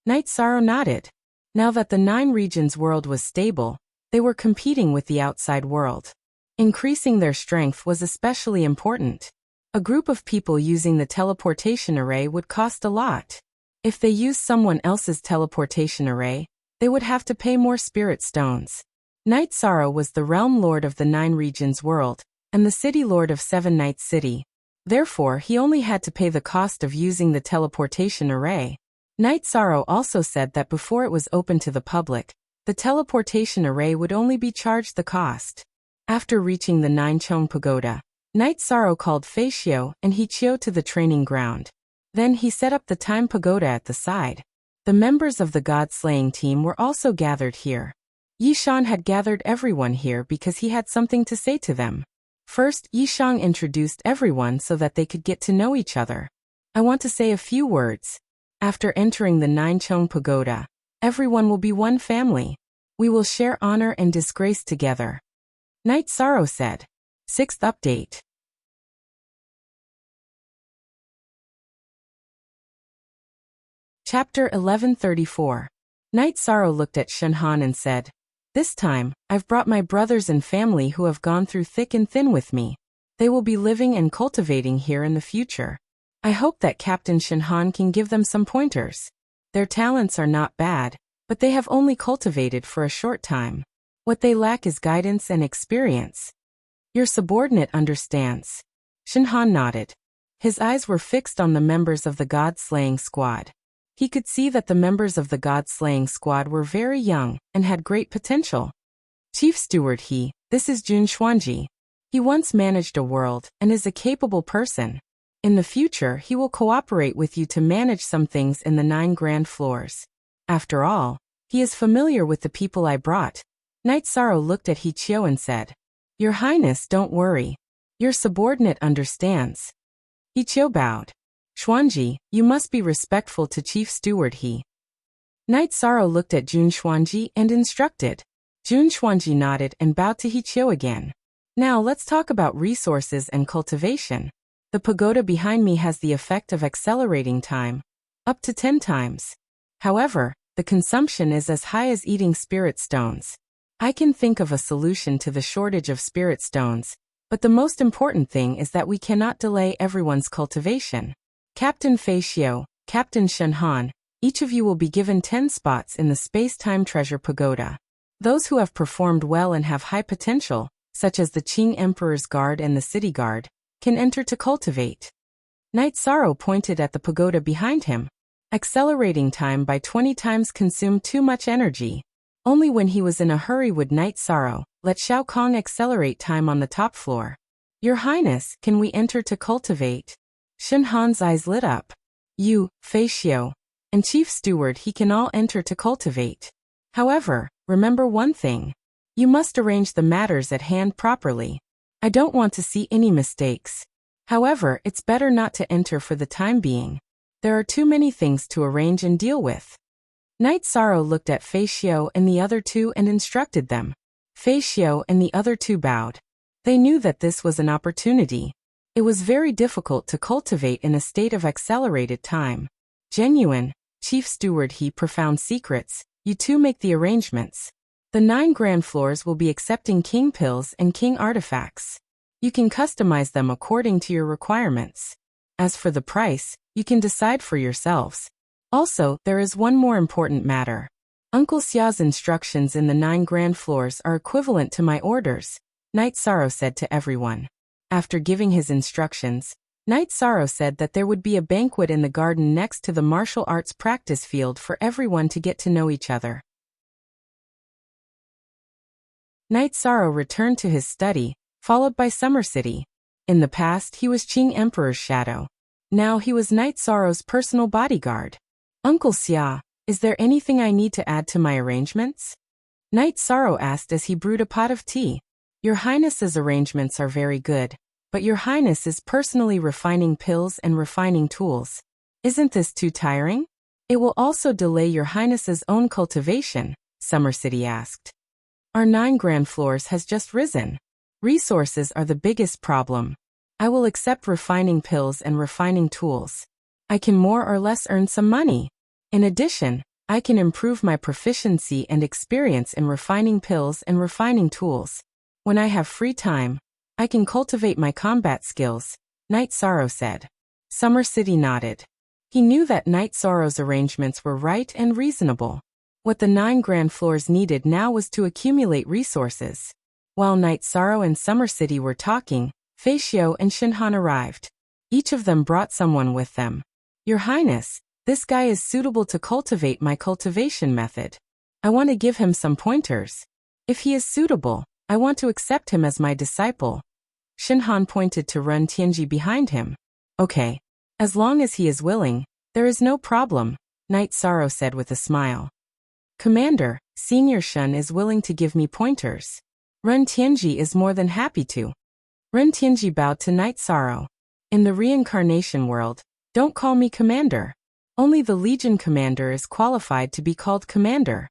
Night Sorrow nodded. Now that the 9 regions world was stable, they were competing with the outside world. Increasing their strength was especially important. A group of people using the teleportation array would cost a lot. If they used someone else's teleportation array, they would have to pay more spirit stones. Night Sorrow was the realm lord of the 9 regions world, and the city lord of 7 Nights City. Therefore, he only had to pay the cost of using the teleportation array. Night Sorrow also said that before it was open to the public, the teleportation array would only be charged the cost. After reaching the 9 Pagoda, Night Sorrow called Fei Xiu and He Qiu to the training ground. Then he set up the time pagoda at the side. The members of the god-slaying team were also gathered here. Yishan had gathered everyone here because he had something to say to them. First, Yishang introduced everyone so that they could get to know each other. I want to say a few words. After entering the Ninechong Pagoda, everyone will be one family. We will share honor and disgrace together. Knight Sorrow said. 6th update. Chapter 1134. Knight Sorrow looked at Shenhan and said, "This time, I've brought my brothers and family who have gone through thick and thin with me. They will be living and cultivating here in the future. I hope that Captain Shenhan can give them some pointers. Their talents are not bad, but they have only cultivated for a short time. What they lack is guidance and experience." "Your subordinate understands." Shenhan nodded. His eyes were fixed on the members of the god-slaying squad. He could see that the members of the god-slaying squad were very young and had great potential. "Chief Steward this is Jun Xuanji. He once managed a world and is a capable person. In the future he will cooperate with you to manage some things in the 9 grand floors. After all, he is familiar with the people I brought." Knight Sorrow looked at Hichio and said, "Your Highness, don't worry. Your subordinate understands." Hichio bowed. "Xuanji, you must be respectful to Chief Steward Knight Sorrow looked at Jun Xuanji and instructed. Jun Xuanji nodded and bowed to Hichio again. "Now let's talk about resources and cultivation. The pagoda behind me has the effect of accelerating time, up to 10 times. However, the consumption is as high as eating spirit stones. I can think of a solution to the shortage of spirit stones, but the most important thing is that we cannot delay everyone's cultivation. Captain Fei Xiao, Captain Shenhan, each of you will be given 10 spots in the Space-Time Treasure Pagoda. Those who have performed well and have high potential, such as the Qing Emperor's Guard and the City Guard, can enter to cultivate." Knight Sorrow pointed at the pagoda behind him. Accelerating time by 20 times consumed too much energy. Only when he was in a hurry would Knight Sorrow let Shao Kong accelerate time on the top floor. "Your Highness, can we enter to cultivate?" Shenhan's eyes lit up. "You, Fei Xiao, and Chief Steward he can all enter to cultivate. However, remember one thing. You must arrange the matters at hand properly. I don't want to see any mistakes. However, it's better not to enter for the time being. There are too many things to arrange and deal with." Knight Sorrow looked at Fei Xiao and the other two and instructed them. Fei Xiao and the other two bowed. They knew that this was an opportunity. It was very difficult to cultivate in a state of accelerated time. "Genuine, Chief Steward profound secrets, you two make the arrangements. The 9 grand floors will be accepting king pills and king artifacts. You can customize them according to your requirements. As for the price, you can decide for yourselves. Also, there is one more important matter. Uncle Xia's instructions in the 9 grand floors are equivalent to my orders," Knight Sorrow said to everyone. After giving his instructions, Knight Sorrow said that there would be a banquet in the garden next to the martial arts practice field for everyone to get to know each other. Knight Sorrow returned to his study, followed by Summer City. In the past he was Qing Emperor's shadow. Now he was Knight Sorrow's personal bodyguard. "Uncle Xia, is there anything I need to add to my arrangements?" Knight Sorrow asked as he brewed a pot of tea. "Your Highness's arrangements are very good, but your Highness is personally refining pills and refining tools. Isn't this too tiring? It will also delay your Highness's own cultivation," Summer City asked. "Our 9 grand floors has just risen. Resources are the biggest problem. I will accept refining pills and refining tools. I can more or less earn some money. In addition, I can improve my proficiency and experience in refining pills and refining tools. When I have free time, I can cultivate my combat skills," Knight Sorrow said. Summer City nodded. He knew that Knight Sorrow's arrangements were right and reasonable. What the 9 grand floors needed now was to accumulate resources. While Knight Sorrow and Summer City were talking, Fei Xiao and Shenhan arrived. Each of them brought someone with them. "Your Highness, this guy is suitable to cultivate my cultivation method. I want to give him some pointers. If he is suitable, I want to accept him as my disciple." Shenhan pointed to Ren Tianji behind him. "Okay. As long as he is willing, there is no problem," Knight Sorrow said with a smile. Commander, Senior Shun is willing to give me pointers. Ren Tianji is more than happy to. Ren Tianji bowed to Knight Sorrow. In the reincarnation world, don't call me commander. Only the Legion commander is qualified to be called commander.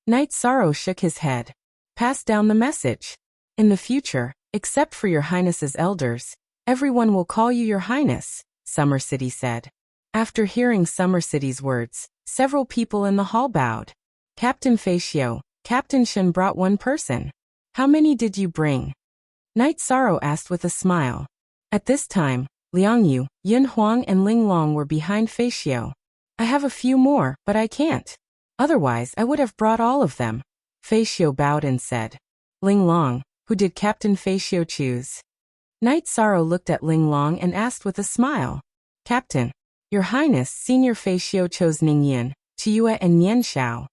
Knight Sorrow shook his head. Pass down the message. In the future, except for your highness's elders, everyone will call you your highness, Summer City said. After hearing Summer City's words, several people in the hall bowed. Captain Fei Xiu, Captain Shen brought one person. How many did you bring? Knight Sorrow asked with a smile. At this time, Liang Yu, Yin Huang and Ling Long were behind Fei Xiu. I have a few more, but I can't. Otherwise I would have brought all of them. Fei Xiu bowed and said. Ling Long, who did Captain Fei Xiu choose? Knight Sorrow looked at Ling Long and asked with a smile. Captain, Your Highness Senior Fei Xiu chose Ning Yin, Chiyue and Nian Xiao.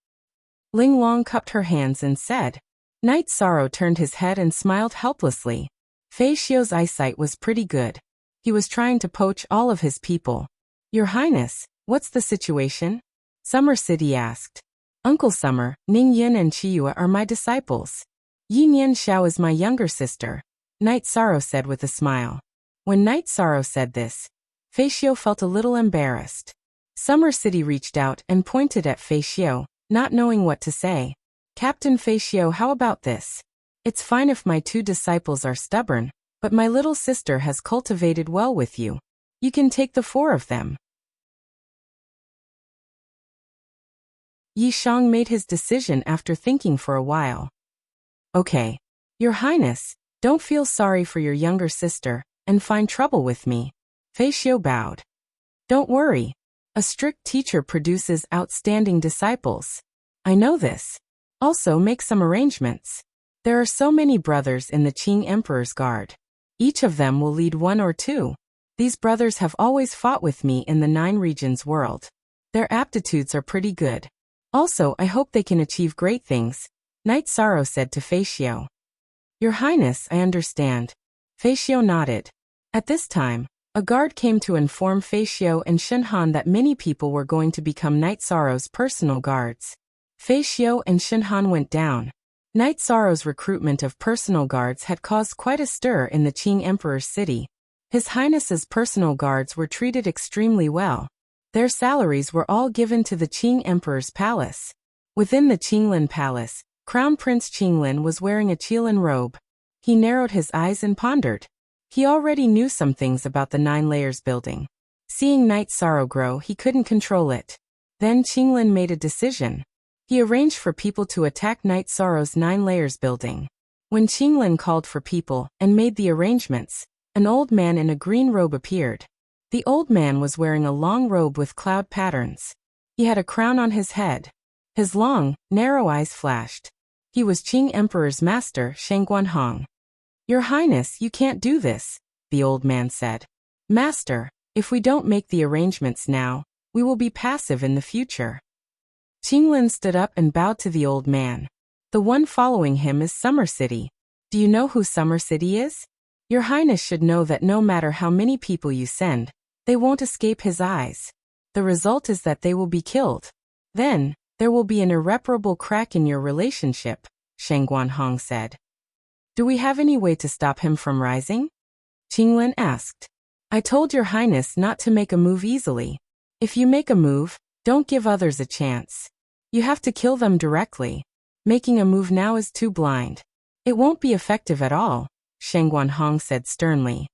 Ling Long cupped her hands and said. Knight Sorrow turned his head and smiled helplessly. Fei Xiu's eyesight was pretty good. He was trying to poach all of his people. Your Highness, what's the situation? Summer City asked. Uncle Summer, Ning Yin and Chiyue are my disciples. Yi Nian Xiao is my younger sister, Knight Sorrow said with a smile. When Knight Sorrow said this, Fei Xiu felt a little embarrassed. Summer City reached out and pointed at Fei Xiu, not knowing what to say. Captain Fei Xiu, how about this? It's fine if my two disciples are stubborn, but my little sister has cultivated well with you. You can take the 4 of them. Yi Shang made his decision after thinking for a while. Okay. Your Highness, don't feel sorry for your younger sister, and find trouble with me. Fei Xiu bowed. Don't worry. A strict teacher produces outstanding disciples. I know this. Also make some arrangements. There are so many brothers in the Qing Emperor's Guard. Each of them will lead 1 or 2. These brothers have always fought with me in the 9 regions world. Their aptitudes are pretty good. Also, I hope they can achieve great things, Knight Sorrow said to Fei Xiu. Your Highness, I understand. Fei Xiu nodded. At this time, a guard came to inform Fei Xiu and Shen Han that many people were going to become Knight Sorrow's personal guards. Fei Xiu and Shen Han went down. Knight Sorrow's recruitment of personal guards had caused quite a stir in the Qing Emperor's city. His Highness's personal guards were treated extremely well. Their salaries were all given to the Qing Emperor's palace. Within the Qinglin Palace, Crown Prince Qinglin was wearing a Qilin robe. He narrowed his eyes and pondered. He already knew some things about the 9 layers building. Seeing Knight Sorrow grow, he couldn't control it. Then Qinglin made a decision. He arranged for people to attack Knight Sorrow's 9 layers building. When Qinglin called for people and made the arrangements, an old man in a green robe appeared. The old man was wearing a long robe with cloud patterns. He had a crown on his head. His long, narrow eyes flashed. He was Qing Emperor's master, Shangguanhong. Your Highness, you can't do this, the old man said. Master, if we don't make the arrangements now, we will be passive in the future. Qinglin stood up and bowed to the old man. The one following him is Summer City. Do you know who Summer City is? Your Highness should know that no matter how many people you send, they won't escape his eyes. The result is that they will be killed. Then, there will be an irreparable crack in your relationship, Shangguanhong said. Do we have any way to stop him from rising? Qinglin asked. I told your Highness not to make a move easily. If you make a move, don't give others a chance. You have to kill them directly. Making a move now is too blind. It won't be effective at all, Shangguanhong said sternly.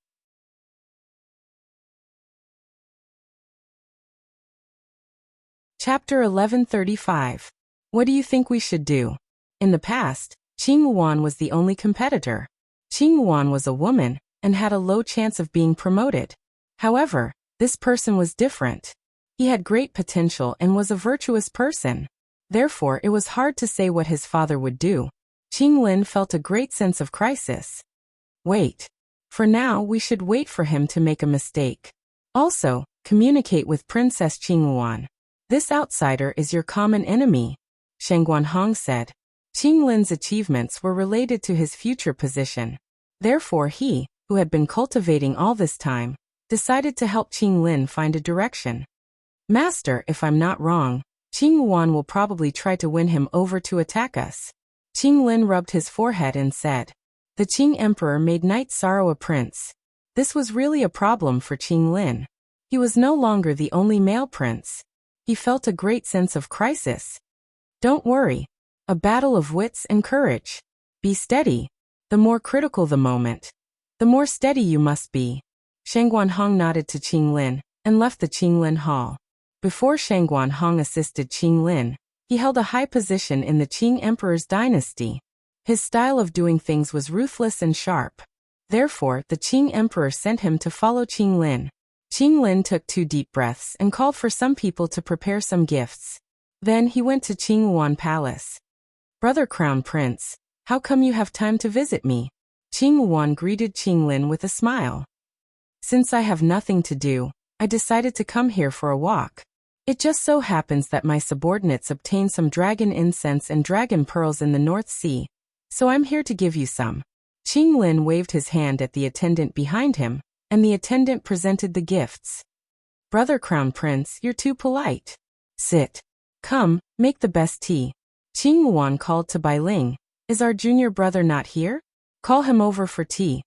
Chapter 1135. What do you think we should do? In the past, Qing Yuan was the only competitor. Qing Yuan was a woman and had a low chance of being promoted. However, this person was different. He had great potential and was a virtuous person. Therefore, it was hard to say what his father would do. Qinglin felt a great sense of crisis. Wait. For now, we should wait for him to make a mistake. Also, communicate with Princess Qingyuan. This outsider is your common enemy, Shangguanhong said. Qinglin's achievements were related to his future position. Therefore he, who had been cultivating all this time, decided to help Qinglin find a direction. Master, if I'm not wrong, Qing Yuan will probably try to win him over to attack us. Qing Lin rubbed his forehead and said. The Qing Emperor made Knight Sorrow a prince. This was really a problem for Qing Lin. He was no longer the only male prince. He felt a great sense of crisis. Don't worry. A battle of wits and courage. Be steady. The more critical the moment, the more steady you must be. Shangguan Hong nodded to Qing Lin and left the Qing Lin hall. Before Shangguan Hong assisted Qing Lin, he held a high position in the Qing Emperor's dynasty. His style of doing things was ruthless and sharp. Therefore, the Qing Emperor sent him to follow Qing Lin. Qing Lin took 2 deep breaths and called for some people to prepare some gifts. Then he went to Qing Yuan Palace. Brother Crown Prince, how come you have time to visit me? Qing Yuan greeted Qing Lin with a smile. Since I have nothing to do, I decided to come here for a walk. It just so happens that my subordinates obtained some dragon incense and dragon pearls in the North Sea, so I'm here to give you some. Qing Lin waved his hand at the attendant behind him, and the attendant presented the gifts. Brother Crown Prince, you're too polite. Sit. Come, make the best tea. Qing Yuan called to Bai Ling. Is our junior brother not here? Call him over for tea.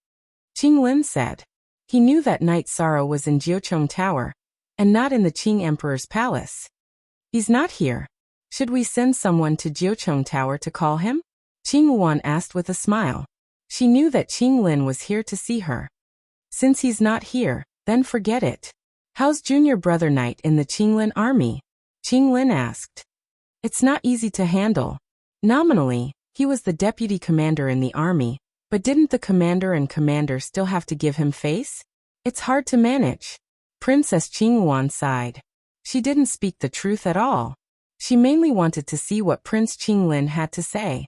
Qing Lin said. He knew that Knight Sorrow was in Jiucheng Tower, and not in the Qing Emperor's palace. He's not here. Should we send someone to Jiucheng Tower to call him? Qing Yuan asked with a smile. She knew that Qing Lin was here to see her. Since he's not here, then forget it. How's junior brother Knight in the Qing Lin army? Qing Lin asked. It's not easy to handle. Nominally, he was the deputy commander in the army, but didn't the commander and commander still have to give him face? It's hard to manage. Princess Qing Yuan sighed. She didn't speak the truth at all. She mainly wanted to see what Prince Qing Lin had to say.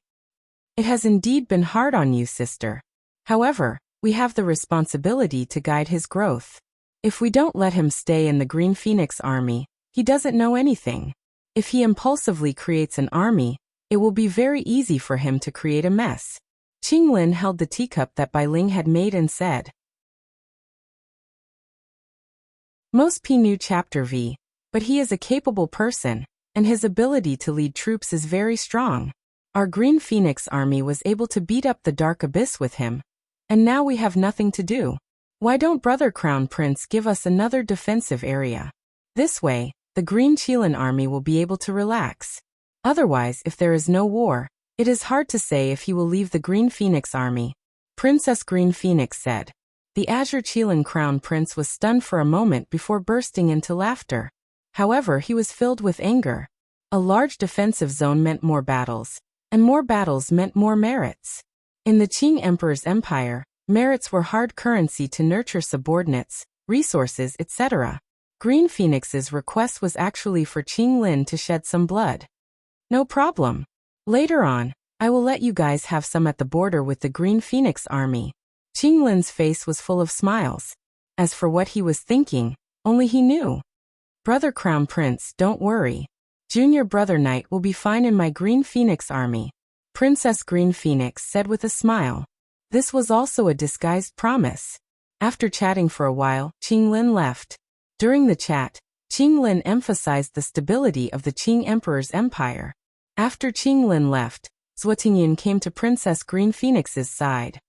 It has indeed been hard on you, sister. However, we have the responsibility to guide his growth. If we don't let him stay in the Green Phoenix army, he doesn't know anything. If he impulsively creates an army, it will be very easy for him to create a mess. Qing Lin held the teacup that Bai Ling had made and said. Most P knew Chapter V, but he is a capable person, and his ability to lead troops is very strong. Our Green Phoenix army was able to beat up the Dark Abyss with him, and now we have nothing to do. Why don't Brother Crown Prince give us another defensive area? This way, the Green Qilin army will be able to relax. Otherwise, if there is no war, it is hard to say if he will leave the Green Phoenix army. Princess Green Phoenix said. The Azure Qilin Crown Prince was stunned for a moment before bursting into laughter. However, he was filled with anger. A large defensive zone meant more battles, and more battles meant more merits. In the Qing Emperor's empire, merits were hard currency to nurture subordinates, resources, etc. Green Phoenix's request was actually for Qing Lin to shed some blood. No problem. Later on, I will let you guys have some at the border with the Green Phoenix army. Qing Lin's face was full of smiles. As for what he was thinking, only he knew. Brother Crown Prince, don't worry. Junior brother Knight will be fine in my Green Phoenix army. Princess Green Phoenix said with a smile. This was also a disguised promise. After chatting for a while, Qing Lin left. During the chat, Qing Lin emphasized the stability of the Qing Emperor's empire. After Qing Lin left, Zhuo Tingyun came to Princess Green Phoenix's side.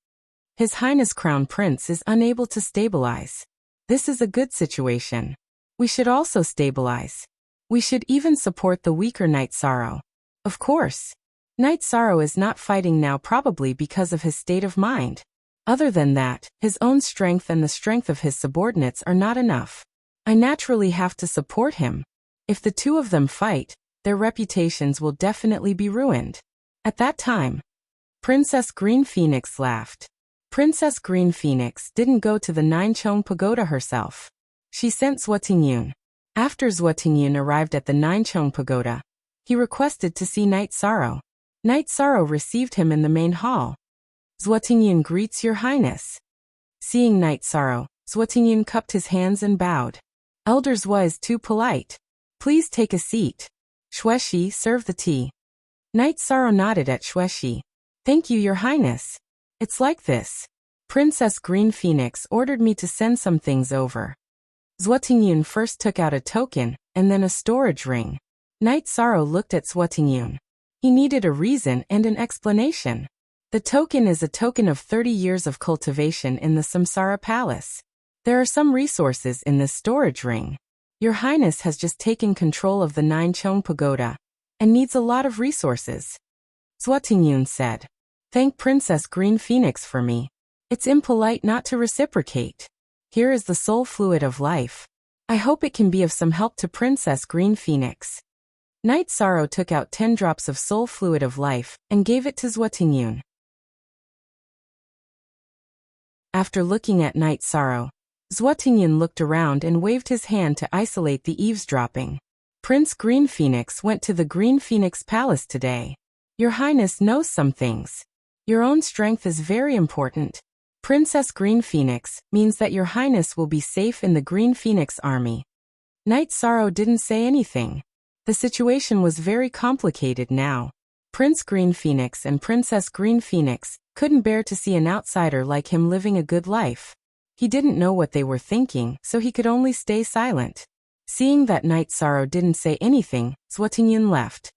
His Highness Crown Prince is unable to stabilize. This is a good situation. We should also stabilize. We should even support the weaker Knight Sorrow. Of course. Knight Sorrow is not fighting now probably because of his state of mind. Other than that, his own strength and the strength of his subordinates are not enough. I naturally have to support him. If the two of them fight, their reputations will definitely be ruined. At that time, Princess Green Phoenix laughed. Princess Green Phoenix didn't go to the Ninechong Pagoda herself. She sent Zhuo Tingyun. After Zhuo Tingyun arrived at the Ninechong Pagoda, he requested to see Knight Sorrow. Knight Sorrow received him in the main hall. Zhuo Tingyun greets your highness. Seeing Knight Sorrow, Zhuo Tingyun cupped his hands and bowed. Elder Zhuo is too polite. Please take a seat. Xueshi, serve the tea. Knight Sorrow nodded at Xueshi. Thank you, your highness. It's like this. Princess Green Phoenix ordered me to send some things over. Zhuotingyun first took out a token, and then a storage ring. Knight Sorrow looked at Zhuotingyun. He needed a reason and an explanation. The token is a token of 30 years of cultivation in the Samsara Palace. There are some resources in this storage ring. Your Highness has just taken control of the Nine Chong Pagoda, and needs a lot of resources. Zhuotingyun said. Thank Princess Green Phoenix for me. It's impolite not to reciprocate. Here is the soul fluid of life. I hope it can be of some help to Princess Green Phoenix. Knight Sorrow took out 10 drops of soul fluid of life, and gave it to Zhuotingyun. After looking at Knight Sorrow, Zhuotingyun looked around and waved his hand to isolate the eavesdropping. Prince Green Phoenix went to the Green Phoenix Palace today. Your Highness knows some things. Your own strength is very important. Princess Green Phoenix means that Your Highness will be safe in the Green Phoenix army. Knight Sorrow didn't say anything. The situation was very complicated now. Prince Green Phoenix and Princess Green Phoenix couldn't bear to see an outsider like him living a good life. He didn't know what they were thinking, so he could only stay silent. Seeing that Knight Sorrow didn't say anything, Zhuotingyun left.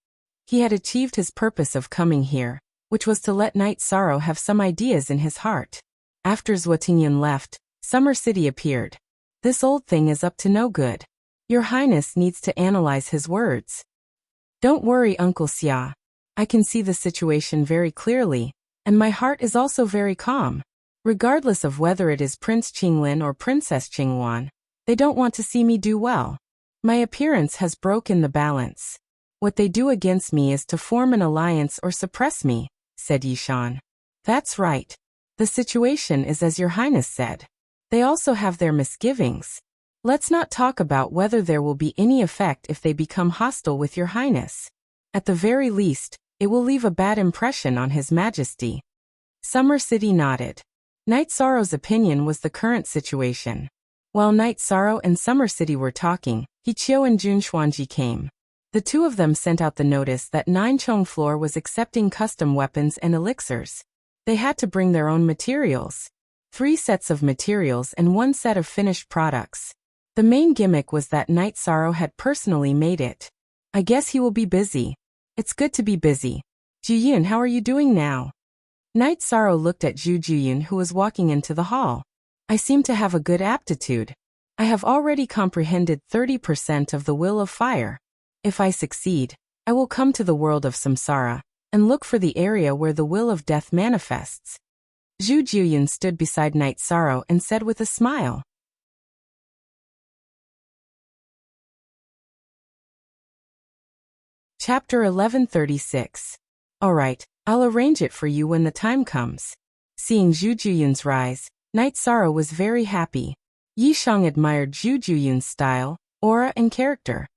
He had achieved his purpose of coming here, which was to let Knight Sorrow have some ideas in his heart. After Zhuotingyun left, Summer City appeared. This old thing is up to no good. Your Highness needs to analyze his words. Don't worry, Uncle Xia. I can see the situation very clearly, and my heart is also very calm. Regardless of whether it is Prince Qinglin or Princess Qingwan, they don't want to see me do well. My appearance has broken the balance. What they do against me is to form an alliance or suppress me, said Yishan. That's right. The situation is as Your Highness said. They also have their misgivings. Let's not talk about whether there will be any effect if they become hostile with Your Highness. At the very least, it will leave a bad impression on His Majesty. Summer City nodded. Knight Sorrow's opinion was the current situation. While Knight Sorrow and Summer City were talking, Hiqiu and Jun Xuanji came. The two of them sent out the notice that Nine Chong Floor was accepting custom weapons and elixirs. They had to bring their own materials. 3 sets of materials and 1 set of finished products. The main gimmick was that Knight Sorrow had personally made it. I guess he will be busy. It's good to be busy. Juyun, how are you doing now? Knight Sorrow looked at Zhu Juyun, who was walking into the hall. I seem to have a good aptitude. I have already comprehended 30% of the will of fire. If I succeed, I will come to the world of samsara, and look for the area where the will of death manifests. Zhu Juyun stood beside Knight Sorrow and said with a smile. Chapter 1136. Alright, I'll arrange it for you when the time comes. Seeing Zhu Juyun's rise, Knight Sorrow was very happy. Yishang admired Zhu Juyun's style, aura and character.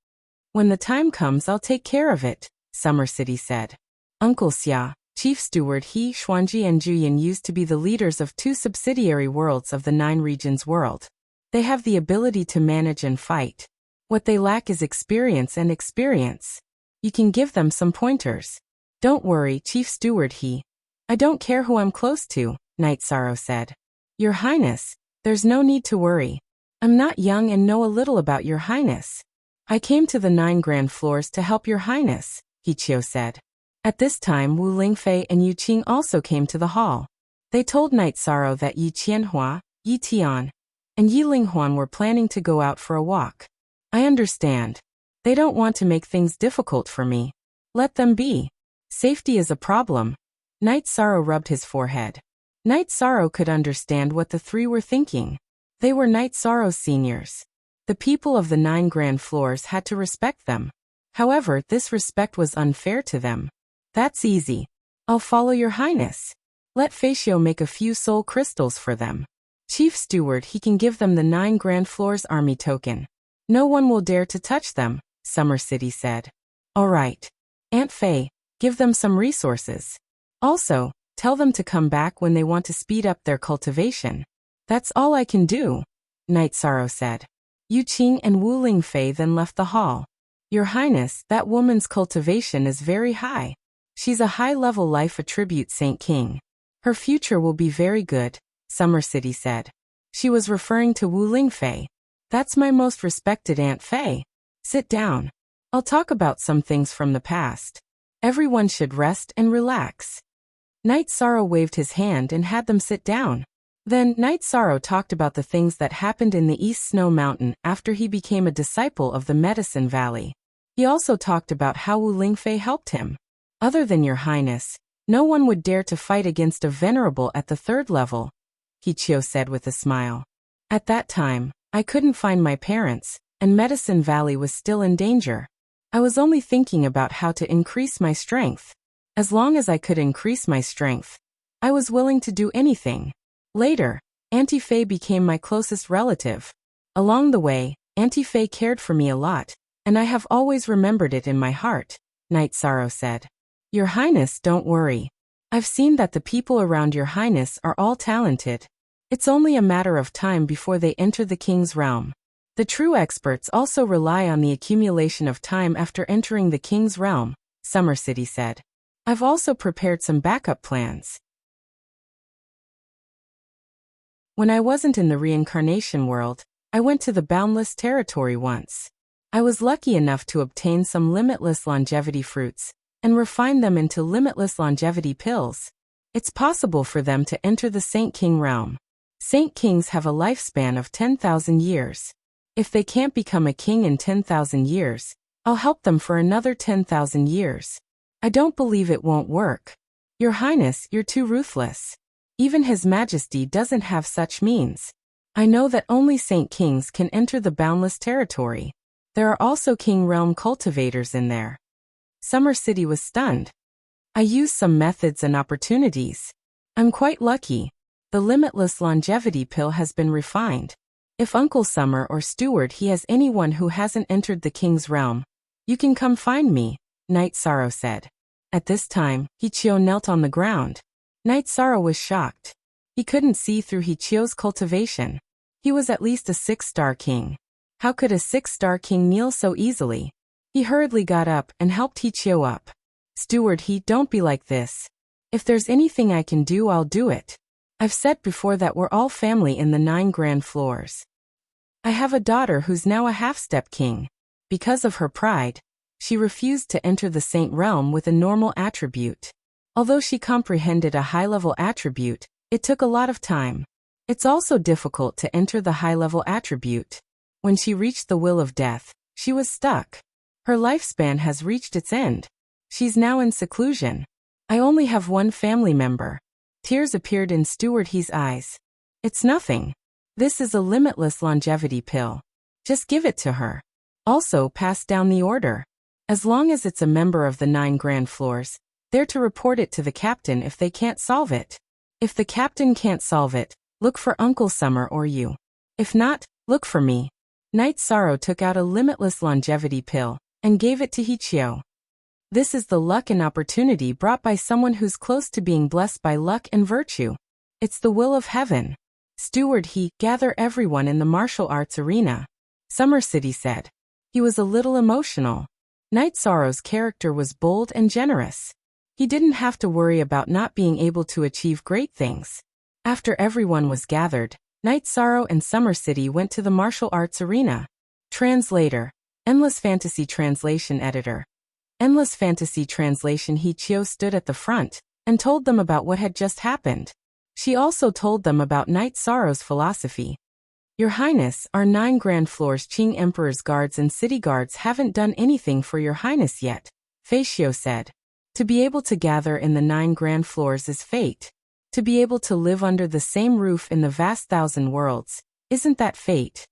When the time comes I'll take care of it, Summer City said. Uncle Xia, Chief Steward He Xuanji and Juyin used to be the leaders of 2 subsidiary worlds of the 9 regions world. They have the ability to manage and fight. What they lack is experience and experience. You can give them some pointers. Don't worry, Chief Steward He. I don't care who I'm close to, Knight Sorrow said. Your Highness, there's no need to worry. I'm not young and know a little about Your Highness. I came to the 9 grand floors to help Your Highness, Hiqiu said. At this time Wu Lingfei and Yu Qing also came to the hall. They told Knight Sorrow that Yi Qianhua, Yi Tian, and Yi Linghuan were planning to go out for a walk. I understand. They don't want to make things difficult for me. Let them be. Safety is a problem. Knight Sorrow rubbed his forehead. Knight Sorrow could understand what the 3 were thinking. They were Knight Sorrow's seniors. The people of the 9 grand floors had to respect them. However, this respect was unfair to them. That's easy. I'll follow Your Highness. Let Feishio make a few soul crystals for them. Chief Steward, he can give them the 9 grand floors army token. No one will dare to touch them, Summer City said. All right. Aunt Fei, give them some resources. Also, tell them to come back when they want to speed up their cultivation. That's all I can do, Knight Sorrow said. Yu Qing and Wu Lingfei then left the hall. Your Highness, that woman's cultivation is very high. She's a high-level life attribute Saint King. Her future will be very good, Summer City said. She was referring to Wu Lingfei. That's my most respected Aunt Faye. Sit down. I'll talk about some things from the past. Everyone should rest and relax. Night Sorrow waved his hand and had them sit down. Then, Night Sorrow talked about the things that happened in the East Snow Mountain after he became a disciple of the Medicine Valley. He also talked about how Wu Lingfei helped him. Other than your highness, no one would dare to fight against a venerable at the 3rd level, Hichio said with a smile. At that time, I couldn't find my parents, and Medicine Valley was still in danger. I was only thinking about how to increase my strength. As long as I could increase my strength, I was willing to do anything. Later, Auntie Faye became my closest relative. Along the way, Auntie Faye cared for me a lot, and I have always remembered it in my heart, Night Sorrow said. Your Highness, don't worry. I've seen that the people around your Highness are all talented. It's only a matter of time before they enter the king's realm. The true experts also rely on the accumulation of time after entering the king's realm, Summer City said. I've also prepared some backup plans. When I wasn't in the reincarnation world, I went to the boundless territory once. I was lucky enough to obtain some limitless longevity fruits and refine them into limitless longevity pills. It's possible for them to enter the Saint King realm. Saint Kings have a lifespan of 10,000 years. If they can't become a king in 10,000 years, I'll help them for another 10,000 years. I don't believe it won't work. Your Highness, you're too ruthless. Even His Majesty doesn't have such means. I know that only Saint Kings can enter the boundless territory. There are also King Realm cultivators in there. Summer City was stunned. I used some methods and opportunities. I'm quite lucky. The limitless longevity pill has been refined. If Uncle Summer or Steward he has anyone who hasn't entered the king's realm, you can come find me, Night Sorrow said. At this time, Hichio knelt on the ground. Night Sorrow was shocked. He couldn't see through Hichio's cultivation. He was at least a 6-star king. How could a 6-star king kneel so easily? He hurriedly got up and helped Hichio up. Steward, don't be like this. If there's anything I can do, I'll do it. I've said before that we're all family in the 9 grand floors. I have a daughter who's now a half-step king. Because of her pride, she refused to enter the saint realm with a normal attribute. Although she comprehended a high-level attribute, it took a lot of time. It's also difficult to enter the high-level attribute. When she reached the will of death, she was stuck. Her lifespan has reached its end. She's now in seclusion. I only have one family member. Tears appeared in Steward He's eyes. It's nothing. This is a limitless longevity pill. Just give it to her. Also, pass down the order. As long as it's a member of the 9 grand floors, they're to report it to the captain if they can't solve it. If the captain can't solve it, look for Uncle Summer or you. If not, look for me. Night Sorrow took out a limitless longevity pill and gave it to Hichio. This is the luck and opportunity brought by someone who's close to being blessed by luck and virtue. It's the will of heaven. Steward gather everyone in the martial arts arena, Summer City said. He was a little emotional. Night Sorrow's character was bold and generous. He didn't have to worry about not being able to achieve great things. After everyone was gathered, Night Sorrow and Summer City went to the martial arts arena. Translator, Endless Fantasy Translation Editor. Endless Fantasy Translation. Hichio stood at the front and told them about what had just happened. She also told them about Night Sorrow's philosophy. Your Highness, our 9 grand floors Qing Emperor's guards and city guards haven't done anything for your Highness yet, Feishio said. To be able to gather in the 9 grand floors is fate. To be able to live under the same roof in the vast 1,000 worlds, isn't that fate?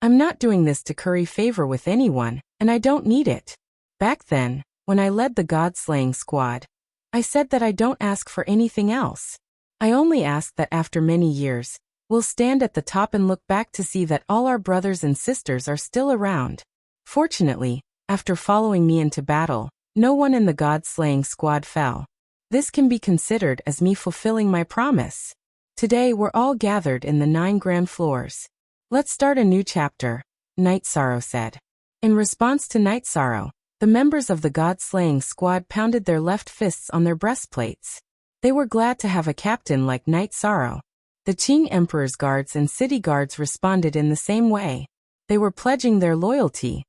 I'm not doing this to curry favor with anyone, and I don't need it. Back then, when I led the god-slaying squad, I said that I don't ask for anything else. I only ask that after many years, we'll stand at the top and look back to see that all our brothers and sisters are still around. Fortunately, after following me into battle, no one in the god-slaying squad fell. This can be considered as me fulfilling my promise. Today we're all gathered in the 9 grand floors. Let's start a new chapter, Night Sorrow said. In response to Night Sorrow, the members of the god-slaying squad pounded their left fists on their breastplates. They were glad to have a captain like Night Sorrow. The Qing Emperor's guards and city guards responded in the same way. They were pledging their loyalty.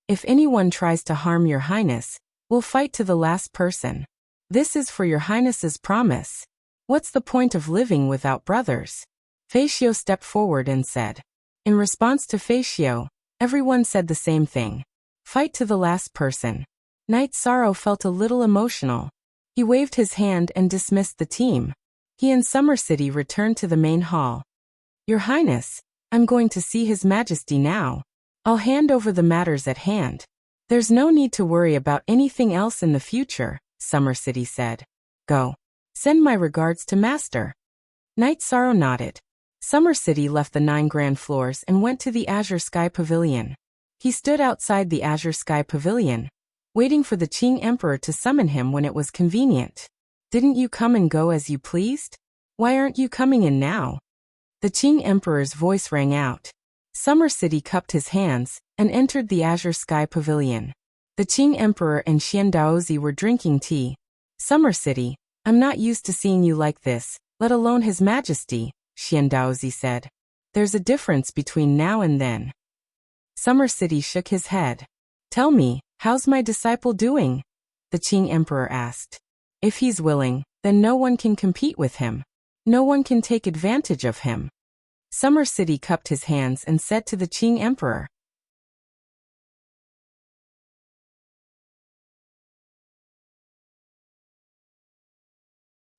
If anyone tries to harm your highness, we'll fight to the last person. This is for your highness's promise. What's the point of living without brothers? Feishio stepped forward and said. In response to Feishio, everyone said the same thing. Fight to the last person. Knight Sorrow felt a little emotional. He waved his hand and dismissed the team. He and Summer City returned to the main hall. Your Highness, I'm going to see His Majesty now. I'll hand over the matters at hand. There's no need to worry about anything else in the future, Summer City said. Go. Send my regards to Master. Knight Sorrow nodded. Summer City left the 9 grand floors and went to the Azure Sky Pavilion. He stood outside the Azure Sky Pavilion, waiting for the Qing Emperor to summon him when it was convenient. Didn't you come and go as you pleased? Why aren't you coming in now? The Qing Emperor's voice rang out. Summer City cupped his hands and entered the Azure Sky Pavilion. The Qing Emperor and Xian Daozi were drinking tea. Summer City, I'm not used to seeing you like this, let alone His Majesty, Xian Daozi said. There's a difference between now and then. Summer City shook his head. Tell me, how's my disciple doing? The Qing Emperor asked. If he's willing, then no one can compete with him. No one can take advantage of him. Summer City cupped his hands and said to the Qing Emperor.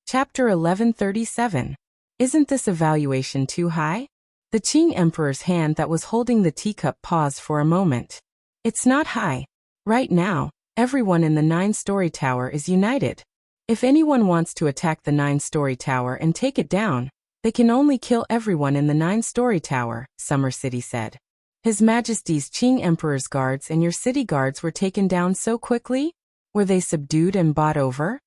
Chapter 1137. Isn't this evaluation too high? The Qing Emperor's hand that was holding the teacup paused for a moment. It's not high. Right now, everyone in the 9-story tower is united. If anyone wants to attack the 9-story tower and take it down, they can only kill everyone in the 9-story tower, Summer City said. His Majesty's Qing Emperor's guards and your city guards were taken down so quickly? Were they subdued and bought over?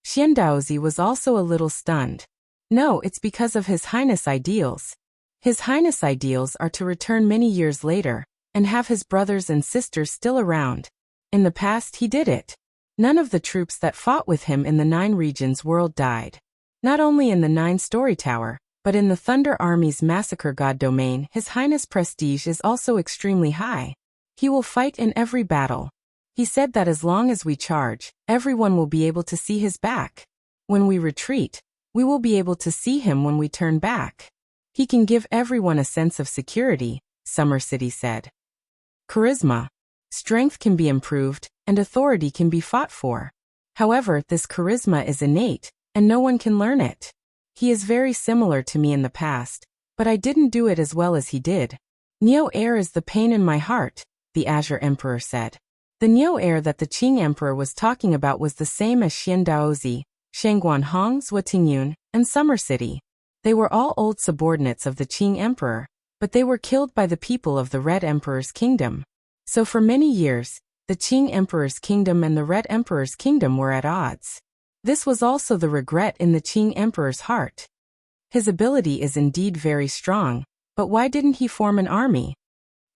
Xian Daozi was also a little stunned. No, it's because of His Highness' ideals. His Highness' ideals are to return many years later, and have his brothers and sisters still around. In the past he did it. None of the troops that fought with him in the 9 regions world died. Not only in the 9-story tower, but in the Thunder Army's Massacre God domain, His Highness' prestige is also extremely high. He will fight in every battle. He said that as long as we charge, everyone will be able to see his back. When we retreat, we will be able to see him when we turn back. He can give everyone a sense of security, Summer City said. Charisma. Strength can be improved, and authority can be fought for. However, this charisma is innate, and no one can learn it. He is very similar to me in the past, but I didn't do it as well as he did. Neo air is the pain in my heart, the Azure Emperor said. The Neo air that the Qing Emperor was talking about was the same as Xian Daozi, Shangguan Hong, Zhuotingyun, and Summer City. They were all old subordinates of the Qing Emperor, but they were killed by the people of the Red Emperor's kingdom. So for many years, the Qing Emperor's kingdom and the Red Emperor's kingdom were at odds. This was also the regret in the Qing Emperor's heart. His ability is indeed very strong, but why didn't he form an army?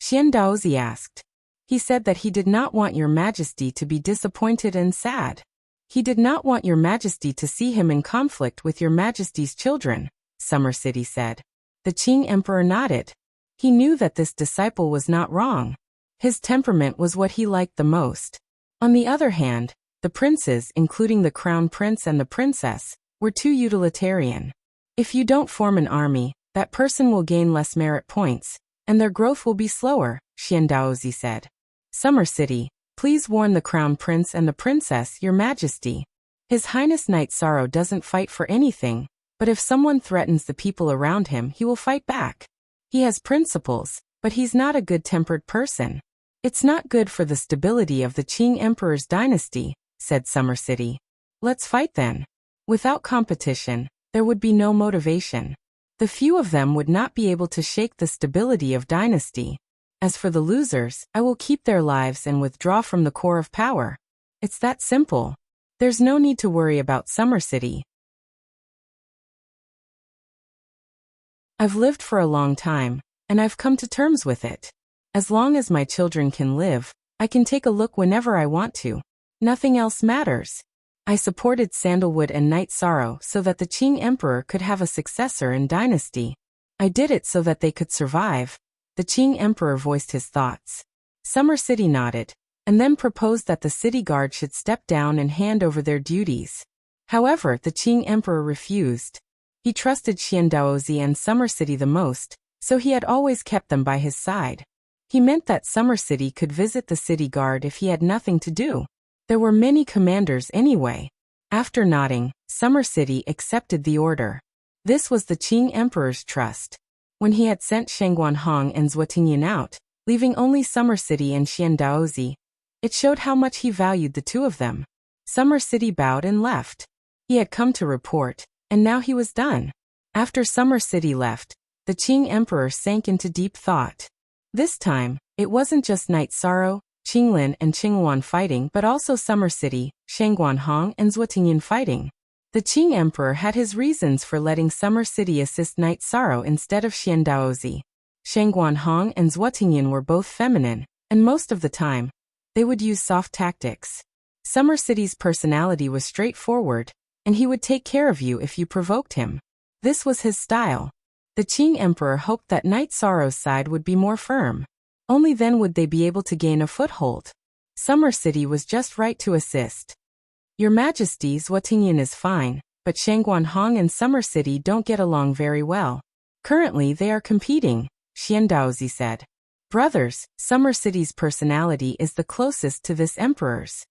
Xian Daozi asked. He said that he did not want your Majesty to be disappointed and sad. He did not want your Majesty to see him in conflict with your Majesty's children, Summer City said. The Qing Emperor nodded. He knew that this disciple was not wrong. His temperament was what he liked the most. On the other hand, the princes, including the Crown Prince and the Princess, were too utilitarian. If you don't form an army, that person will gain less merit points, and their growth will be slower, Xian Daozi said. Summer City, please warn the Crown Prince and the Princess, your Majesty. His Highness Knight Sorrow doesn't fight for anything, but if someone threatens the people around him, he will fight back. He has principles, but he's not a good-tempered person. It's not good for the stability of the Qing Emperor's dynasty, said Summer City. Let's fight then. Without competition, there would be no motivation. The few of them would not be able to shake the stability of dynasty. As for the losers, I will keep their lives and withdraw from the core of power. It's that simple. There's no need to worry about Summer City. I've lived for a long time, and I've come to terms with it. As long as my children can live, I can take a look whenever I want to. Nothing else matters. I supported Sandalwood and Night Sorrow so that the Qing Emperor could have a successor in dynasty. I did it so that they could survive. The Qing Emperor voiced his thoughts. Summer City nodded, and then proposed that the city guard should step down and hand over their duties. However, the Qing Emperor refused. He trusted Xiandaozi and Summer City the most, so he had always kept them by his side. He meant that Summer City could visit the city guard if he had nothing to do. There were many commanders anyway. After nodding, Summer City accepted the order. This was the Qing Emperor's trust. When he had sent Shangguanhong and Zhuotingyan out, leaving only Summer City and Xiandaozi, it showed how much he valued the two of them. Summer City bowed and left. He had come to report, and now he was done. After Summer City left, the Qing Emperor sank into deep thought. This time, it wasn't just Night Sorrow, Qinglin and Qinghuan fighting but also Summer City, Shangguanhong and Zhuotingyan fighting. The Qing Emperor had his reasons for letting Summer City assist Night Sorrow instead of Xiandaozi. Shangguanhong and Zhuotingyan were both feminine, and most of the time, they would use soft tactics. Summer City's personality was straightforward, and he would take care of you if you provoked him. This was his style. The Qing Emperor hoped that Night Sorrow's side would be more firm. Only then would they be able to gain a foothold. Summer City was just right to assist. Your Majesty, Zhuotingyan is fine, but Shangguanhong and Summer City don't get along very well. Currently they are competing, Xiandaozi said. Brothers, Summer City's personality is the closest to this emperor's.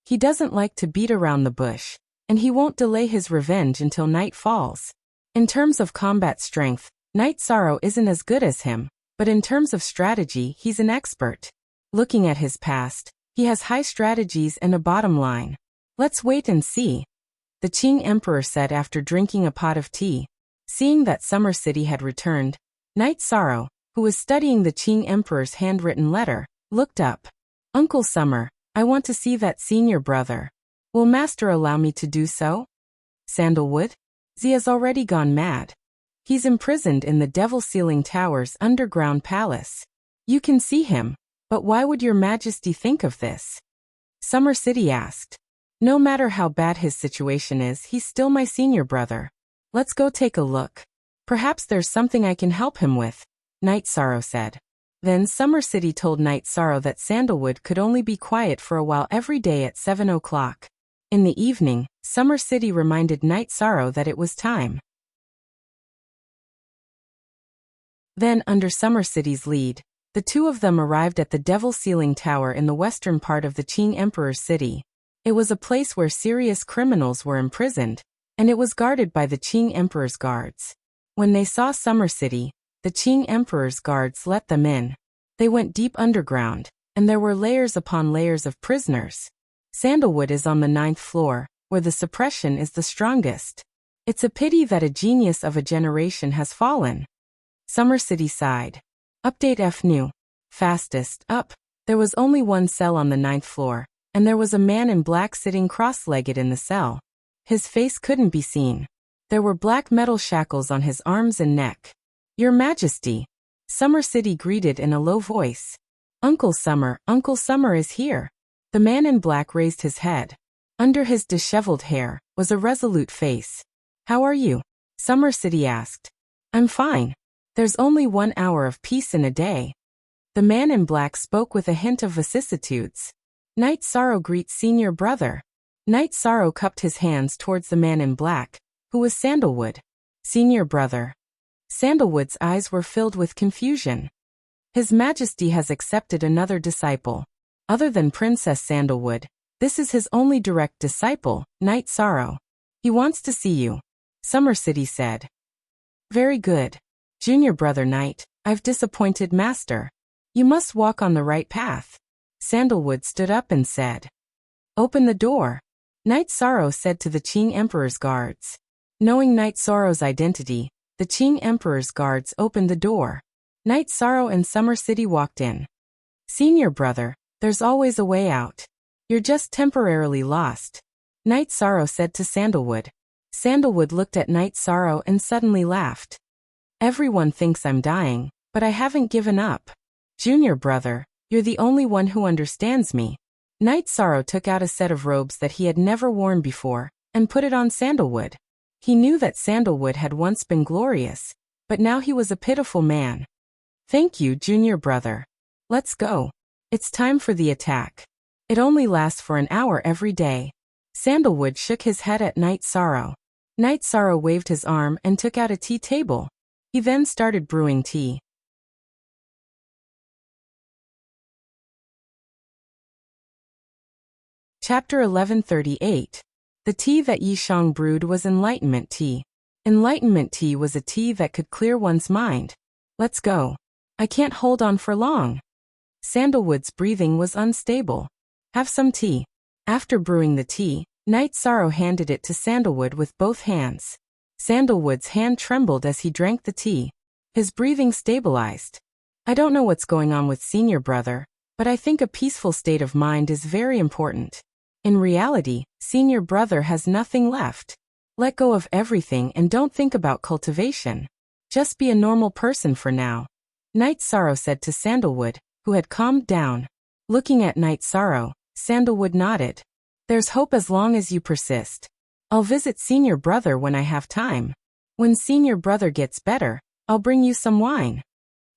He doesn't like to beat around the bush, and he won't delay his revenge until night falls. In terms of combat strength, Night Sorrow isn't as good as him, but in terms of strategy he's an expert. Looking at his past, he has high strategies and a bottom line. Let's wait and see, the Qing Emperor said after drinking a pot of tea. Seeing that Summer City had returned, Night Sorrow, who was studying the Qing Emperor's handwritten letter, looked up. Uncle Summer, I want to see that senior brother. Will Master allow me to do so? Sandalwood? Zia's already gone mad. He's imprisoned in the Devil Ceiling Tower's underground palace. You can see him, but why would your Majesty think of this? Summer City asked. No matter how bad his situation is, he's still my senior brother. Let's go take a look. Perhaps there's something I can help him with, Night Sorrow said. Then Summer City told Night Sorrow that Sandalwood could only be quiet for a while every day at 7 o'clock. In the evening, Summer City reminded Night Sorrow that it was time. Then, under Summer City's lead, the two of them arrived at the Devil Ceiling Tower in the western part of the Qing Emperor's city. It was a place where serious criminals were imprisoned, and it was guarded by the Qing Emperor's guards. When they saw Summer City, the Qing Emperor's guards let them in. They went deep underground, and there were layers upon layers of prisoners. Sandalwood is on the 9th floor, where the suppression is the strongest. It's a pity that a genius of a generation has fallen. Summer City sighed. Update F new. Fastest up. There was only one cell on the 9th floor, and there was a man in black sitting cross-legged in the cell. His face couldn't be seen. There were black metal shackles on his arms and neck. Your Majesty, Summer City greeted in a low voice. Uncle Summer is here. The man in black raised his head. Under his disheveled hair was a resolute face. How are you? Summer City asked. I'm fine. There's only 1 hour of peace in a day. The man in black spoke with a hint of vicissitudes. Night Sorrow greets senior brother. Night Sorrow cupped his hands towards the man in black, who was Sandalwood. Senior brother. Sandalwood's eyes were filled with confusion. His Majesty has accepted another disciple. Other than Princess Sandalwood, this is his only direct disciple, Night Sorrow. He wants to see you, Summer City said. Very good. Junior brother Night, I've disappointed Master. You must walk on the right path. Sandalwood stood up and said. Open the door. Night Sorrow said to the Qing Emperor's guards. Knowing Night Sorrow's identity, the Qing Emperor's guards opened the door. Night Sorrow and Summer City walked in. Senior brother, there's always a way out. You're just temporarily lost, Night Sorrow said to Sandalwood. Sandalwood looked at Night Sorrow and suddenly laughed. Everyone thinks I'm dying, but I haven't given up. Junior brother, you're the only one who understands me. Night Sorrow took out a set of robes that he had never worn before, and put it on Sandalwood. He knew that Sandalwood had once been glorious, but now he was a pitiful man. Thank you, junior brother. Let's go. It's time for the attack. It only lasts for an hour every day. Sandalwood shook his head at Night Sorrow. Night Sorrow waved his arm and took out a tea table. He then started brewing tea. Chapter 1138. The tea that Yishang brewed was enlightenment tea. Enlightenment tea was a tea that could clear one's mind. Let's go. I can't hold on for long. Sandalwood's breathing was unstable. Have some tea. After brewing the tea, Night Sorrow handed it to Sandalwood with both hands. Sandalwood's hand trembled as he drank the tea. His breathing stabilized. I don't know what's going on with senior brother, but I think a peaceful state of mind is very important. In reality, senior brother has nothing left. Let go of everything and don't think about cultivation. Just be a normal person for now. Night Sorrow said to Sandalwood, who had calmed down. Looking at Night Sorrow, Sandalwood nodded. There's hope as long as you persist. I'll visit senior brother when I have time. When senior brother gets better, I'll bring you some wine.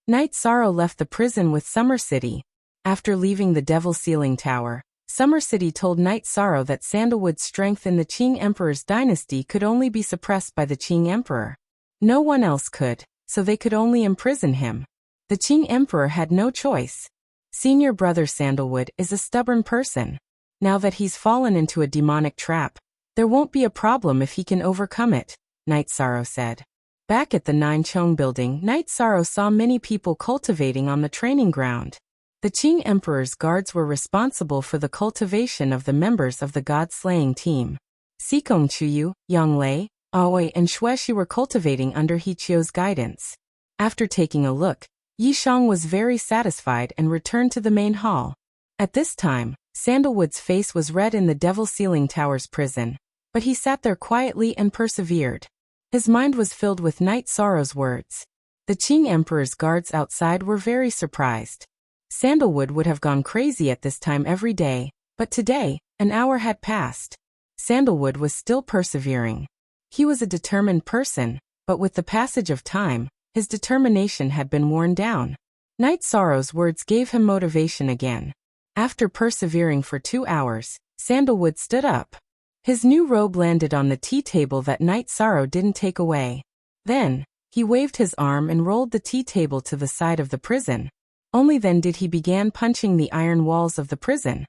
Night Sorrow left the prison with Summer City. After leaving the Devil Ceiling Tower, Summer City told Night Sorrow that Sandalwood's strength in the Qing Emperor's dynasty could only be suppressed by the Qing Emperor. No one else could, so they could only imprison him. The Qing Emperor had no choice. Senior brother Sandalwood is a stubborn person. Now that he's fallen into a demonic trap, there won't be a problem if he can overcome it, Night Sorrow said. Back at the Nine Chong building, Night Sorrow saw many people cultivating on the training ground. The Qing Emperor's guards were responsible for the cultivation of the members of the god-slaying team. Sikong Chuyu, Yanglei, Aoi and Xueshi were cultivating under Hichio's guidance. After taking a look, Yishang was very satisfied and returned to the main hall. At this time, Sandalwood's face was red in the Devil Ceiling Tower's prison, but he sat there quietly and persevered. His mind was filled with Night Sorrow's words. The Qing Emperor's guards outside were very surprised. Sandalwood would have gone crazy at this time every day, but today, an hour had passed. Sandalwood was still persevering. He was a determined person, but with the passage of time, his determination had been worn down. Night Sorrow's words gave him motivation again. After persevering for 2 hours, Sandalwood stood up. His new robe landed on the tea table that Night Sorrow didn't take away. Then, he waved his arm and rolled the tea table to the side of the prison. Only then did he begin punching the iron walls of the prison.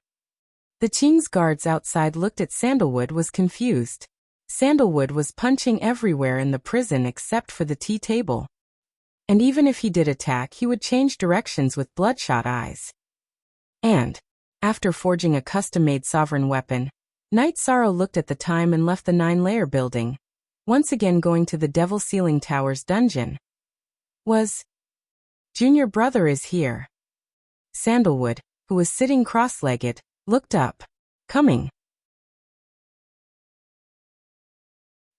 The Qing's guards outside looked at Sandalwood was confused. Sandalwood was punching everywhere in the prison except for the tea table. And even if he did attack, he would change directions with bloodshot eyes. And, after forging a custom-made sovereign weapon, Night Sorrow looked at the time and left the 9-layer building, once again going to the Devil Ceiling Tower's dungeon. Junior brother is here. Sandalwood, who was sitting cross-legged, looked up. Coming.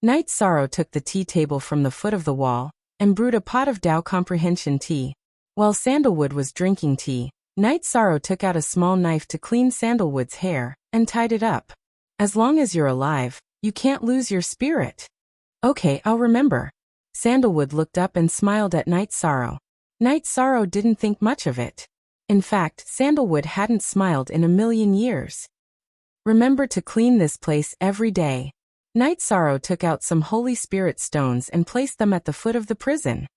Night Sorrow took the tea table from the foot of the wall, and brewed a pot of Tao Comprehension tea. While Sandalwood was drinking tea, Night Sorrow took out a small knife to clean Sandalwood's hair, and tied it up. As long as you're alive, you can't lose your spirit. Okay, I'll remember. Sandalwood looked up and smiled at Night Sorrow. Night Sorrow didn't think much of it. In fact, Sandalwood hadn't smiled in a million years. Remember to clean this place every day. Night Sorrow took out some Holy Spirit stones and placed them at the foot of the prison.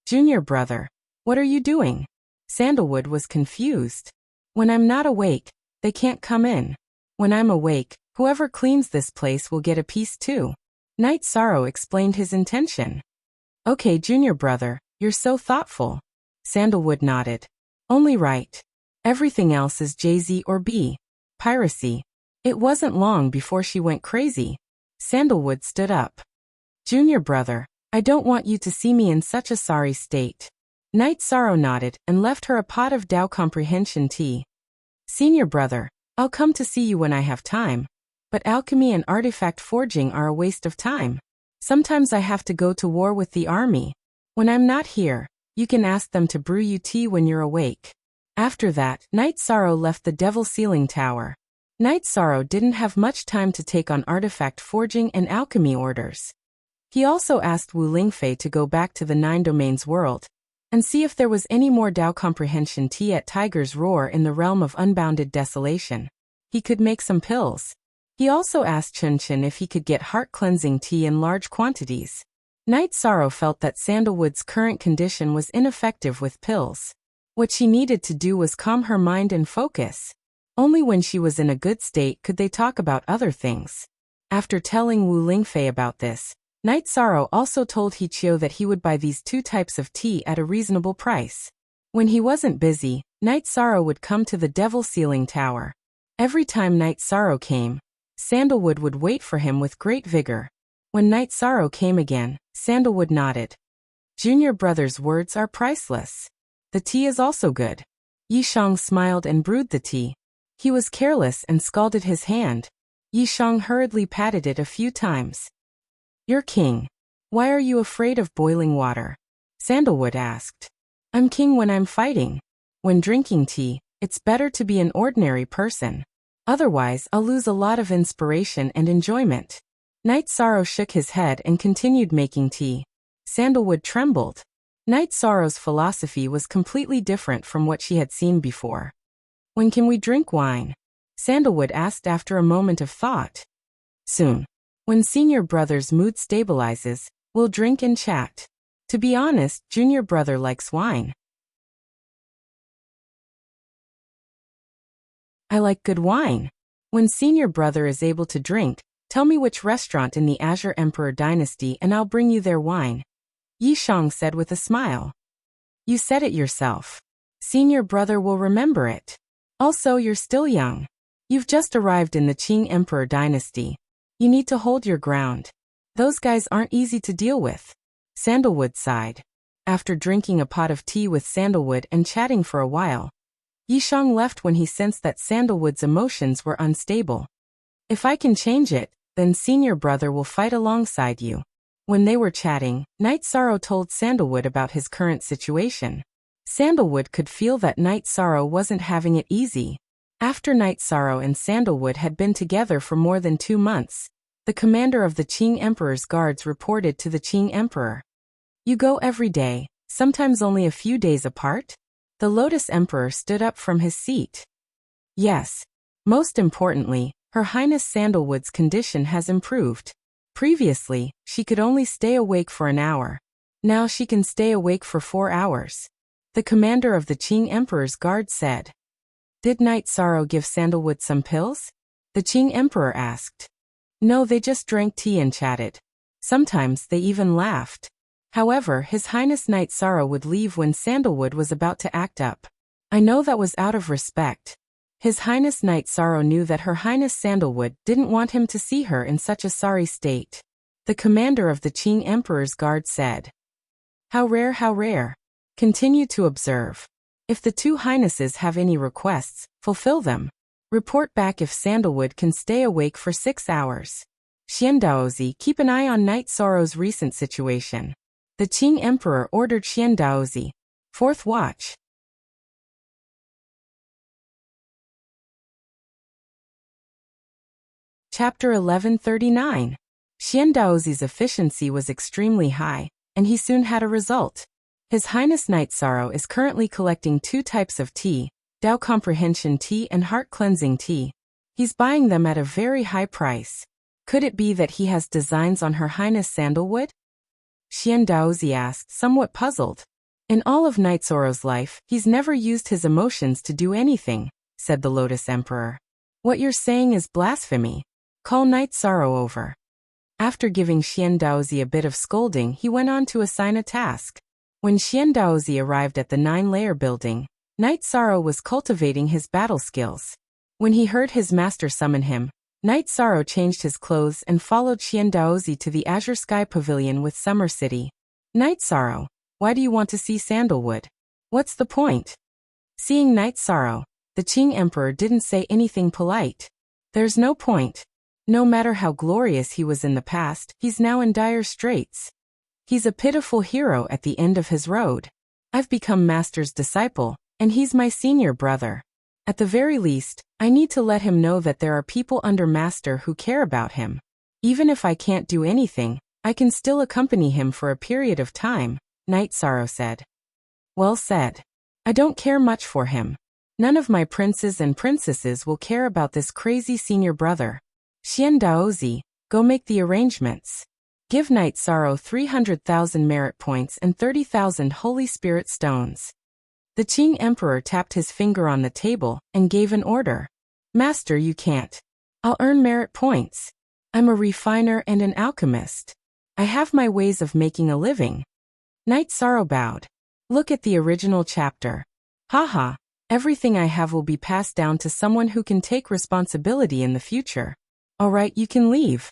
Junior brother, what are you doing? Sandalwood was confused. When I'm not awake, they can't come in. When I'm awake, whoever cleans this place will get a piece too. Night Sorrow explained his intention. Okay, junior brother, you're so thoughtful. Sandalwood nodded. Only right. Everything else is JZ or B. Piracy. It wasn't long before she went crazy. Sandalwood stood up. Junior brother, I don't want you to see me in such a sorry state. Night Sorrow nodded and left her a pot of Tao Comprehension tea. Senior brother, I'll come to see you when I have time. But alchemy and artifact forging are a waste of time. Sometimes I have to go to war with the army. When I'm not here, you can ask them to brew you tea when you're awake. After that, Night Sorrow left the Devil Sealing Tower. Night Sorrow didn't have much time to take on artifact forging and alchemy orders. He also asked Wu Lingfei to go back to the Nine Domains world and see if there was any more Dao Comprehension tea at Tiger's Roar in the realm of unbounded desolation. He could make some pills. He also asked Chun if he could get heart-cleansing tea in large quantities. Night Sorrow felt that Sandalwood's current condition was ineffective with pills. What she needed to do was calm her mind and focus. Only when she was in a good state could they talk about other things. After telling Wu Lingfei about this, Night Sorrow also told Hichio that he would buy these 2 types of tea at a reasonable price. When he wasn't busy, Night Sorrow would come to the Devil Sealing Tower. Every time Night Sorrow came, Sandalwood would wait for him with great vigor. When Night Sorrow came again, Sandalwood nodded. Junior brother's words are priceless. The tea is also good. Yishang smiled and brewed the tea. He was careless and scalded his hand. Yishang hurriedly patted it a few times. You're king. Why are you afraid of boiling water? Sandalwood asked. I'm king when I'm fighting. When drinking tea, it's better to be an ordinary person. Otherwise, I'll lose a lot of inspiration and enjoyment. Night Sorrow shook his head and continued making tea. Sandalwood trembled. Night Sorrow's philosophy was completely different from what she had seen before. When can we drink wine? Sandalwood asked after a moment of thought. Soon. When senior brother's mood stabilizes, we'll drink and chat. To be honest, junior brother likes wine. I like good wine. When senior brother is able to drink, tell me which restaurant in the Azure Emperor dynasty and I'll bring you their wine. Yishang said with a smile. You said it yourself. Senior brother will remember it. Also, you're still young. You've just arrived in the Qing Emperor dynasty. You need to hold your ground. Those guys aren't easy to deal with. Sandalwood sighed. After drinking a pot of tea with Sandalwood and chatting for a while, Yishang left when he sensed that Sandalwood's emotions were unstable. If I can change it, then senior brother will fight alongside you. When they were chatting, Night Sorrow told Sandalwood about his current situation. Sandalwood could feel that Night Sorrow wasn't having it easy. After Night Sorrow and Sandalwood had been together for more than 2 months, the commander of the Qing Emperor's guards reported to the Qing Emperor. You go every day, sometimes only a few days apart? The Lotus Emperor stood up from his seat. Yes. Most importantly, Her Highness Sandalwood's condition has improved. Previously, she could only stay awake for an hour. Now she can stay awake for 4 hours. The commander of the Qing Emperor's guard said. Did Night Sorrow give Sandalwood some pills? The Qing Emperor asked. No, they just drank tea and chatted. Sometimes they even laughed. However, His Highness Night Sorrow would leave when Sandalwood was about to act up. I know that was out of respect. His Highness Night Sorrow knew that Her Highness Sandalwood didn't want him to see her in such a sorry state. The commander of the Qing Emperor's guard said. How rare, how rare. Continue to observe. If the 2 highnesses have any requests, fulfill them. Report back if Sandalwood can stay awake for 6 hours. Xiandaozi, keep an eye on Night Sorrow's recent situation. The Qing Emperor ordered Xiandaozi. 4th watch. Chapter 1139. Xiandaozi's efficiency was extremely high, and he soon had a result. His Highness Night Sorrow is currently collecting 2 types of tea, Dao Comprehension tea and Heart Cleansing tea. He's buying them at a very high price. Could it be that he has designs on Her Highness Sandalwood? Xiandaozi asked, somewhat puzzled. In all of Night Sorrow's life, he's never used his emotions to do anything, said the Lotus Emperor. What you're saying is blasphemy. Call Night Sorrow over. After giving Xiandaozi a bit of scolding, he went on to assign a task. When Xiandaozi arrived at the 9-layer building, Night Sorrow was cultivating his battle skills. When he heard his master summon him, Night Sorrow changed his clothes and followed Xiandaozi to the Azure Sky Pavilion with Summer City. Night Sorrow, why do you want to see Sandalwood? What's the point? Seeing Night Sorrow, the Qing Emperor didn't say anything polite. There's no point. No matter how glorious he was in the past, he's now in dire straits. He's a pitiful hero at the end of his road. I've become Master's disciple, And he's my senior brother. At the very least, I need to let him know that there are people under Master who care about him. Even if I can't do anything, I can still accompany him for a period of time, Night Sorrow said. Well said. I don't care much for him. None of my princes and princesses will care about this crazy senior brother. Xian Daozi, go make the arrangements. Give Night Sorrow 300,000 merit points and 30,000 Holy Spirit stones. The Qing Emperor tapped his finger on the table and gave an order. Master, you can't. I'll earn merit points. I'm a refiner and an alchemist. I have my ways of making a living. Night Sorrow bowed. Look at the original chapter. Haha, everything I have will be passed down to someone who can take responsibility in the future. All right, you can leave.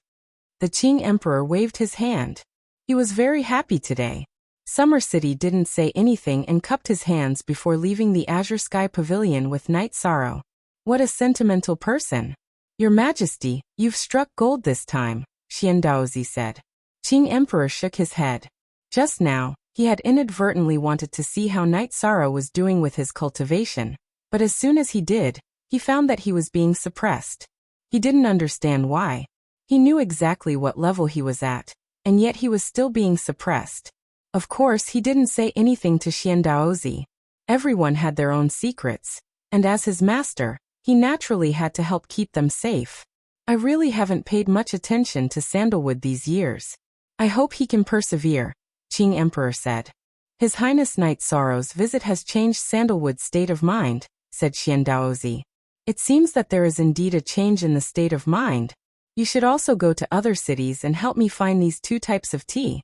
The Qing Emperor waved his hand. He was very happy today. Summer City didn't say anything and cupped his hands before leaving the Azure Sky Pavilion with Night Sorrow. What a sentimental person. Your Majesty, you've struck gold this time, Xian Daozi said. Qing Emperor shook his head. Just now, he had inadvertently wanted to see how Night Sorrow was doing with his cultivation, but as soon as he did, he found that he was being suppressed. He didn't understand why. He knew exactly what level he was at, and yet he was still being suppressed. Of course, he didn't say anything to Xian Daozi. Everyone had their own secrets, and as his master, he naturally had to help keep them safe. I really haven't paid much attention to Sandalwood these years. I hope he can persevere, Qing Emperor said. His Highness Night Sorrow's visit has changed Sandalwood's state of mind, said Xian Daozi. It seems that there is indeed a change in the state of mind. You should also go to other cities and help me find these two types of tea.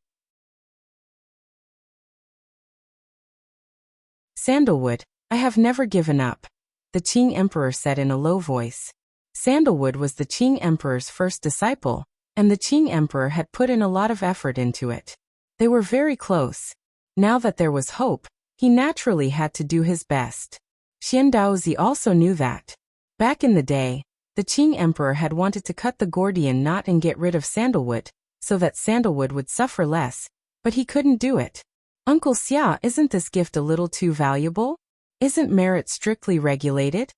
Sandalwood, I have never given up, the Qing Emperor said in a low voice. Sandalwood was the Qing Emperor's first disciple, and the Qing Emperor had put in a lot of effort into it. They were very close. Now that there was hope, he naturally had to do his best. Xian Daozi also knew that. Back in the day, the Qing Emperor had wanted to cut the Gordian knot and get rid of Sandalwood, so that Sandalwood would suffer less, but he couldn't do it. Uncle Xia, isn't this gift a little too valuable? Isn't merit strictly regulated?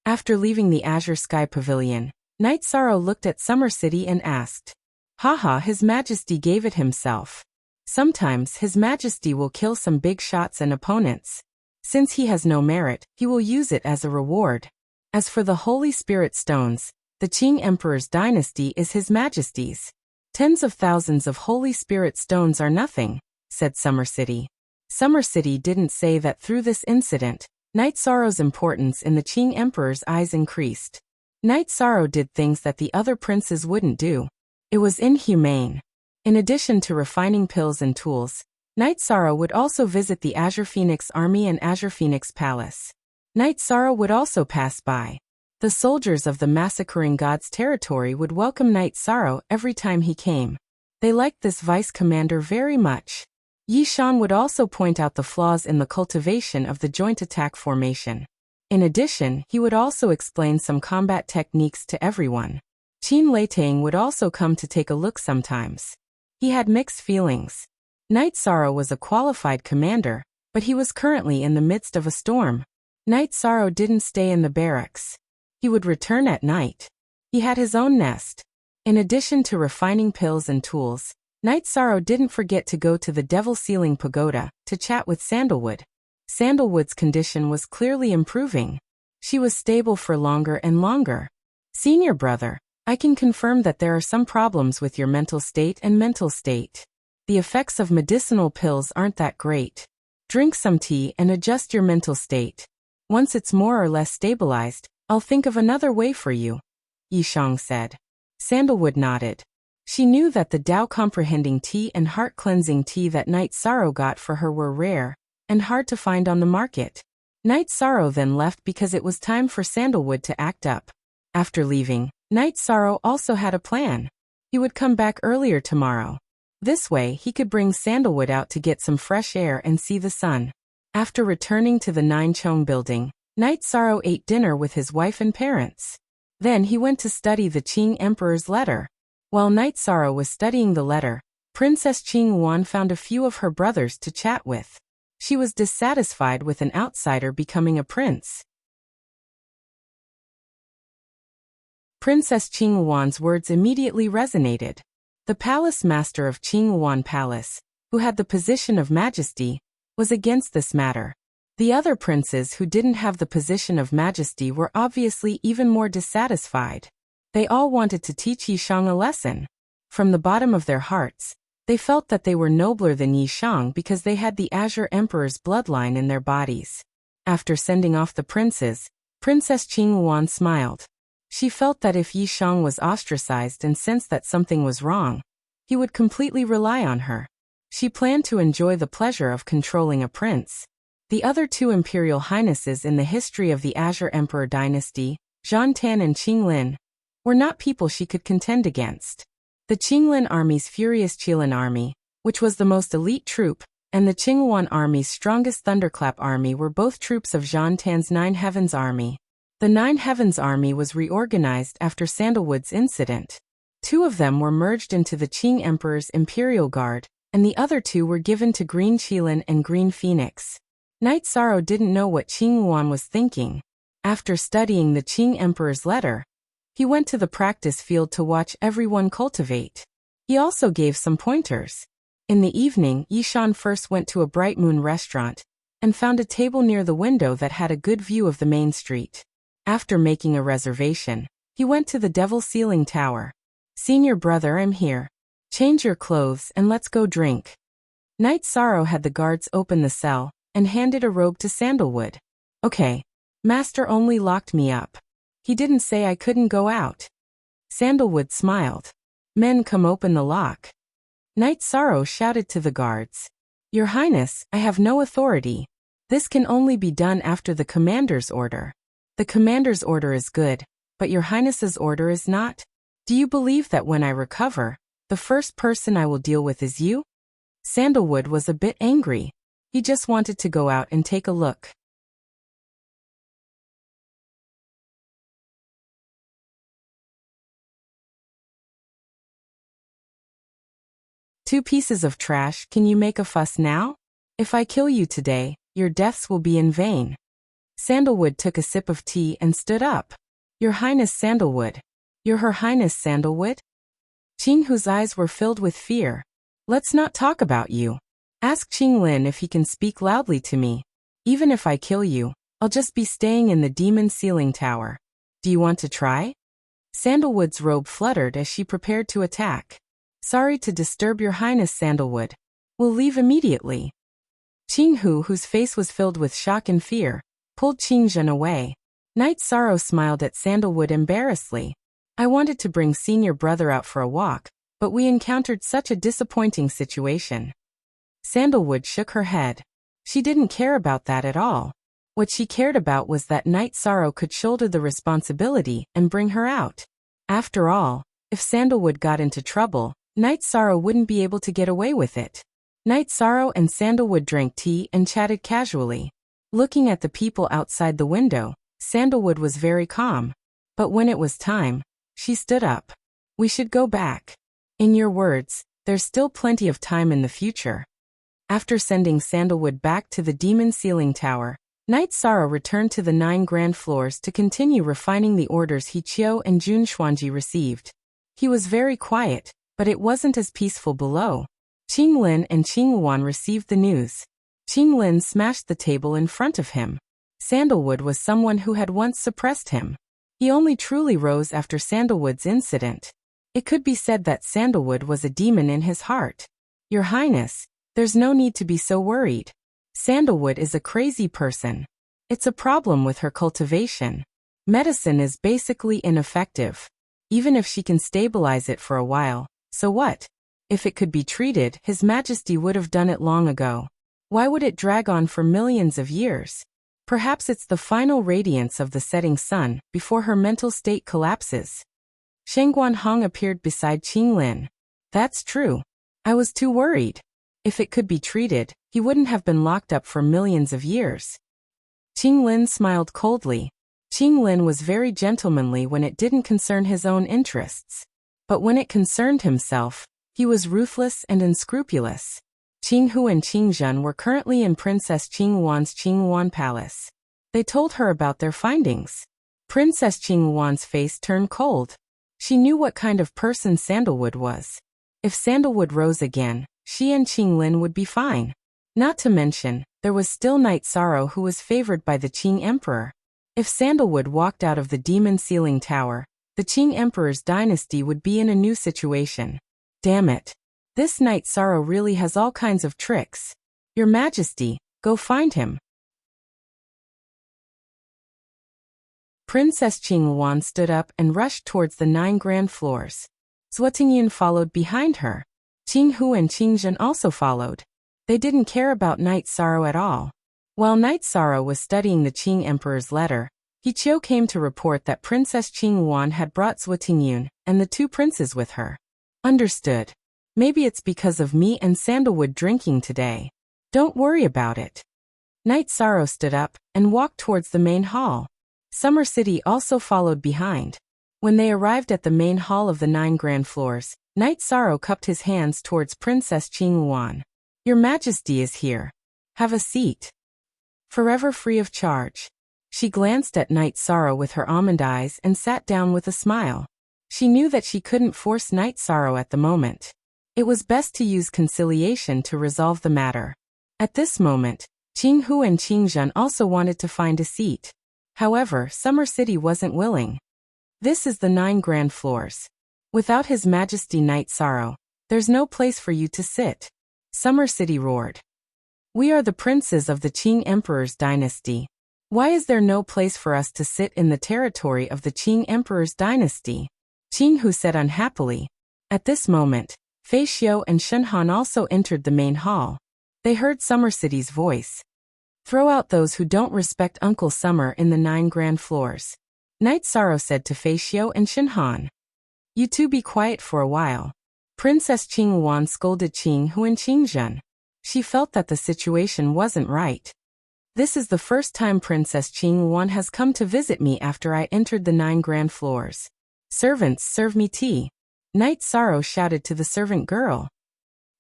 After leaving the Azure Sky Pavilion, Night Sorrow looked at Summer City and asked. Haha, His Majesty gave it himself. Sometimes His Majesty will kill some big shots and opponents. Since he has no merit, he will use it as a reward. As for the Holy Spirit stones, the Qing Emperor's dynasty is His Majesty's. Tens of thousands of Holy Spirit stones are nothing, said Summer City. Summer City didn't say that through this incident, Night Sorrow's importance in the Qing Emperor's eyes increased. Night Sorrow did things that the other princes wouldn't do. It was inhumane. In addition to refining pills and tools, Night Sorrow would also visit the Azure Phoenix Army and Azure Phoenix Palace. Night Sorrow would also pass by. The soldiers of the Massacring Gods territory would welcome Night Sorrow every time he came. They liked this vice commander very much. Yi Shan would also point out the flaws in the cultivation of the joint attack formation. In addition, he would also explain some combat techniques to everyone. Qin Leitang would also come to take a look sometimes. He had mixed feelings. Night Sorrow was a qualified commander, but he was currently in the midst of a storm. Night Sorrow didn't stay in the barracks. He would return at night. He had his own nest. In addition to refining pills and tools, Night Sorrow didn't forget to go to the Devil Ceiling Pagoda to chat with Sandalwood. Sandalwood's condition was clearly improving. She was stable for longer and longer. Senior brother, I can confirm that there are some problems with your mental state and mental state. The effects of medicinal pills aren't that great. Drink some tea and adjust your mental state. Once it's more or less stabilized, I'll think of another way for you, Yi Shang said. Sandalwood nodded. She knew that the Tao comprehending tea and heart cleansing tea that Night Sorrow got for her were rare and hard to find on the market. Night Sorrow then left because it was time for Sandalwood to act up. After leaving, Night Sorrow also had a plan. He would come back earlier tomorrow. This way he could bring Sandalwood out to get some fresh air and see the sun. After returning to the Nine Chong building, Night Sorrow ate dinner with his wife and parents. Then he went to study the Qing Emperor's letter. While Night Sorrow was studying the letter, Princess Qing Wan found a few of her brothers to chat with. She was dissatisfied with an outsider becoming a prince. Princess Qingyuan's words immediately resonated. The palace master of Qingyuan Palace, who had the position of majesty, was against this matter. The other princes who didn't have the position of majesty were obviously even more dissatisfied. They all wanted to teach Yishang a lesson. From the bottom of their hearts, they felt that they were nobler than Yishang because they had the Azure Emperor's bloodline in their bodies. After sending off the princes, Princess Qingyuan smiled. She felt that if Yishang was ostracized and sensed that something was wrong, he would completely rely on her. She planned to enjoy the pleasure of controlling a prince. The other two imperial highnesses in the history of the Azure Emperor dynasty, Zhan Tan and Qinglin, were not people she could contend against. The Qinglin army's furious Qilin army, which was the most elite troop, and the Qingyuan army's strongest Thunderclap army were both troops of Zhan Tan's Nine Heavens army. The Nine Heavens army was reorganized after Sandalwood's incident. Two of them were merged into the Qing Emperor's Imperial Guard, and the other two were given to Green Qilin and Green Phoenix. Knight Sorrow didn't know what Qingyuan was thinking. After studying the Qing Emperor's letter, he went to the practice field to watch everyone cultivate. He also gave some pointers. In the evening, Yishan first went to a Bright Moon restaurant and found a table near the window that had a good view of the main street. After making a reservation, he went to the Devil Ceiling Tower. "Senior brother, I'm here. Change your clothes and let's go drink." Knight Sorrow had the guards open the cell and handed a robe to Sandalwood. "Okay. Master only locked me up. He didn't say I couldn't go out." Sandalwood smiled. "Men, come open the lock." Knight Sorrow shouted to the guards. "Your Highness, I have no authority. This can only be done after the commander's order." "The commander's order is good, but your Highness's order is not? Do you believe that when I recover, the first person I will deal with is you?" Sandalwood was a bit angry. He just wanted to go out and take a look. "Two pieces of trash, can you make a fuss now? If I kill you today, your deaths will be in vain." Sandalwood took a sip of tea and stood up. "Your Highness Sandalwood. You're Her Highness Sandalwood?" Qing, whose eyes were filled with fear. "Let's not talk about you. Ask Qinglin if he can speak loudly to me. Even if I kill you, I'll just be staying in the Demon Ceiling Tower. Do you want to try?" Sandalwood's robe fluttered as she prepared to attack. "Sorry to disturb your Highness Sandalwood. We'll leave immediately." Qinghu, whose face was filled with shock and fear, pulled Qingzhen away. Knight Sorrow smiled at Sandalwood embarrassedly. "I wanted to bring senior brother out for a walk, but we encountered such a disappointing situation." Sandalwood shook her head. She didn't care about that at all. What she cared about was that Knight Sorrow could shoulder the responsibility and bring her out. After all, if Sandalwood got into trouble, Knight Sorrow wouldn't be able to get away with it. Knight Sorrow and Sandalwood drank tea and chatted casually. Looking at the people outside the window, Sandalwood was very calm. But when it was time, she stood up. "We should go back. In your words, there's still plenty of time in the future." After sending Sandalwood back to the Demon Ceiling Tower, Knight Sorrow returned to the 9 grand floors to continue refining the orders He Qiu and Jun Xuanji received. He was very quiet, but it wasn't as peaceful below. Qinglin and Qingyuan received the news. Qinglin smashed the table in front of him. Sandalwood was someone who had once suppressed him. He only truly rose after Sandalwood's incident. It could be said that Sandalwood was a demon in his heart. "Your Highness, there's no need to be so worried. Sandalwood is a crazy person. It's a problem with her cultivation. Medicine is basically ineffective. Even if she can stabilize it for a while, so what? If it could be treated, His Majesty would have done it long ago. Why would it drag on for millions of years? Perhaps it's the final radiance of the setting sun before her mental state collapses." Shengguan Hong appeared beside Qinglin. "That's true. I was too worried. If it could be treated, he wouldn't have been locked up for millions of years." Qinglin smiled coldly. Qinglin was very gentlemanly when it didn't concern his own interests. But when it concerned himself, he was ruthless and unscrupulous. Qing Hu and Qing Zhen were currently in Princess Qing Wan's Qing Wan Palace. They told her about their findings. Princess Qing Wan's face turned cold. She knew what kind of person Sandalwood was. If Sandalwood rose again, she and Qing Lin would be fine. Not to mention, there was still Night Sorrow, who was favored by the Qing Emperor. If Sandalwood walked out of the Demon Ceiling Tower, the Qing Emperor's dynasty would be in a new situation. Damn it. This Night Sorrow really has all kinds of tricks. Your Majesty, go find him. Princess Qing Wan stood up and rushed towards the 9 grand floors. Zhuo Tingyun followed behind her. Qing Hu and Qing Zhen also followed. They didn't care about Night Sorrow at all. While Night Sorrow was studying the Qing Emperor's letter, Hiqiu came to report that Princess Qing Wan had brought Zhuo Tingyun and the 2 princes with her. Understood. Maybe it's because of me and Sandalwood drinking today. Don't worry about it. Night Sorrow stood up and walked towards the main hall. Summer City also followed behind. When they arrived at the main hall of the 9 grand floors, Night Sorrow cupped his hands towards Princess Qing Wan. Your Majesty is here. Have a seat. Forever free of charge. She glanced at Night Sorrow with her almond eyes and sat down with a smile. She knew that she couldn't force Night Sorrow at the moment. It was best to use conciliation to resolve the matter. At this moment, Qing Hu and Qing Zhen also wanted to find a seat. However, Summer City wasn't willing. This is the 9 grand floors. Without His Majesty Night Sorrow, there's no place for you to sit. Summer City roared. We are the princes of the Qing Emperor's dynasty. Why is there no place for us to sit in the territory of the Qing Emperor's dynasty? Qing Hu said unhappily. At this moment, Fei Xiu and Shen Han also entered the main hall. They heard Summer City's voice. Throw out those who don't respect Uncle Summer in the 9 grand floors. Night Sorrow said to Fei Xiu and Shen Han. You two be quiet for a while. Princess Qing Wan scolded Qing Hu and Qing Zhen. She felt that the situation wasn't right. This is the first time Princess Qing Wan has come to visit me after I entered the 9 grand floors. Servants, serve me tea. Night Sorrow shouted to the servant girl.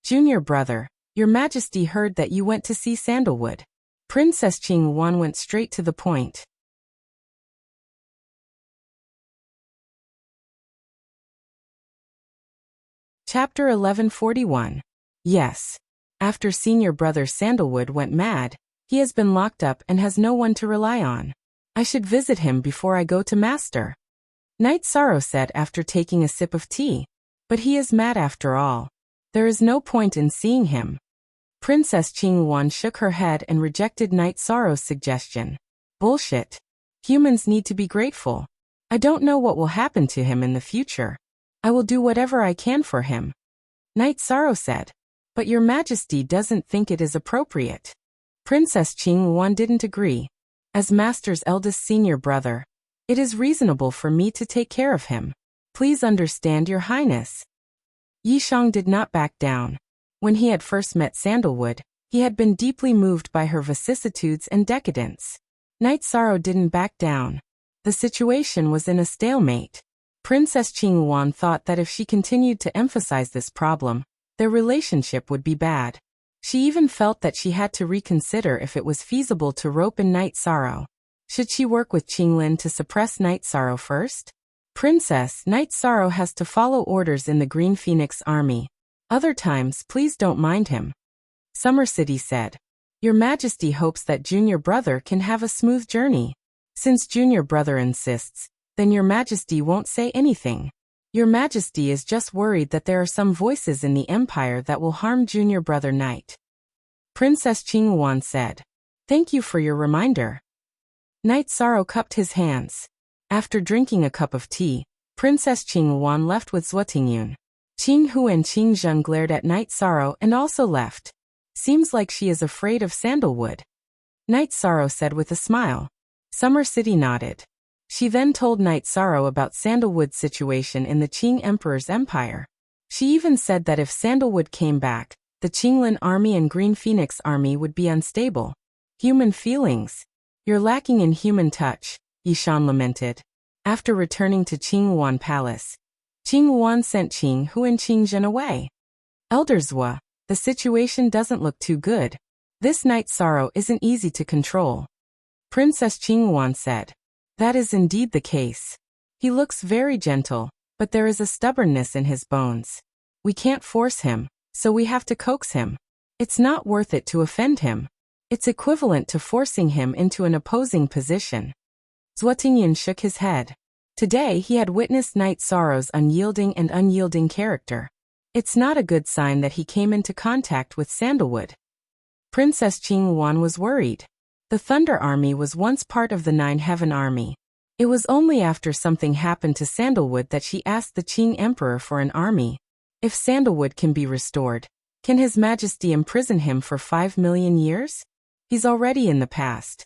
Junior brother, Your Majesty heard that you went to see Sandalwood. Princess Qing Wan went straight to the point. Chapter 1141. Yes. After senior brother Sandalwood went mad, he has been locked up and has no one to rely on. I should visit him before I go to Master. Night Sorrow said after taking a sip of tea. But he is mad after all. There is no point in seeing him. Princess Qing Wan shook her head and rejected Night Sorrow's suggestion. Bullshit. Humans need to be grateful. I don't know what will happen to him in the future. I will do whatever I can for him. Night Sorrow said. But Your Majesty doesn't think it is appropriate. Princess Qing Wan didn't agree. As Master's eldest senior brother, it is reasonable for me to take care of him. Please understand, Your Highness. Yishang did not back down. When he had first met Sandalwood, he had been deeply moved by her vicissitudes and decadence. Night Sorrow didn't back down. The situation was in a stalemate. Princess Qing Wan thought that if she continued to emphasize this problem, their relationship would be bad. She even felt that she had to reconsider if it was feasible to rope in Night Sorrow. Should she work with Qinglin to suppress Night Sorrow first? Princess, Night Sorrow has to follow orders in the Green Phoenix Army. Other times, please don't mind him. Summer City said. Your Majesty hopes that Junior Brother can have a smooth journey. Since Junior Brother insists, then Your Majesty won't say anything. Your Majesty is just worried that there are some voices in the Empire that will harm Junior Brother Night. Princess Qing Wan said. Thank you for your reminder. Night Sorrow cupped his hands. After drinking a cup of tea, Princess Qing Wan left with Zhuo Tingyun. Qing Hu and Qing Zhen glared at Night Sorrow and also left. Seems like she is afraid of Sandalwood. Night Sorrow said with a smile. Summer City nodded. She then told Night Sorrow about Sandalwood's situation in the Qing Emperor's empire. She even said that if Sandalwood came back, the Qinglin army and Green Phoenix army would be unstable. Human feelings. You're lacking in human touch, Yishan lamented. After returning to Qing Wan Palace, Qing Wan sent Qing Hu and Qing Zhen away. Elder Zhuo, The situation doesn't look too good. This Night Sorrow isn't easy to control. Princess Qinghuan said. That is indeed the case. He looks very gentle, but there is a stubbornness in his bones. We can't force him, so we have to coax him. It's not worth it to offend him. It's equivalent to forcing him into an opposing position. Zhuo Tingyan shook his head. Today he had witnessed Night Sorrow's unyielding character. It's not a good sign that he came into contact with sandalwood. Princess Qinghuan was worried. The Thunder Army was once part of the Nine Heaven Army. It was only after something happened to Sandalwood that she asked the Qing Emperor for an army. If Sandalwood can be restored, can His Majesty imprison him for 5 million years? He's already in the past.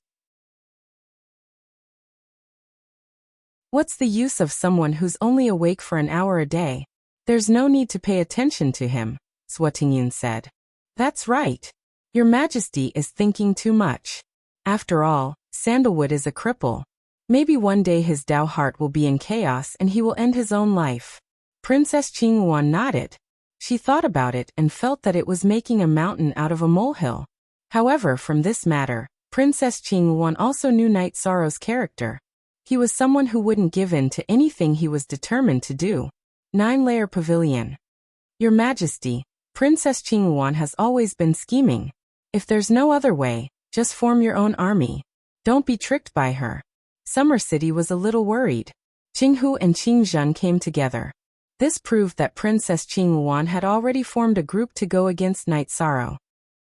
What's the use of someone who's only awake for an hour a day? There's no need to pay attention to him, Zhuo Tingyan said. That's right. Your Majesty is thinking too much. After all, Sandalwood is a cripple. Maybe one day his Tao heart will be in chaos and he will end his own life. Princess Qinghuan nodded. She thought about it and felt that it was making a mountain out of a molehill. However, from this matter, Princess Qinghuan also knew Night Sorrow's character. He was someone who wouldn't give in to anything he was determined to do. 9-layer pavilion. Your Majesty, Princess Qinghuan has always been scheming. If there's no other way, just form your own army. Don't be tricked by her. Summer City was a little worried. Qinghu and Qingzhen came together. This proved that Princess Qinghuan had already formed a group to go against Night Sorrow.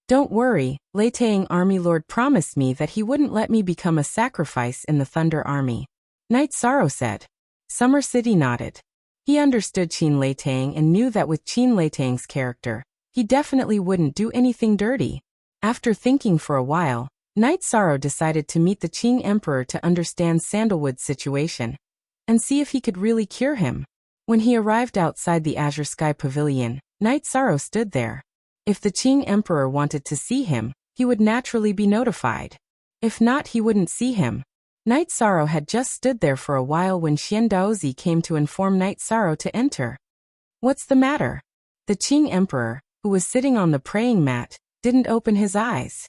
Don't worry, Lei Tang Army Lord promised me that he wouldn't let me become a sacrifice in the Thunder Army. Night Sorrow said. Summer City nodded. He understood Qin Lei Tang and knew that with Qin Lei Tang's character, he definitely wouldn't do anything dirty. After thinking for a while, Night Sorrow decided to meet the Qing Emperor to understand Sandalwood's situation and see if he could really cure him. When he arrived outside the Azure Sky Pavilion, Night Sorrow stood there. If the Qing Emperor wanted to see him, he would naturally be notified. If not, he wouldn't see him. Night Sorrow had just stood there for a while when Xian Daozi came to inform Night Sorrow to enter. What's the matter? The Qing Emperor, who was sitting on the praying mat, didn't open his eyes.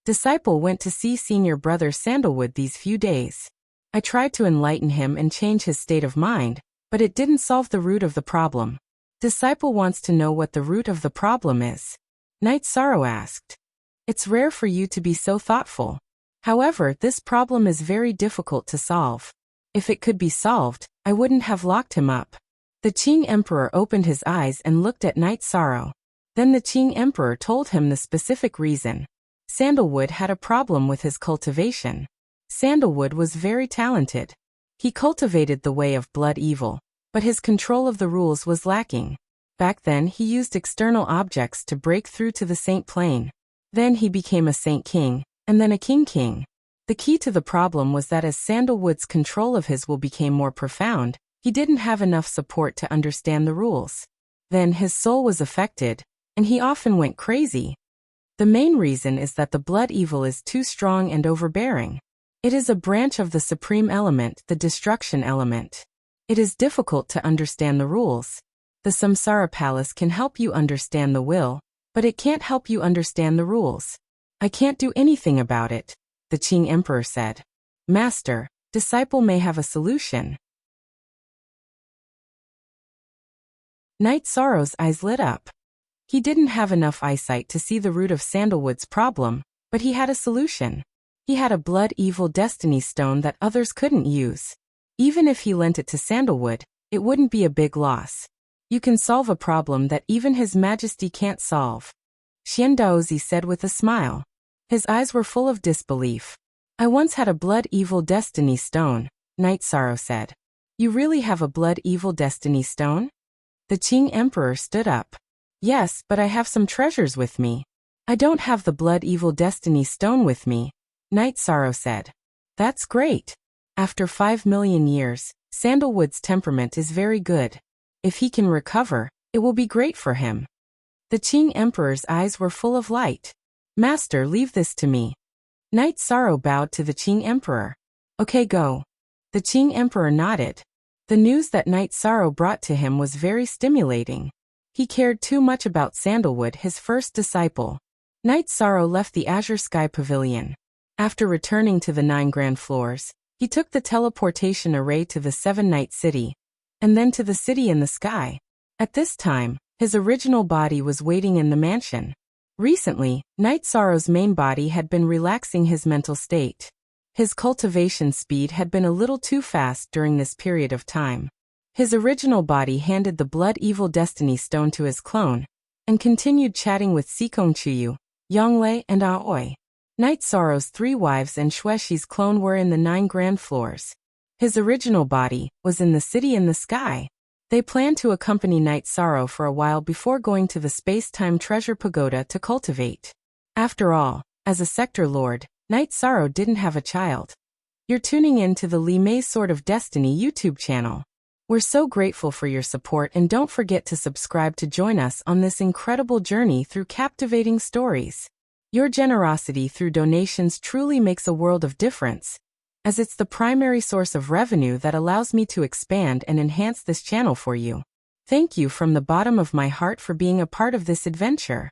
Disciple went to see senior brother Sandalwood these few days. I tried to enlighten him and change his state of mind, but it didn't solve the root of the problem. Disciple wants to know what the root of the problem is. Night Sorrow asked. It's rare for you to be so thoughtful. However, this problem is very difficult to solve. If it could be solved, I wouldn't have locked him up. The Qing Emperor opened his eyes and looked at Night Sorrow. Then the Qing Emperor told him the specific reason. Sandalwood had a problem with his cultivation. Sandalwood was very talented. He cultivated the way of blood evil, but his control of the rules was lacking. Back then he used external objects to break through to the Saint Plane. Then he became a Saint King, and then a King. The key to the problem was that as Sandalwood's control of his will became more profound, he didn't have enough support to understand the rules. Then his soul was affected, and he often went crazy. The main reason is that the blood evil is too strong and overbearing. It is a branch of the supreme element, the destruction element. It is difficult to understand the rules. The Samsara Palace can help you understand the will, but it can't help you understand the rules. I can't do anything about it, the Qing Emperor said. Master, disciple may have a solution. Night Sorrow's eyes lit up. He didn't have enough eyesight to see the root of Sandalwood's problem, but he had a solution. He had a blood evil destiny stone that others couldn't use. Even if he lent it to Sandalwood, it wouldn't be a big loss. You can solve a problem that even His Majesty can't solve. Xian Daozi said with a smile. His eyes were full of disbelief. I once had a blood evil destiny stone, Night Sorrow said. You really have a blood evil destiny stone? The Qing Emperor stood up. Yes, but I have some treasures with me. I don't have the blood evil destiny stone with me, Night Sorrow said. That's great. After 5 million years, Sandalwood's temperament is very good. If he can recover, it will be great for him. The Qing Emperor's eyes were full of light. Master, leave this to me. Night Sorrow bowed to the Qing Emperor. Okay, go. The Qing Emperor nodded. The news that Night Sorrow brought to him was very stimulating. He cared too much about Sandalwood, his first disciple. Night Sorrow left the Azure Sky Pavilion. After returning to the 9 Grand Floors, he took the teleportation array to the 7 Night City, and then to the city in the sky. At this time, his original body was waiting in the mansion. Recently, Night Sorrow's main body had been relaxing his mental state. His cultivation speed had been a little too fast during this period of time. His original body handed the Blood Evil Destiny Stone to his clone, and continued chatting with Sikongchuyu, Yonglei, and Aoi. Night Sorrow's 3 wives and Shuexi's clone were in the 9 Grand Floors. His original body was in the city in the sky. They planned to accompany Night Sorrow for a while before going to the Space-Time Treasure Pagoda to cultivate. After all, as a Sector Lord, Night Sorrow didn't have a child. You're tuning in to the Li Mei Sword of Destiny YouTube channel. We're so grateful for your support, and don't forget to subscribe to join us on this incredible journey through captivating stories. Your generosity through donations truly makes a world of difference, as it's the primary source of revenue that allows me to expand and enhance this channel for you. Thank you from the bottom of my heart for being a part of this adventure.